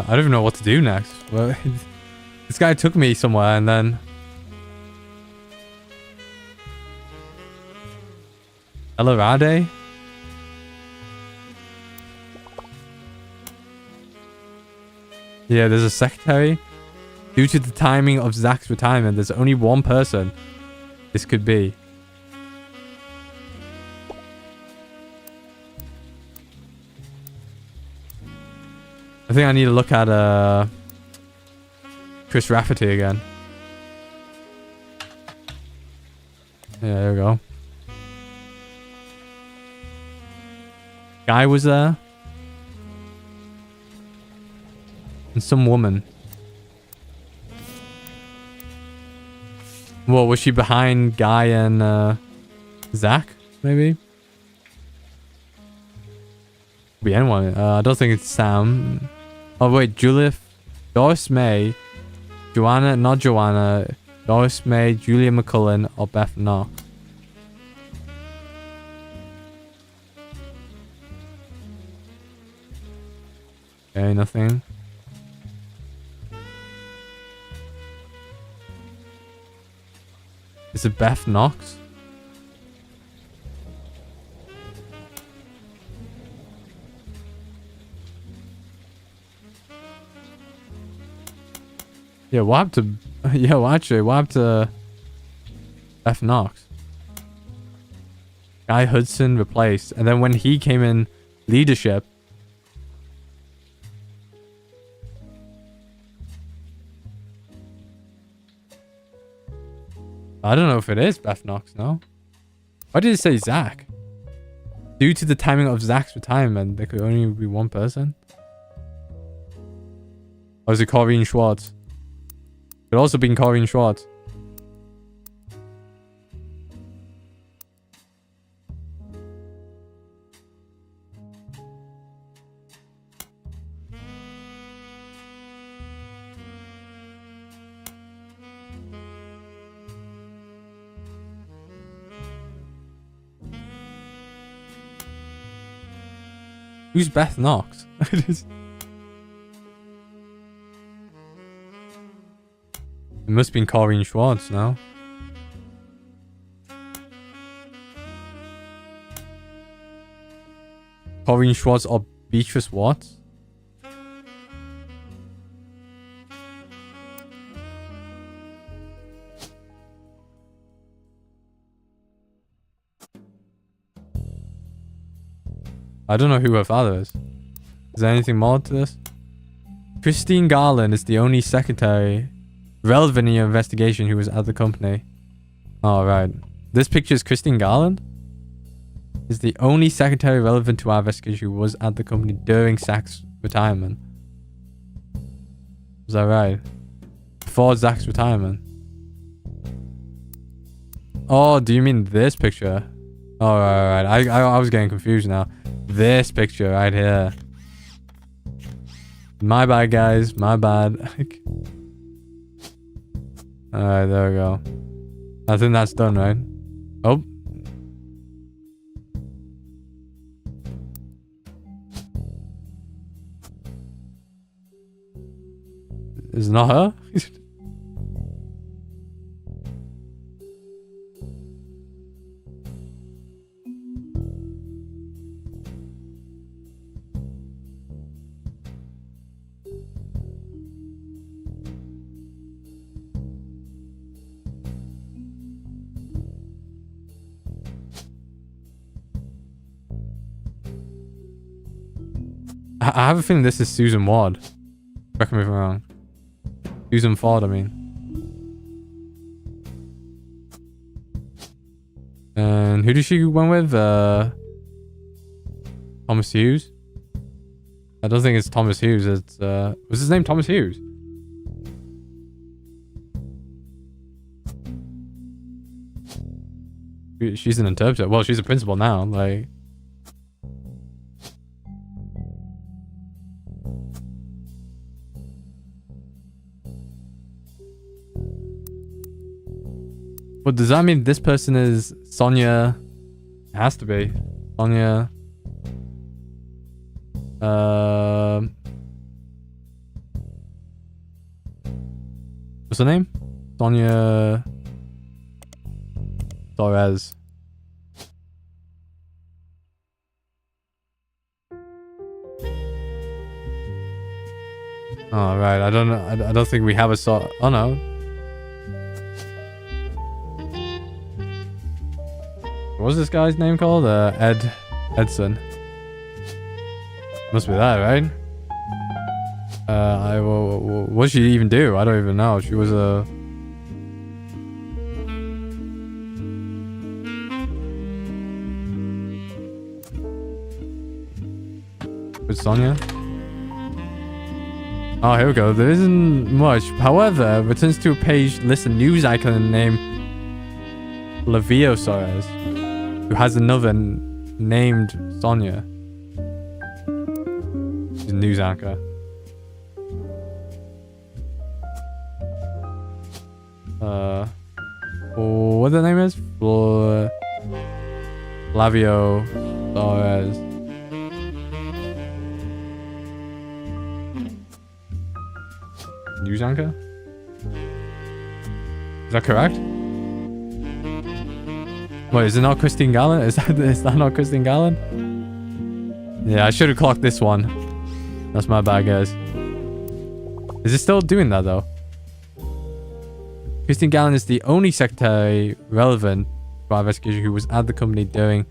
I don't even know what to do next. Well, this guy took me somewhere and then... Elerade? Yeah, there's a secretary. Due to the timing of Zach's retirement, there's only one person this could be. I think I need to look at Chris Rafferty again. Yeah, there we go. Guy was there. And some woman. Well, was she behind Guy and Zach? Maybe? Could be anyone. I don't think it's Sam. Oh wait, Doris May, Joanna, not Joanna, Doris May, Julia McCullen, or Beth Knox. Okay, nothing. Is it Beth Knox? Yeah, what happened to... yeah, well, actually, what happened to Beth Knox? Guy Hudson replaced. And then when he came in leadership... I don't know if it is Beth Knox, no? Why did it say Zach? Due to the timing of Zach's retirement, there could only be one person? Or is it Corrine Schwartz? Could also been Corrine Schwartz. Who's Beth Knox? It must have been Corrine Schwartz now. Corrine Schwartz or Beatrice Watts? I don't know who her father is. Is there anything more to this? Christine Garland is the only secretary relevant in your investigation who was at the company. Oh, right. This picture is Christine Garland? Is the only secretary relevant to our investigation who was at the company during Zach's retirement. Is that right? Before Zach's retirement. Oh, do you mean this picture? Oh, right. I was getting confused now. This picture right here. My bad, guys. My bad. Alright, there we go. I think that's done, right? Oh. Is it not her? I have a feeling this is Susan Ward. Correct me if I'm wrong. Susan Ford, I mean. And who did she went with? Thomas Hughes? I don't think it's Thomas Hughes. It's was his name Thomas Hughes? She's an interpreter. Well, she's a principal now. Like. But does that mean this person is Sonia? It has to be. Sonia. What's her name? Sonia Torres. Oh, right. I don't know. I don't think we have a sort. Oh, no. What was this guy's name called? Edson. Must be that, right? What did she even do? I don't even know. She was a... With Sonia? Oh, here we go. There isn't much. However, returns to a page lists a news icon named Lavio Soares, who has another named Sonia. She's a news anchor. What the name is? Flavio Soares. News anchor? Is that correct? Wait, is it not Christine Garland? Is that not Christine Garland? Yeah, I should have clocked this one. That's my bad, guys. Is it still doing that, though? Christine Garland is the only secretary relevant to our investigation who was at the company during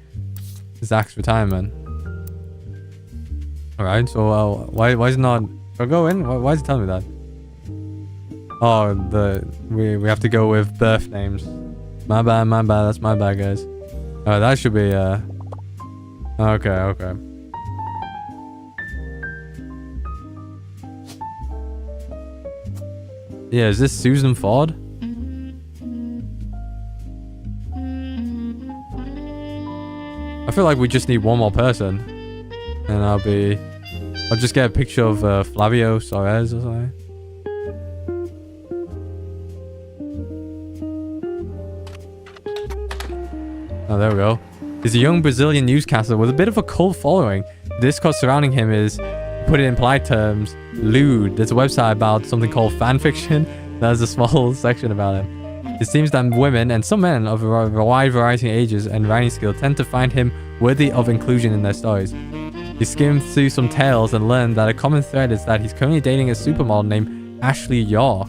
Zach's retirement. Alright, so why is it not... I'll go in? Why is it telling me that? Oh, we have to go with birth names. My bad, that's my bad, guys. Alright, that should be, Okay. Yeah, is this Susan Ford? I feel like we just need one more person. And I'll just get a picture of Flavio Soares or something. Oh, there we go. He's a young Brazilian newscaster with a bit of a cult following. discourse surrounding him is, put it in polite terms, lewd. There's a website about something called fanfiction. There's a small section about him. It seems that women and some men of a wide variety of ages and writing skill tend to find him worthy of inclusion in their stories. He skimmed through some tales and learned that a common thread is that he's currently dating a supermodel named Ashley York.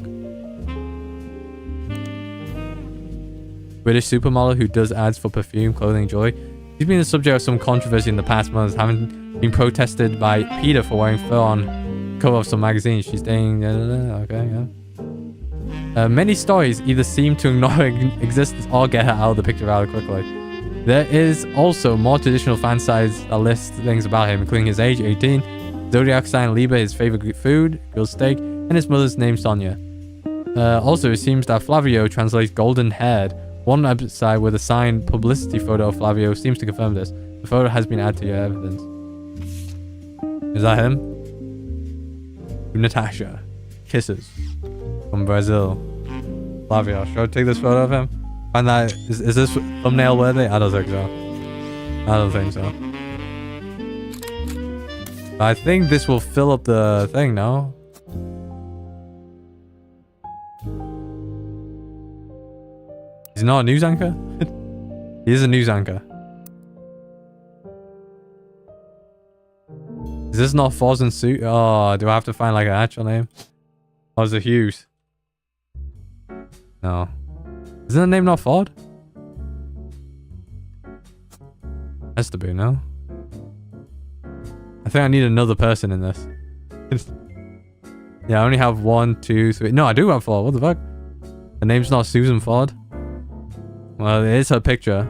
British supermodel who does ads for perfume, clothing, and jewelry. He's been the subject of some controversy in the past months, having been protested by PETA for wearing fur on cover of some magazines. She's dating... okay, yeah. Many stories either seem to ignore existence or get her out of the picture rather quickly. There is also more traditional fan sites that list things about him, including his age, 18, zodiac sign Libra, his favorite food, grilled steak, and his mother's name, Sonia. Also, it seems that Flavio translates golden haired. One website with a signed publicity photo of Flavio seems to confirm this. The photo has been added to your evidence. Is that him? Natasha. Kisses. From Brazil. Flavio. Should I take this photo of him? Find that. Is this thumbnail worthy? I don't think so. I don't think so. I think this will fill up the thing now. He's not a news anchor? He is a news anchor. Is this not Foz and Suit? Oh, do I have to find like an actual name? Or is it Hughes? No. Isn't the name not Ford? Has to be, no? I think I need another person in this. Yeah, I only have 1, 2, 3. No, I do have Ford. What the fuck? The name's not Susan Ford. Well, it is her picture.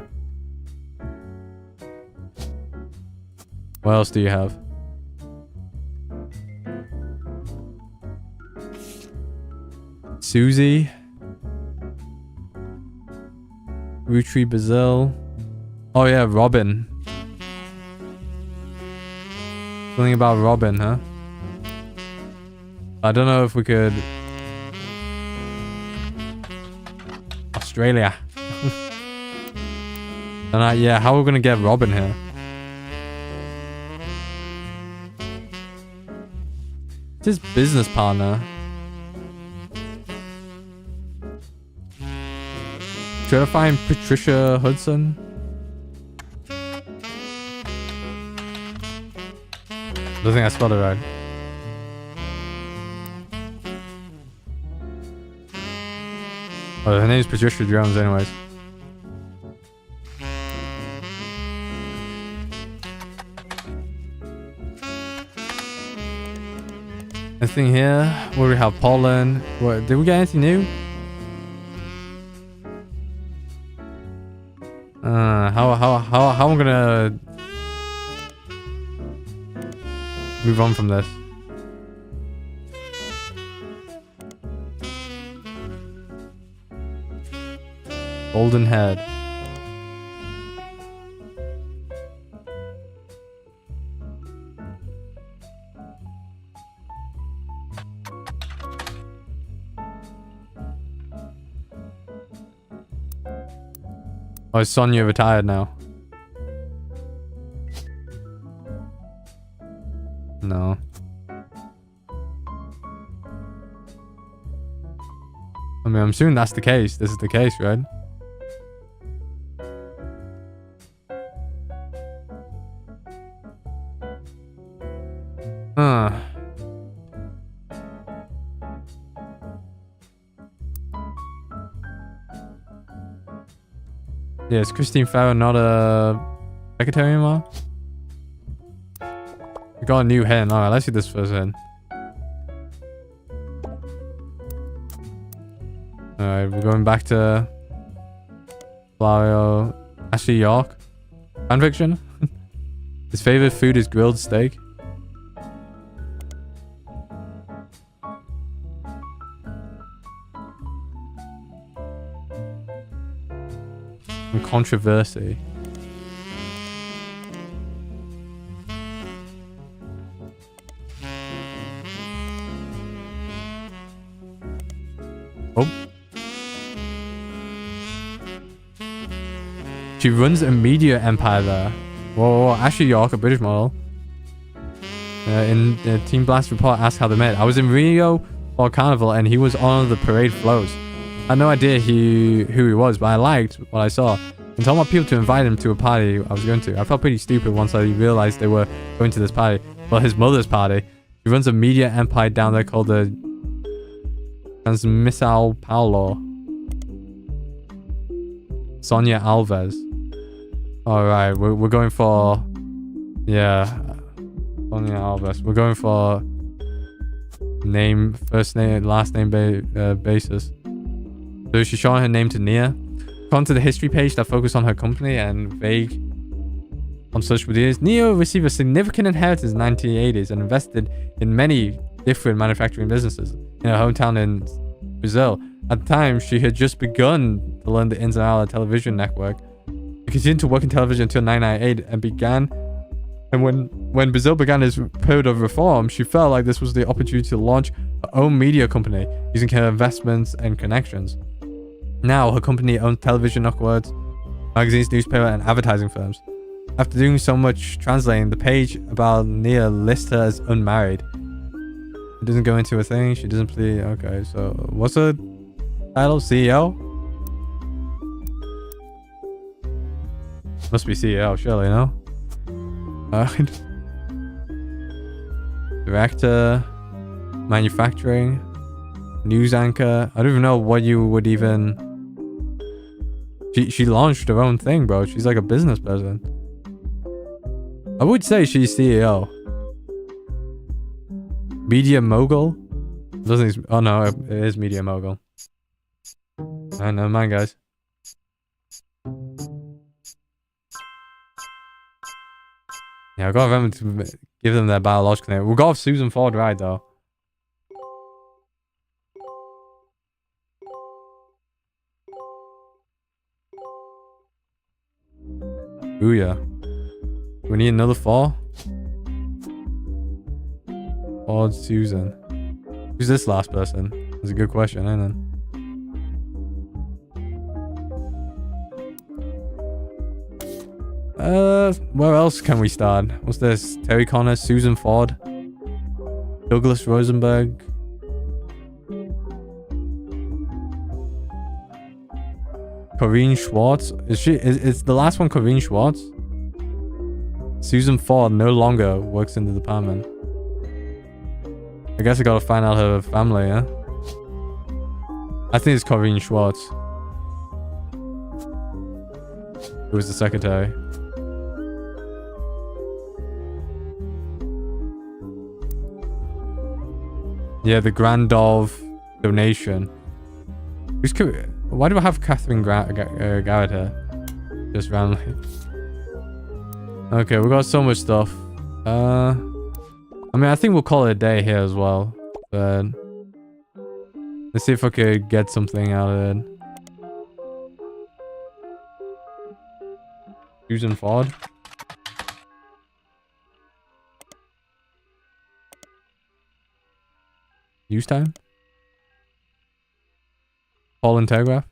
What else do you have? Susie. Roottrees, Brazil. Oh yeah, Robin. Something about Robin, huh? I don't know if we could... Australia. And yeah, how are we gonna get Robin here? It's his business partner. Should I find Patricia Hudson? I don't think I spelled it right. Oh, her name's Patricia Jones anyways. Anything here? What do we have? Poland. What, did we get anything new? How am I gonna move on from this? Golden head. Oh, is Sonia retired now? No. I mean, I'm assuming that's the case. This is the case, right? Huh. Yeah, is Christine Farrow not a secretary anymore? We got a new hen. Alright, let's see this first hen. Alright, we're going back to Flavio. Ashley York. Fanfiction? His favorite food is grilled steak. And controversy. Oh. She runs a media empire there. Whoa, Ashley York, a British model. in Team Blast report, asked how they met. I was in Rio for Carnival, and he was on the parade floats. I had no idea who he was, but I liked what I saw. And told my people to invite him to a party I was going to. I felt pretty stupid once I realized they were going to this party. Well, his mother's party. He runs a media empire down there called the Transmissal Paulo. Sonia Alves. Alright, we're going for... Yeah. Sonia Alves. We're going for... Name, first name, last name basis. So she's showing her name to Nia. Gone to the history page that focused on her company and vague on social media. Nia received a significant inheritance in the 1980s and invested in many different manufacturing businesses in her hometown in Brazil. At the time, she had just begun to learn the ins and outs of the television network. She continued to work in television until 1998 and when Brazil began its period of reform, she felt like this was the opportunity to launch her own media company using her investments and connections. Now, her company owns television networks, magazines, newspaper, and advertising firms. After doing so much translating, the page about Nia lists her as unmarried. It doesn't go into a thing. She doesn't plead. Okay, so what's her title? CEO? Must be CEO, surely, no? Director, manufacturing, news anchor. I don't even know what you would even... She launched her own thing, bro. She's like a business person. I would say she's CEO. Media mogul? Doesn't... Oh no, it is media mogul. Alright, never mind, guys. Yeah, I gotta remember to give them their biological name. We'll go off Susan Ford right, though. Booyah. We need another 4? Ford Susan. Who's this last person? That's a good question, ain't it? Where else can we start? What's this? Terry Connor, Susan Ford, Douglas Rosenberg. Corinne Schwartz. Is the last one Corinne Schwartz? Susan Ford no longer works in the department. I guess I gotta find out her family, yeah? I think it's Corinne Schwartz. Who was the secretary? Yeah, the Grandov donation. Why do I have Catherine Garrett here? Just randomly. Okay, we got so much stuff. I mean, I think we'll call it a day here as well. But let's see if I could get something out of it. Susan Ford. Use time? Paul and Telegraph?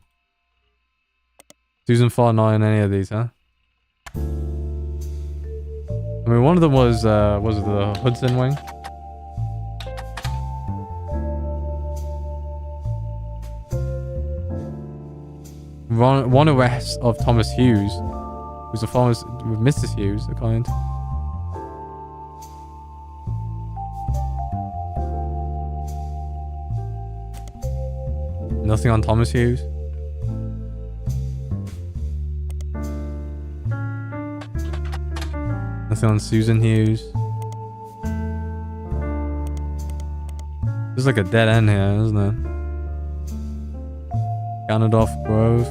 Susan Ford not in any of these, huh? I mean, one of them was it the Hudson wing? One arrest of Thomas Hughes, who's a former with Mrs. Hughes, according to. Nothing on Thomas Hughes. Nothing on Susan Hughes. There's like a dead end here, isn't it? Randolph Grove.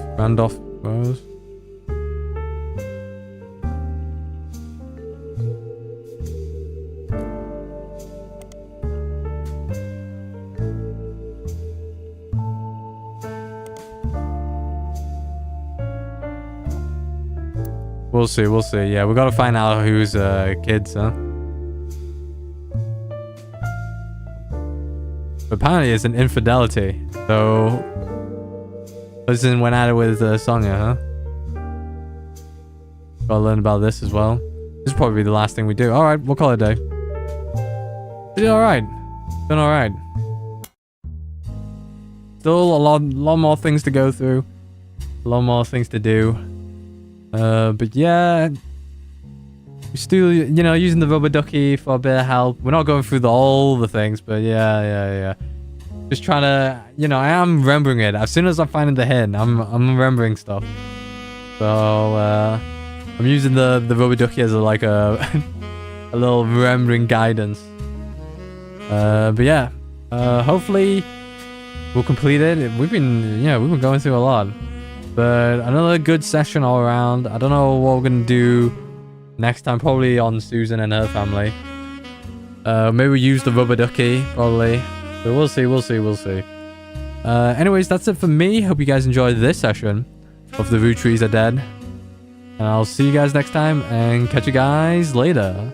We'll see. Yeah, we gotta find out who's kids, huh? But apparently it's an infidelity. So Hudson went at it with Sonia, huh? Gotta learn about this as well. This is probably the last thing we do. Alright, we'll call it a day. Did alright. Done alright. Still a lot more things to go through. A lot more things to do. But yeah, we're still, you know, using the rubber ducky for a bit of help. We're not going through all the things, but yeah. Just trying to, you know, I am remembering it. As soon as I'm finding the hint, I'm remembering stuff. So I'm using the rubber ducky as like a a little remembering guidance. But yeah, hopefully we'll complete it. We've been going through a lot. But another good session all around. I don't know what we're gonna do next time. Probably on Susan and her family. Maybe we use the rubber ducky. Probably. But we'll see. Anyways, that's it for me. Hope you guys enjoyed this session of the Roottrees Are Dead. And I'll see you guys next time and catch you guys later.